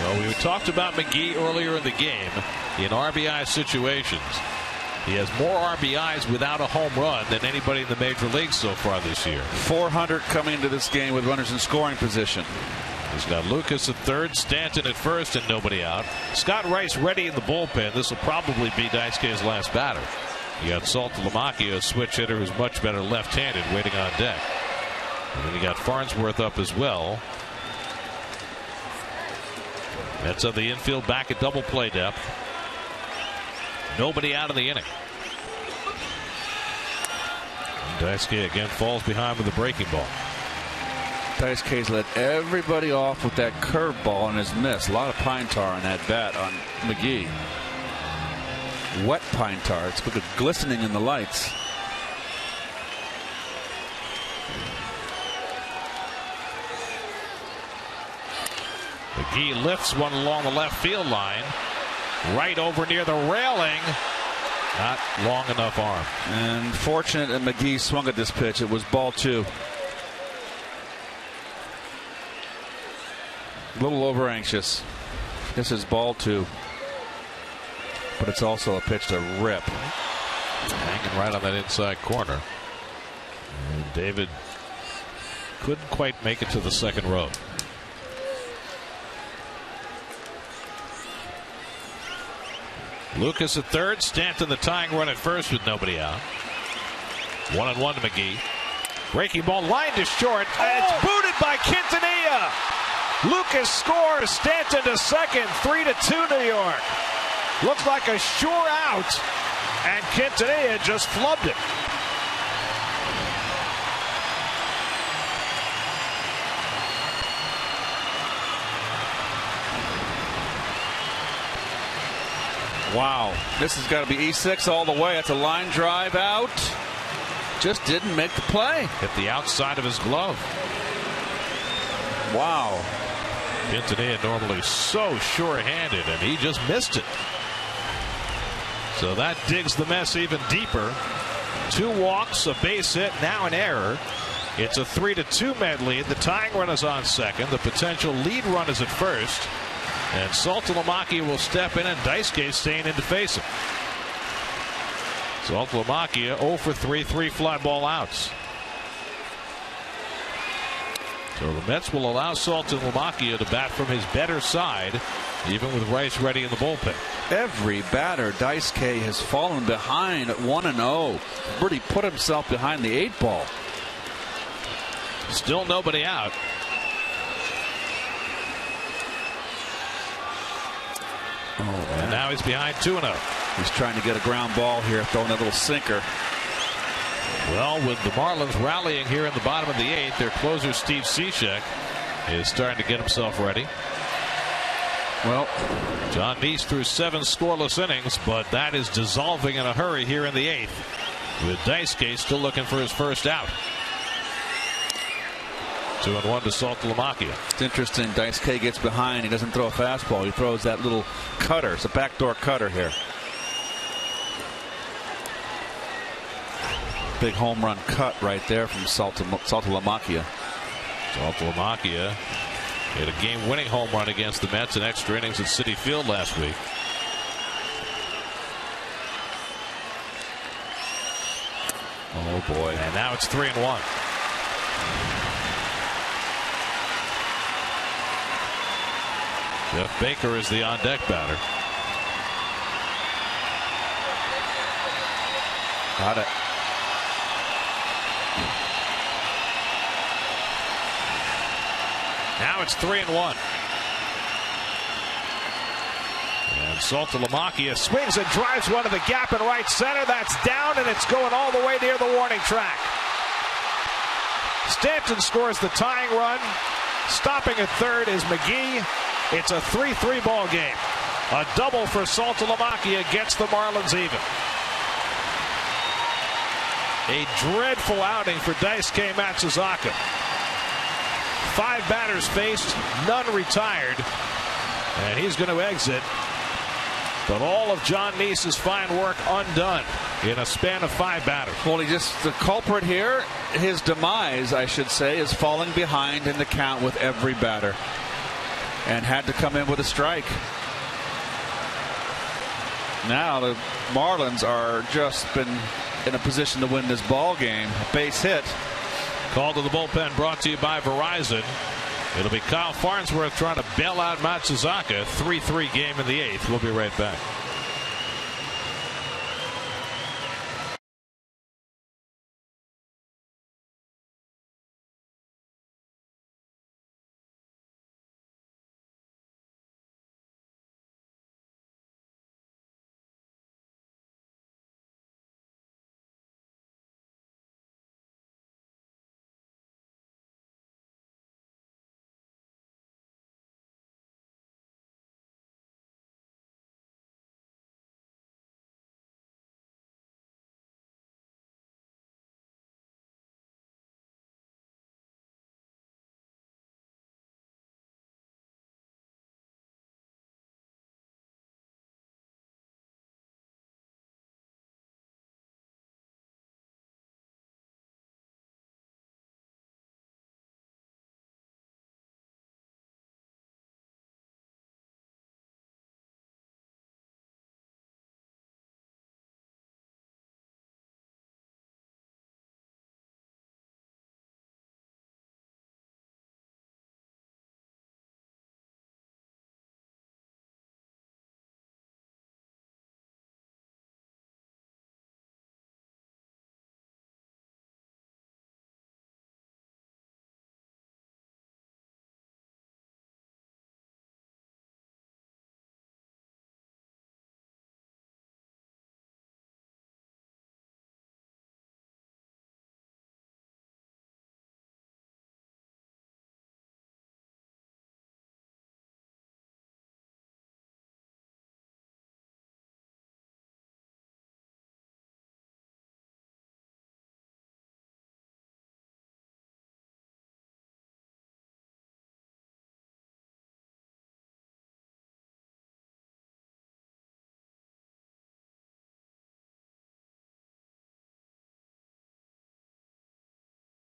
Well, we talked about McGee earlier in the game in RBI situations. He has more RBIs without a home run than anybody in the major leagues so far this year. 400 coming into this game with runners in scoring position. He's got Lucas at third, Stanton at first, and nobody out. Scott Rice ready in the bullpen. This will probably be Daisuke's last batter. You got Saltalamacchia, a switch hitter who's much better left-handed, waiting on deck. And then you got Farnsworth up as well. Mets of the infield back at double play depth. Nobody out of the inning. And Daisuke again falls behind with a breaking ball. Dice K's let everybody off with that curveball and has missed. A lot of pine tar on that bat on McGee. Wet pine tar. It's glistening in the lights. McGee lifts one along the left field line. Right over near the railing. Not long enough arm. And fortunate that McGee swung at this pitch. It was ball 2. A little over anxious. This is ball 2. But it's also a pitch to rip. Hanging right on that inside corner. And David couldn't quite make it to the second row. Lucas at third, Stanton the tying run at first with nobody out. 1-1 to McGee. Breaking ball lined to short, and it's booted by Quintanilla. Lucas scores, Stanton to second, 3-2 New York. Looks like a sure out, and Quintanilla just flubbed it. Wow, this has got to be E6 all the way. That's a line drive out. Just didn't make the play. Hit the outside of his glove. Wow. Quintanilla normally so sure-handed, and he just missed it. So that digs the mess even deeper. 2 walks, a base hit, now an error. It's a 3-2 Met lead. The tying run is on second. The potential lead run is at first. And Saltalamacchia will step in, and Daisuke staying in to face him. Saltalamacchia 0 for 3, 3 fly ball outs. So the Mets will allow Saltalamacchia to bat from his better side, even with Rice ready in the bullpen. Every batter, Daisuke has fallen behind at 1-0. Really put himself behind the 8 ball. Still nobody out. And now he's behind 2-0. He's trying to get a ground ball here, throwing that little sinker. Well, with the Marlins rallying here in the bottom of the 8th, their closer Steve Cishek is starting to get himself ready. Well, John Neese threw 7 scoreless innings, but that is dissolving in a hurry here in the 8th, with Daisuke still looking for his first out. 2-1 to Saltalamacchia. It's interesting. Daisuke gets behind. He doesn't throw a fastball. He throws that little cutter. It's a backdoor cutter here. Big home run cut right there from Saltalamacchia. Saltalamacchia hit a game-winning home run against the Mets in extra innings at Citi Field last week. Oh boy! And now it's 3-1. Jeff Baker is the on-deck batter. Got it. Now it's 3-1. And Saltalamacchia swings and drives one to the gap in right center. That's down, and it's going all the way near the warning track. Stanton scores the tying run. Stopping at third is McGee. It's a 3-3 ball game. A double for Saltalamacchia gets the Marlins even. A dreadful outing for Daisuke Matsuzaka. 5 batters faced, none retired, and he's going to exit. But all of John Neese's fine work undone in a span of 5 batters. Well, the culprit here, his demise, I should say, is falling behind in the count with every batter, and had to come in with a strike. Now the Marlins are just been in a position to win this ball game. A base hit. Call to the bullpen brought to you by Verizon. It'll be Kyle Farnsworth trying to bail out Matsuzaka. 3-3 game in the 8th. We'll be right back.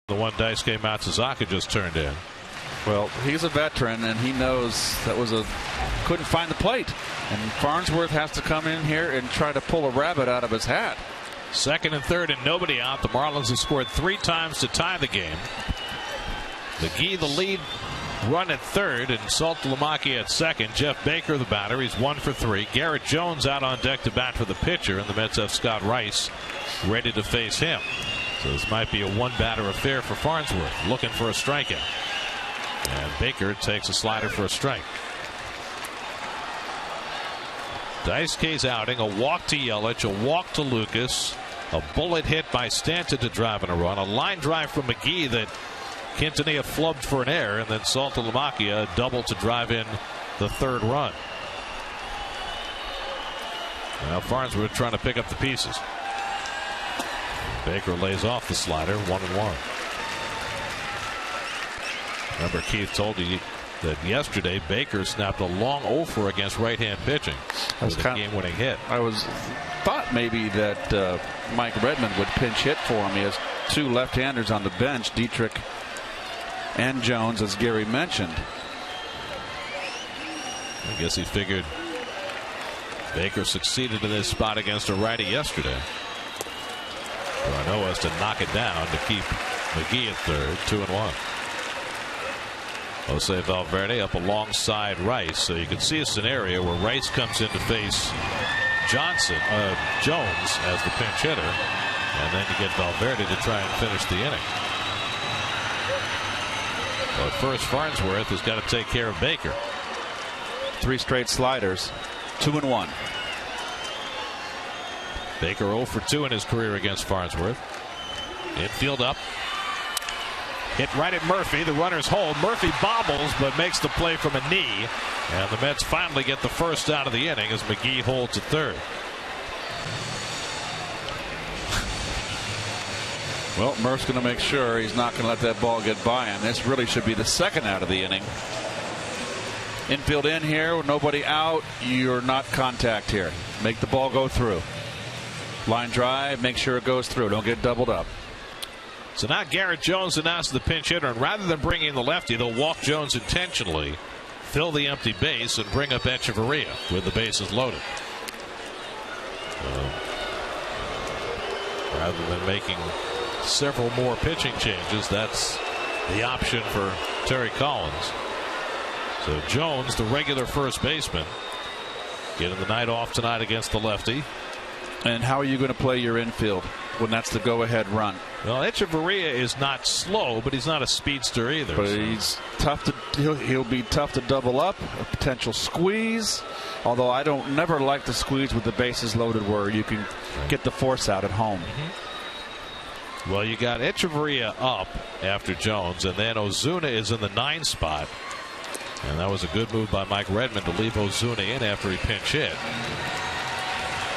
The one Daisuke Matsuzaka just turned in. Well, he's a veteran, and he knows that was couldn't find the plate. And Farnsworth has to come in here and try to pull a rabbit out of his hat. Second and third and nobody out. The Marlins have scored 3 times to tie the game. McGee the lead run at third, and Saltalamacchia at second. Jeff Baker the batter. He's 1 for 3. Garrett Jones out on deck to bat for the pitcher, and the Mets have Scott Rice ready to face him. So this might be a one-batter affair for Farnsworth, looking for a strikeout. And Baker takes a slider for a strike. Daisuke's outing, a walk to Yelich, a walk to Lucas, a bullet hit by Stanton to drive in a run, a line drive from McGee that Quintanilla flubbed for an error, and then Saltalamacchia a double to drive in the third run. Now Farnsworth trying to pick up the pieces. Baker lays off the slider, 1-1. Remember, Keith told you that yesterday Baker snapped a long 0-for against right-hand pitching with a game-winning hit. I thought maybe that Mike Redmond would pinch hit for him. He has 2 left-handers on the bench, Dietrich and Jones, as Gary mentioned. I guess he figured Baker succeeded in this spot against a righty yesterday. Darno has to knock it down to keep McGee at third, 2-1. Jose Valverde up alongside Rice, so you can see a scenario where Rice comes in to face Jones as the pinch hitter, and then you get Valverde to try and finish the inning. But first, Farnsworth has got to take care of Baker. 3 straight sliders, 2-1. Baker 0 for 2 in his career against Farnsworth. Infield up. Hit right at Murphy. The runners hold. Murphy bobbles but makes the play from a knee. And the Mets finally get the first out of the inning as McGee holds at third. Well, Murph's going to make sure he's not going to let that ball get by him. This really should be the second out of the inning. Infield in here, nobody out. You're not contact here. Make the ball go through. Line drive, make sure it goes through. Don't get doubled up. So now Garrett Jones announced the pinch hitter, and rather than bringing the lefty, they'll walk Jones intentionally, fill the empty base, and bring up Echeverria with the bases loaded. Rather than making several more pitching changes, that's the option for Terry Collins. So Jones, the regular first baseman, getting the night off tonight against the lefty. And how are you going to play your infield when that's the go-ahead run? Well, Echeverria is not slow, but he's not a speedster either. But he's tough to. He'll be tough to double up. A potential squeeze. Although I don't never like the squeeze with the bases loaded, where you can get the force out at home. Mm-hmm. Well, you got Echeverria up after Jones, and then Ozuna is in the 9 spot. And that was a good move by Mike Redmond to leave Ozuna in after he pinch hit.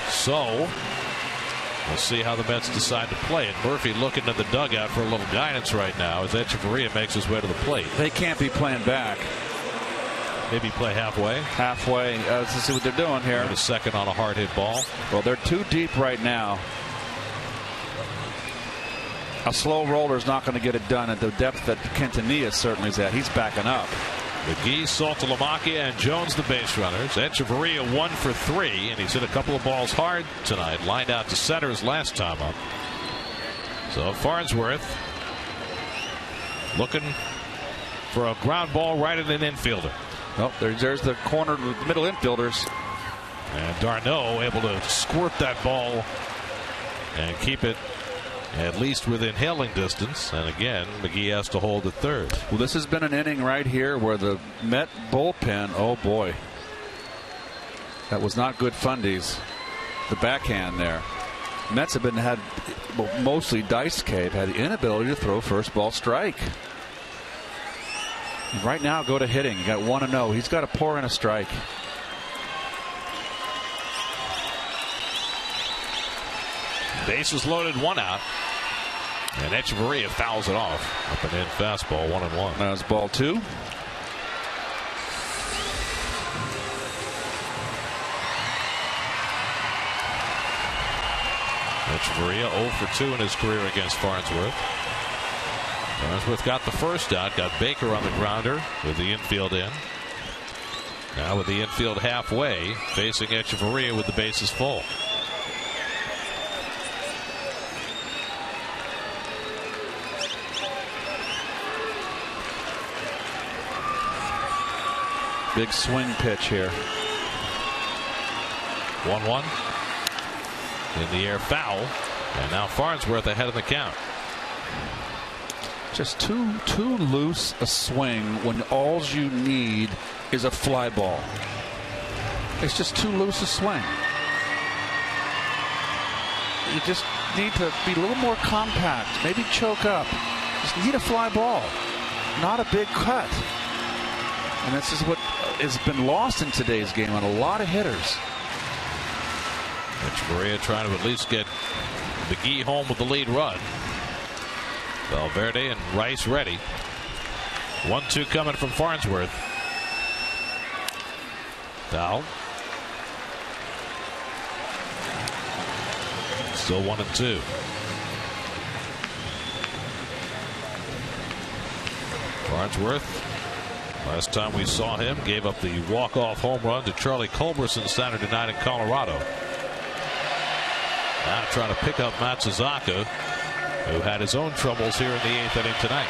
So we'll see how the Mets decide to play it. Murphy looking to the dugout for a little guidance right now as Echeverria makes his way to the plate. They can't be playing back. Maybe play halfway. Halfway. Let's see what they're doing here. And a second on a hard hit ball. Well, they're too deep right now. A slow roller is not going to get it done at the depth that Quintanilla certainly is at. He's backing up. McGee, Saltalamacchia, and Jones the base runners. Echeverria 1 for 3, and he's hit a couple of balls hard tonight. Lined out to center his last time up. So Farnsworth looking for a ground ball right at an infielder. Oh, there's the corner, the middle infielders. And Darno able to squirt that ball and keep it at least within hailing distance. And again, McGee has to hold at third. Well, this has been an inning right here where the Met bullpen, oh boy, that was not good fundies. The backhand there. Mets have had mostly Daisuke had the inability to throw first ball strike. And right now, go to hitting. You got 1-0. He's got to pour in a strike. Bases loaded, 1 out. And Echeverria fouls it off. Up and in fastball, 1-1. That was ball 2. Echeverria 0 for 2 in his career against Farnsworth. Farnsworth got the first out, got Baker on the grounder with the infield in. Now with the infield halfway, facing Echeverria with the bases full. Big swing pitch here. 1-1. In the air, foul. And now Farnsworth ahead of the count. Just too loose a swing when all you need is a fly ball. It's just too loose a swing. You just need to be a little more compact. Maybe choke up. Just need a fly ball, not a big cut. And this is what has been lost in today's game on a lot of hitters. Echeverria trying to at least get McGee home with the lead run. Valverde and Rice ready. 1-2 coming from Farnsworth. Foul. Still 1-2. Farnsworth, last time we saw him, gave up the walk-off home run to Charlie Culberson Saturday night in Colorado. Now trying to pick up Matsuzaka, who had his own troubles here in the 8th inning tonight.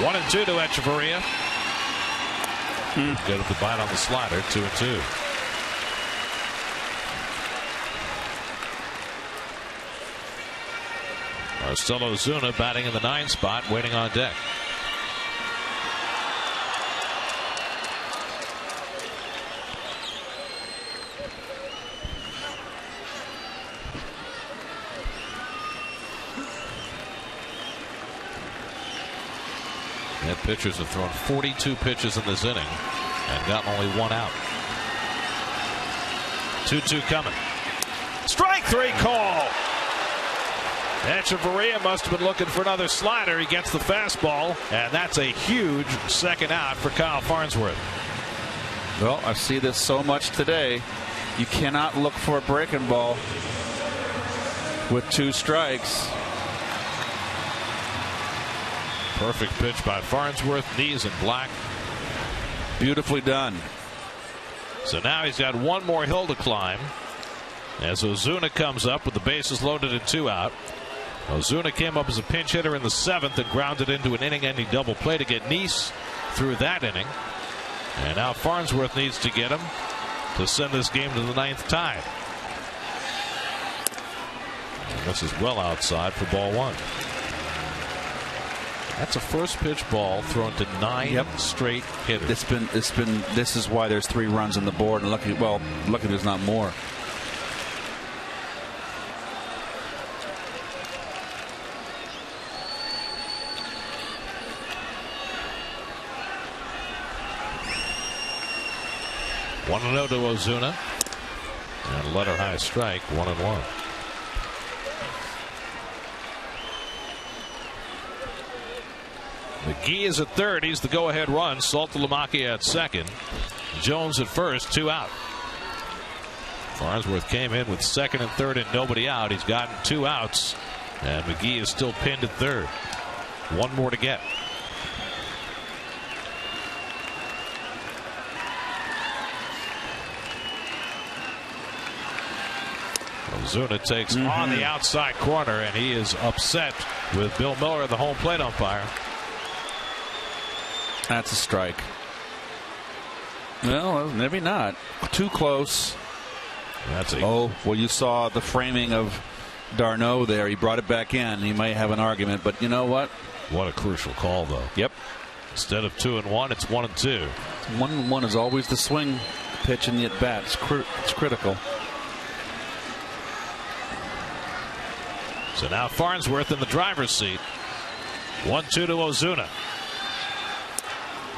One and two to Echeverria. Good at the bite on the slider. 2-2. Marcelo Ozuna batting in the 9 spot, waiting on deck. Pitchers have thrown 42 pitches in this inning and gotten only 1 out. 2-2 coming. Strike 3 call. Echeverria must have been looking for another slider. He gets the fastball, and that's a huge second out for Kyle Farnsworth. Well, I see this so much today. You cannot look for a breaking ball with 2 strikes. Perfect pitch by Farnsworth, knees in black. Beautifully done. So now he's got 1 more hill to climb as Ozuna comes up with the bases loaded and 2 out. Ozuna came up as a pinch hitter in the 7th and grounded into an inning-ending double play to get Nice through that inning. And now Farnsworth needs to get him to send this game to the 9th tie. And this is well outside for ball 1. That's a first pitch ball thrown to 9 straight hitters. This is why there's 3 runs on the board, and lucky there's not more. One and 0 to Ozuna, and letter high strike. 1-1. McGee is at third. He's the go-ahead run. Saltalamacchia at second. Jones at first. 2 out. Farnsworth came in with second and third and nobody out. He's gotten 2 outs, and McGee is still pinned at third. 1 more to get. Ozuna takes on the outside corner, and he is upset with Bill Miller, the home plate umpire. That's a strike. Well, maybe not. Too close. Oh, well, you saw the framing of d'Arnaud there. He brought it back in. He might have an argument, but you know what? What a crucial call, though. Yep. Instead of 2-1, it's 1-2. 1-1 is always the swing pitch in the at bat. It's critical. So now Farnsworth in the driver's seat. 1-2 to Ozuna.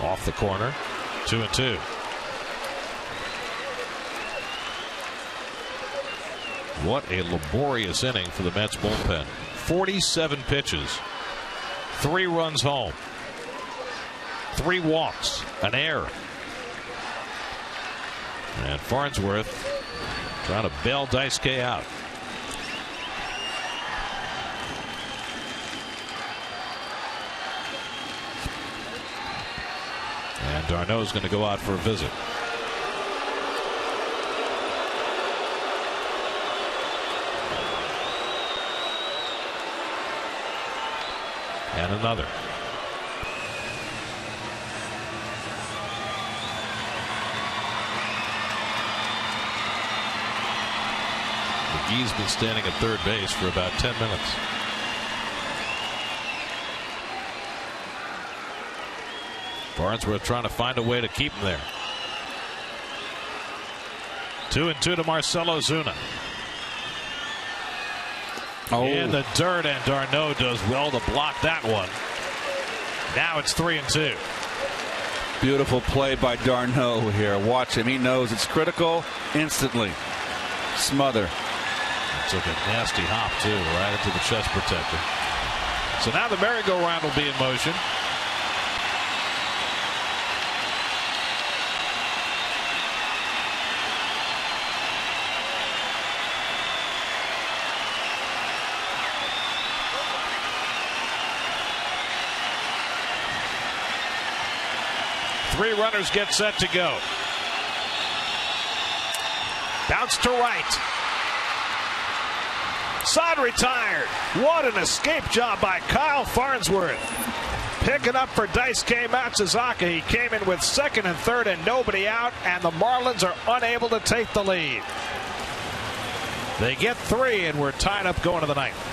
Off the corner. 2-2. What a laborious inning for the Mets bullpen. 47 pitches, 3 runs home, 3 walks, an error. And Farnsworth trying to bail Daisuke out. And Darno's going to go out for a visit. And another. McGee's been standing at third base for about 10 minutes. Farnsworth trying to find a way to keep him there. 2-2 to Marcell Ozuna. In the dirt, and Darno does well to block that one. Now it's 3-2. Beautiful play by Darno here. Watch him. He knows it's critical instantly. Smother. Took a nasty hop, too, right into the chest protector. So now the merry-go-round will be in motion. Three runners get set to go. Bounce to right. Side retired. What an escape job by Kyle Farnsworth. Picking up for Daisuke Matsuzaka. He came in with second and third and nobody out, and the Marlins are unable to take the lead. They get 3, and we're tied up going to the 9th.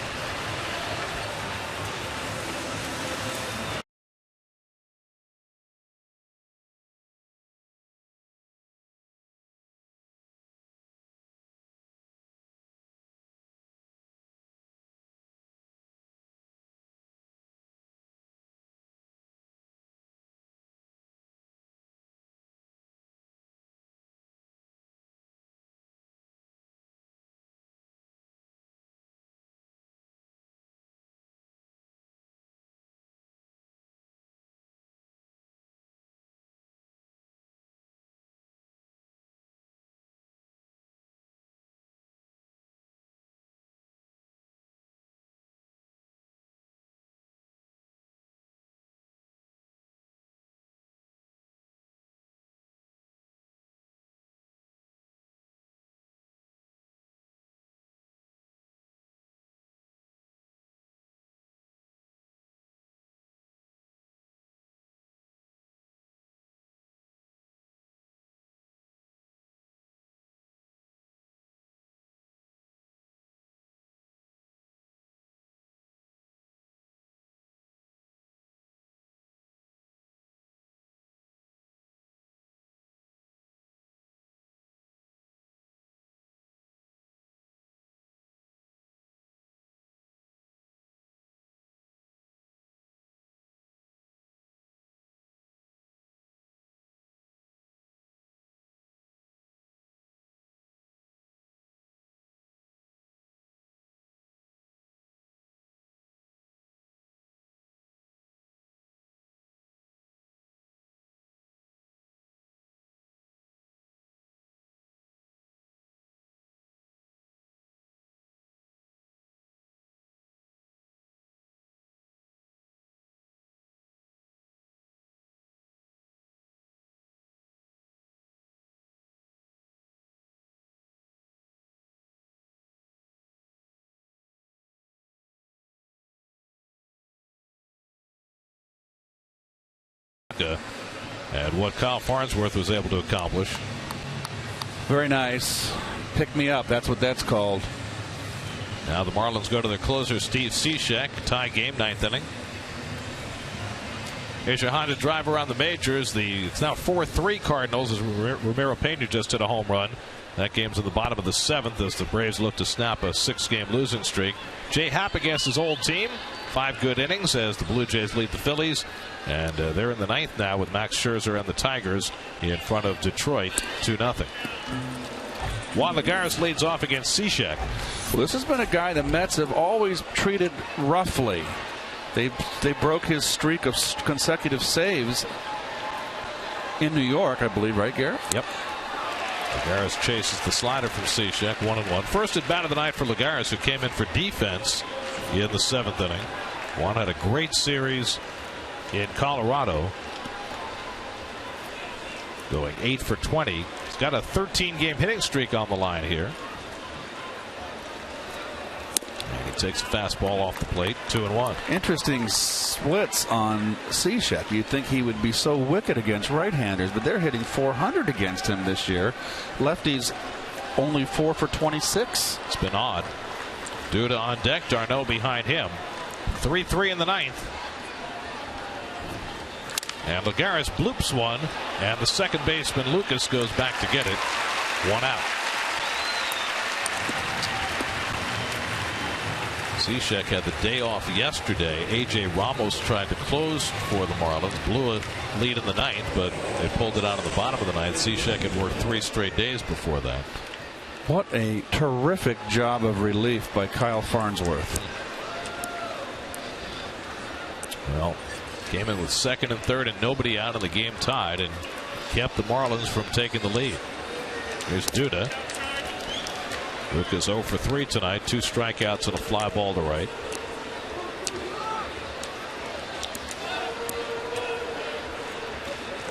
And what Kyle Farnsworth was able to accomplish. Very nice. Pick me up. That's what that's called. Now the Marlins go to their closer, Steve Cishek. Tie game, 9th inning. Here's your Honda drive around the majors. It's now 4-3 Cardinals as Ramiro Pena just hit a home run. That game's at the bottom of the 7th as the Braves look to snap a 6-game losing streak. Jay Happ against his old team. 5 good innings as the Blue Jays lead the Phillies. And they're in the 9th now with Max Scherzer and the Tigers in front of Detroit 2-0. Juan Lagares leads off against Cishek. Well, this has been a guy the Mets have always treated roughly. They broke his streak of consecutive saves in New York, I believe, right, Garrett? Yep. Lagares chases the slider from Cishek, 1-1. First at bat of the night for Lagares, who came in for defense in the 7th inning. Juan had a great series in Colorado, going 8 for 20. He's got a 13-game hitting streak on the line here. And he takes a fastball off the plate, 2-1. Interesting splits on Cishek. You'd think he would be so wicked against right-handers, but they're hitting .400 against him this year. Lefties only 4 for 26. It's been odd. Duda on deck, d'Arnaud behind him. 3-3 in the 9th. And Lagares bloops one, and the second baseman Lucas goes back to get it. 1 out. Cishek had the day off yesterday. A.J. Ramos tried to close for the Marlins, blew a lead in the 9th, but they pulled it out in the bottom of the 9th. Cishek had worked 3 straight days before that. What a terrific job of relief by Kyle Farnsworth. Well, came in with 2nd and 3rd and nobody out, and the game tied, and kept the Marlins from taking the lead. Here's Duda. Lucas 0 for 3 tonight, 2 strikeouts and a fly ball to right.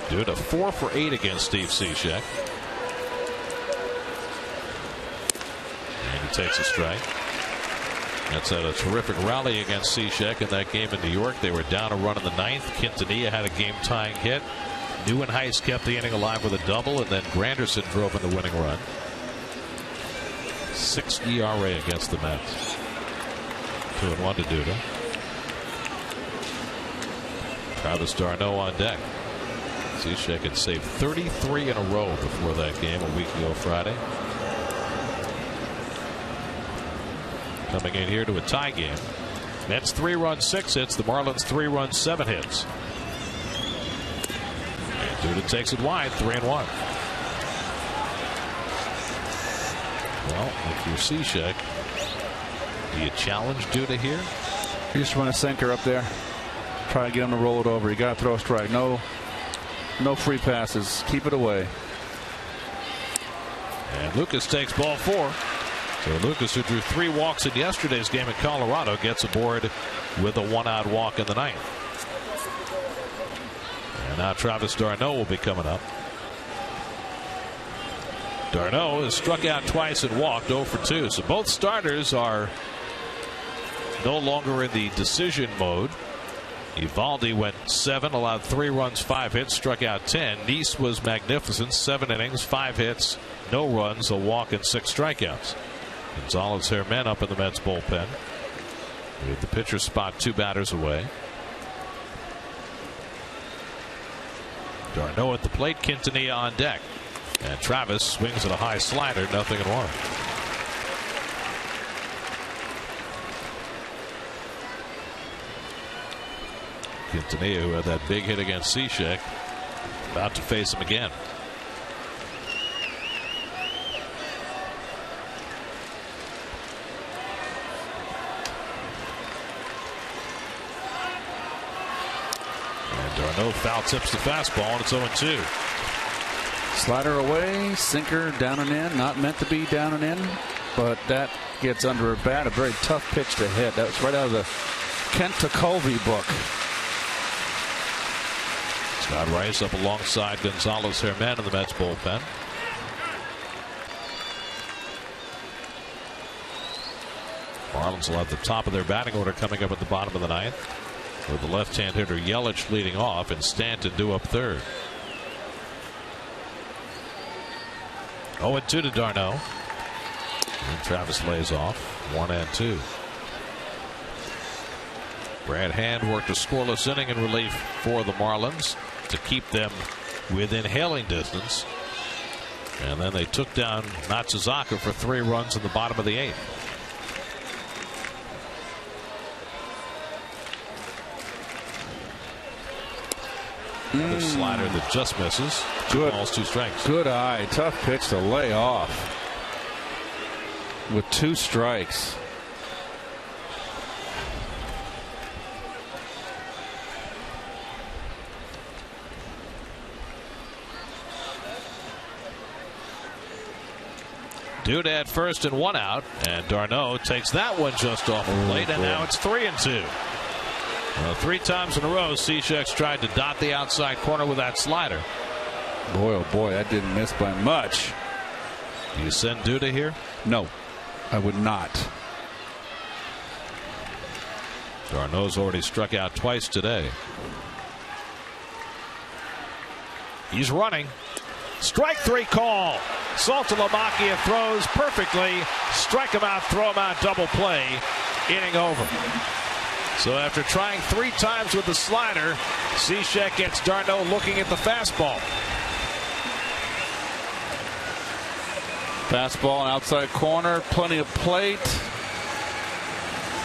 Duda 4 for 8 against Steve Cishek. And he takes a strike. That's had a terrific rally against Cishek in that game in New York. They were down a run in the 9th. Quintanilla had a game-tying hit. Neuenhuis kept the inning alive with a double, and then Granderson drove in the winning run. 6 ERA against the Mets. 2-1 to Duda. Travis d'Arnaud on deck. Cishek had saved 33 in a row before that game a week ago Friday. Coming in here to a tie game. Mets 3 runs, 6 hits. The Marlins 3 runs, 7 hits. And Duda takes it wide, 3-1. Well, if you're Cishek, do you challenge Duda here? You just run a sinker up there. Try to get him to roll it over. You got to throw a strike. No free passes. Keep it away. And Lucas takes ball 4. So Lucas, who drew 3 walks in yesterday's game in Colorado, gets aboard with a 1-out walk in the 9th. And now Travis d'Arnaud will be coming up. d'Arnaud has struck out twice and walked 0 for 2. So both starters are no longer in the decision mode. Eovaldi went 7, allowed 3 runs, 5 hits, struck out 10. Nice was magnificent, 7 innings, 5 hits, no runs, a walk, and 6 strikeouts. Gonzalez Herman up in the Mets bullpen with the pitcher's spot 2 batters away. d'Arnaud at the plate, Quintanilla on deck, and Travis swings at a high slider, 0-1. Quintanilla, who had that big hit against Cishek, about to face him again. d'Arnaud foul tips the fastball, and it's 0-2. Slider away, sinker down and in. Not meant to be down and in, but that gets under a bat. A very tough pitch to hit. That was right out of the Kent Tekulve book. Scott Rice up alongside Gonzalez Herman in the Mets bullpen. Marlins will have the top of their batting order coming up at the bottom of the 9th, with the left-hand hitter Yelich leading off and Stanton due up 3rd. 0-2 to d'Arnaud. And Travis lays off 1-2. Brad Hand worked a scoreless inning in relief for the Marlins to keep them within hailing distance. And then they took down Matsuzaka for 3 runs in the bottom of the 8th. The slider that just misses. 2 balls, 2 strikes. Good eye. Tough pitch to lay off. with 2 strikes. Duda at first and 1 out, and d'Arnaud takes that one just off the plate, and now it's 3-2. Well, 3 times in a row, Cishek's tried to dot the outside corner with that slider. Boy, oh boy, that didn't miss by much. Do you send Duda here? No, I would not. d'Arnaud's already struck out twice today. He's running. Strike 3 call. Saltalamacchia throws perfectly. Strike him out, throw him out, double play. Inning over. So after trying 3 times with the slider, Cishek gets d'Arnaud looking at the fastball. Fastball on outside corner, plenty of plate.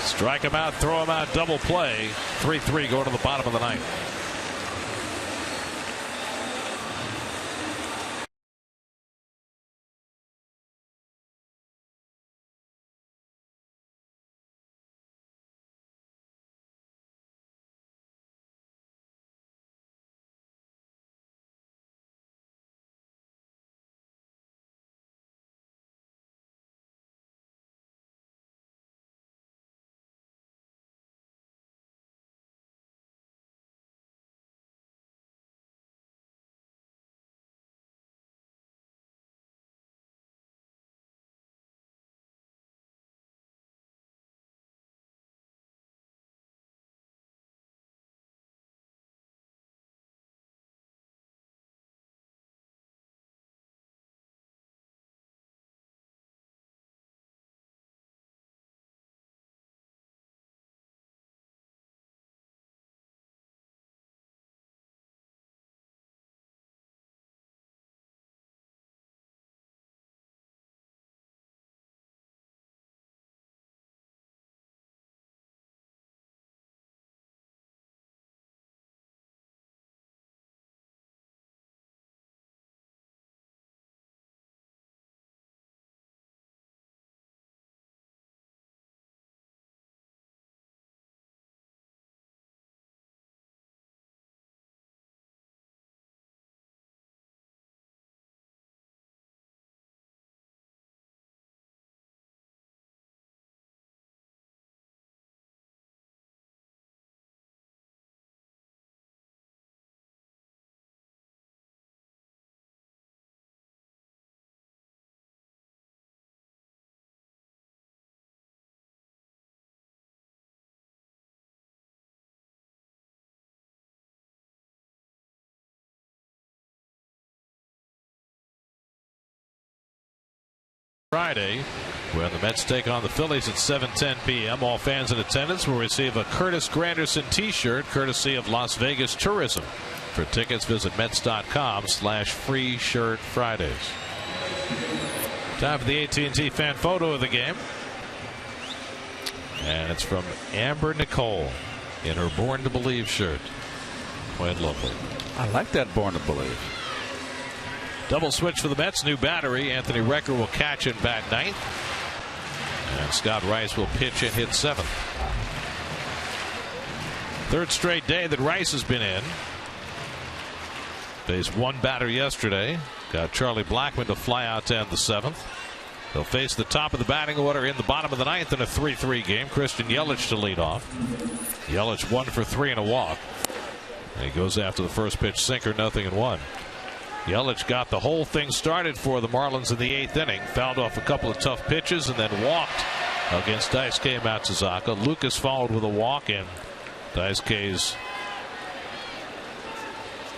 Strike him out, throw him out, double play. 3-3 going to the bottom of the 9th. Friday, when the Mets take on the Phillies at 7:10 p.m. All fans in attendance will receive a Curtis Granderson t-shirt courtesy of Las Vegas Tourism. For tickets, visit Mets.com/free shirt Fridays. Time for the AT&T fan photo of the game. And it's from Amber Nicole in her Born to Believe shirt. Quite lovely. I like that Born to Believe. Double switch for the Mets. New battery. Anthony Recker will catch and bat 9th. And Scott Rice will pitch and hit 7th. 3rd straight day that Rice has been in. Faced 1 batter yesterday. Got Charlie Blackmon to fly out to end the 7th. They'll face the top of the batting order in the bottom of the 9th in a 3-3 game. Christian Yelich to lead off. Yelich 1 for 3 and a walk. And he goes after the first pitch sinker, 0-1. Yelich got the whole thing started for the Marlins in the 8th inning. Fouled off a couple of tough pitches and then walked against Daisuke Matsuzaka. Lucas followed with a walk, and Daisuke's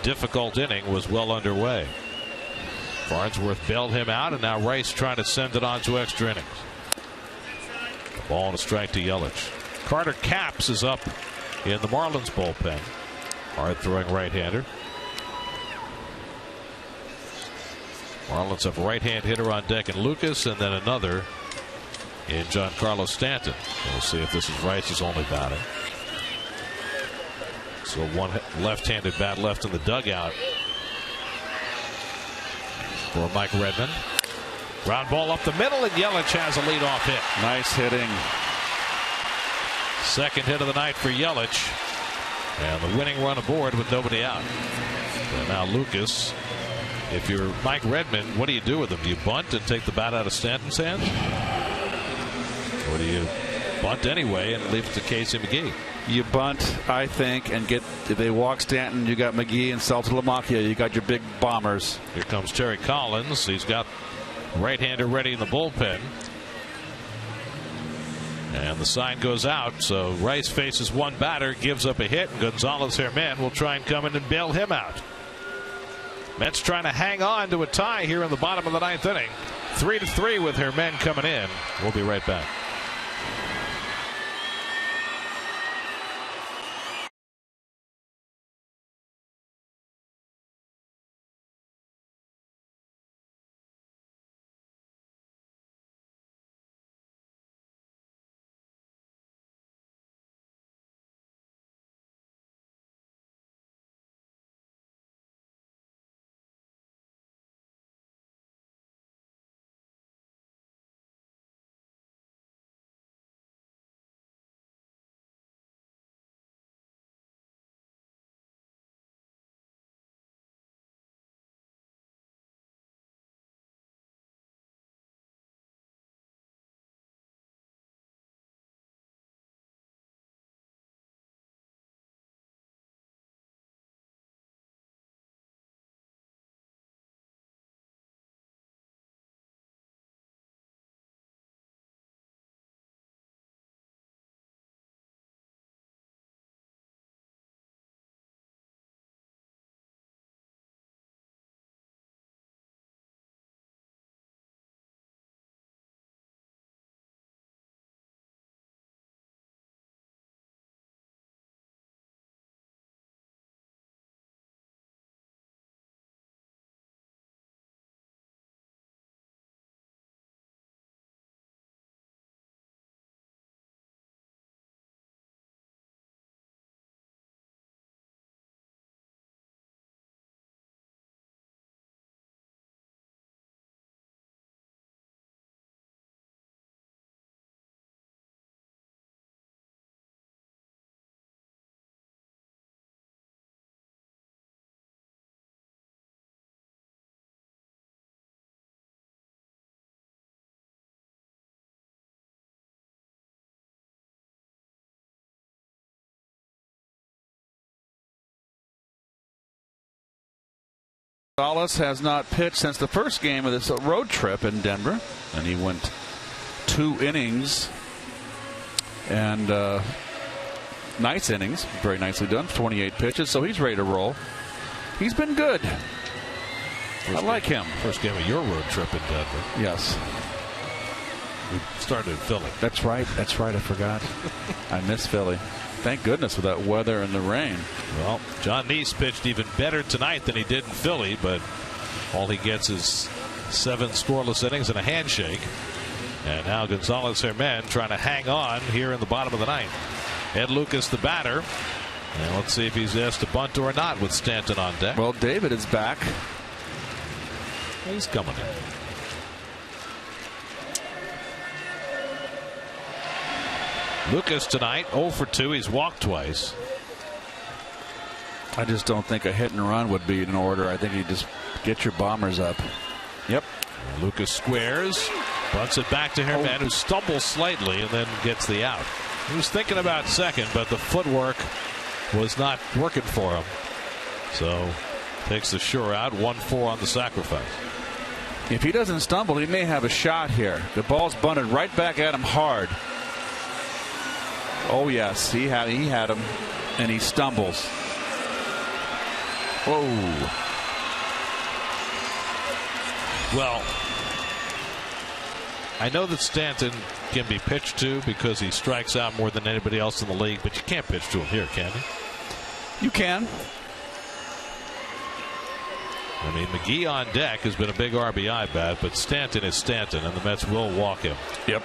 difficult inning was well underway. Farnsworth bailed him out, and now Rice trying to send it on to extra innings. The ball and a strike to Yelich. Carter Capps is up in the Marlins bullpen. Hard throwing right-hander. Marlins have a right-hand hitter on deck in Lucas, and then another in Giancarlo Stanton. We'll see if this is Rice's only batter. So one left-handed bat left in the dugout for Mike Redmond. Ground ball up the middle, and Yelich has a leadoff hit. Nice hitting. Second hit of the night for Yelich. And the winning run aboard with nobody out. And now Lucas. If you're Mike Redmond, what do you do with him? Do you bunt and take the bat out of Stanton's hands? Or do you bunt anyway and leave it to Casey McGee? You bunt, I think, and if they walk Stanton, you got McGee and Saltalamacchia. You got your big bombers. Here comes Terry Collins. He's got right-hander ready in the bullpen. And the sign goes out, so Rice faces one batter, gives up a hit, and Gonzalez Herman will try and come in and bail him out. Mets trying to hang on to a tie here in the bottom of the ninth inning. 3-3 with Herman coming in. We'll be right back. Gonzalez has not pitched since the first game of this road trip in Denver, and he went 2 innings and nice innings, very nicely done, 28 pitches, so he's ready to roll. He's been good. I like him. First game of your road trip in Denver. Yes. We started in Philly. That's right. I forgot. I miss Philly. Thank goodness for that weather and the rain. Well, John Neese pitched even better tonight than he did in Philly, but all he gets is 7 scoreless innings and a handshake. And now Gonzalez Herman trying to hang on here in the bottom of the ninth. Ed Lucas, the batter. And let's see if he's asked to bunt or not with Stanton on deck. Well, David is back. He's coming in. Lucas tonight 0 for 2. He's walked twice. I just don't think a hit and run would be in order. I think you just get your bombers up. Yep. Lucas squares, bunts it back to Herman, who stumbles slightly and then gets the out. He was thinking about second, but the footwork was not working for him. So takes the sure out. 1-4 on the sacrifice. If he doesn't stumble, he may have a shot here. The ball's bunted right back at him hard. Oh yes, he had him, and he stumbles. Whoa. Well, I know that Stanton can be pitched to because he strikes out more than anybody else in the league, but you can't pitch to him here, can you? You can. I mean, McGee on deck has been a big RBI bat, but Stanton is Stanton, and the Mets will walk him. Yep.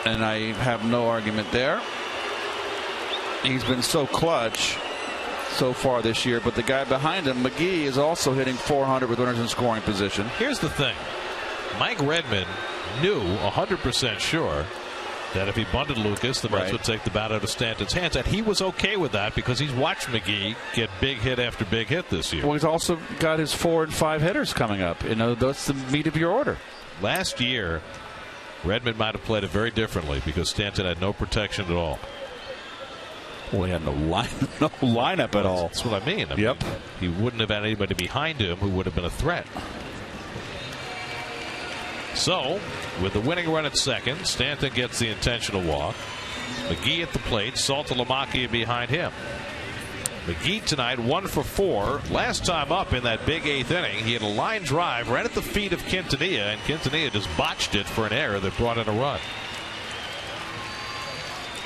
And I have no argument there. He's been so clutch so far this year, but the guy behind him, McGee, is also hitting .400 with runners in scoring position. Here's the thing. Mike Redmond knew 100% sure that if he bunted Lucas, the Mets would take the bat out of Stanton's hands. And he was okay with that because he's watched McGee get big hit after big hit this year. Well, he's also got his 4 and 5 hitters coming up. You know, that's the meat of your order. Last year, Redmond might have played it very differently because Stanton had no protection at all. Well, he had no lineup at all. That's what I mean. Yep. He wouldn't have had anybody behind him who would have been a threat. So, with the winning run at second, Stanton gets the intentional walk. McGee at the plate, Saltalamacchia behind him. McGee tonight 1 for 4. Last time up in that big 8th inning, he had a line drive right at the feet of Quintanilla, and Quintanilla just botched it for an error that brought in a run.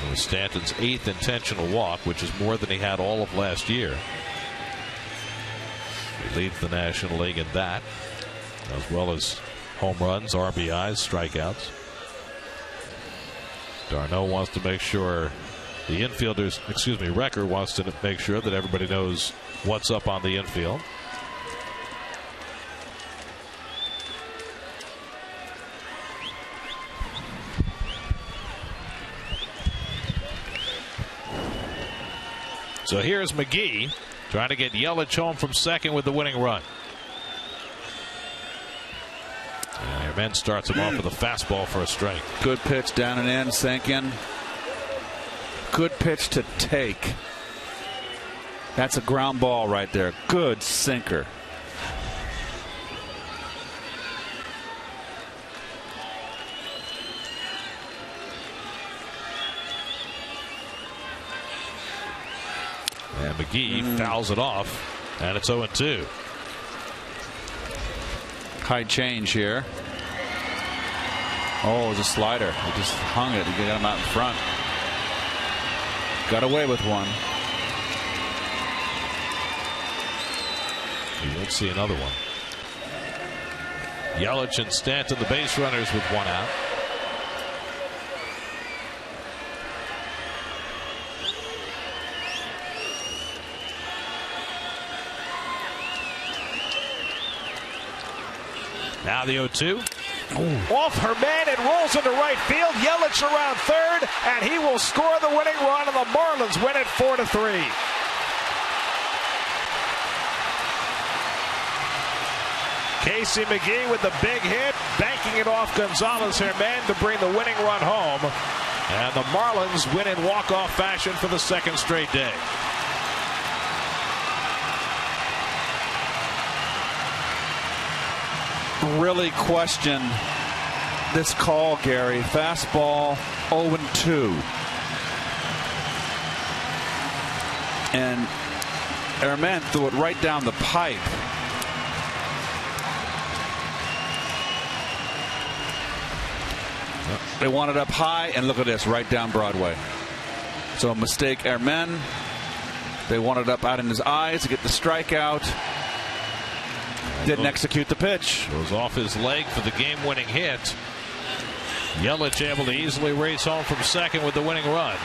It was Stanton's 8th intentional walk, which is more than he had all of last year. He leads the National League in that, as well as home runs, RBIs, strikeouts. D'Arnaud wants to make sure the infielders, Recker wants to make sure that everybody knows what's up on the infield. So here's McGee trying to get Yelich home from second with the winning run. And Herman starts him off with a fastball for a strike. Good pitch down and in, sank in. Good pitch to take. That's a ground ball right there. Good sinker. And McGee fouls it off, and it's 0-2. High change here. Oh, it was a slider. He just hung it. He got him out in front. Got away with one. We won't see another one. Yelich and Stanton, the base runners, with one out. Now the 0-2. Off Herman, it rolls into right field. Yelich around third, and he will score the winning run, and the Marlins win it 4-3. Casey McGee with the big hit, banking it off Gonzalez Herman to bring the winning run home, and the Marlins win in walk-off fashion for the second straight day. Really question this call, Gary. Fastball 0-2. And Herman threw it right down the pipe. They want it up high, and look at this, right down Broadway. So a mistake, Herman. They want it up out in his eyes to get the strikeout. Didn't execute the pitch. Goes off his leg for the game-winning hit. Yelich able to easily race home from second with the winning run.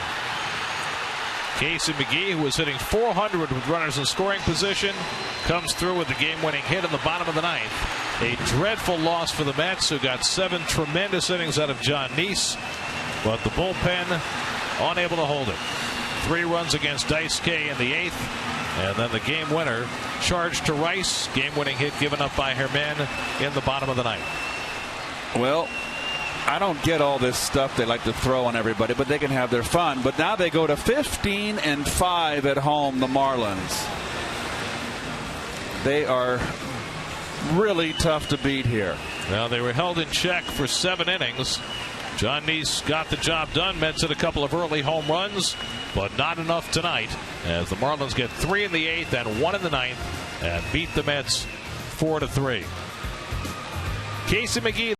Casey McGee, who was hitting .400 with runners in scoring position, comes through with the game-winning hit in the bottom of the ninth. A dreadful loss for the Mets, who got 7 tremendous innings out of John Neese, but the bullpen unable to hold it. 3 runs against Daisuke in the 8th. And then the game winner charged to Rice. Game-winning hit given up by Herman in the bottom of the ninth. Well, I don't get all this stuff they like to throw on everybody, but they can have their fun. But now they go to 15-5 at home, the Marlins. They are really tough to beat here. Now, they were held in check for 7 innings. John Neese got the job done. Mets hit a couple of early home runs, but not enough tonight, as the Marlins get 3 in the 8th and 1 in the 9th and beat the Mets 4-3. Casey McGee.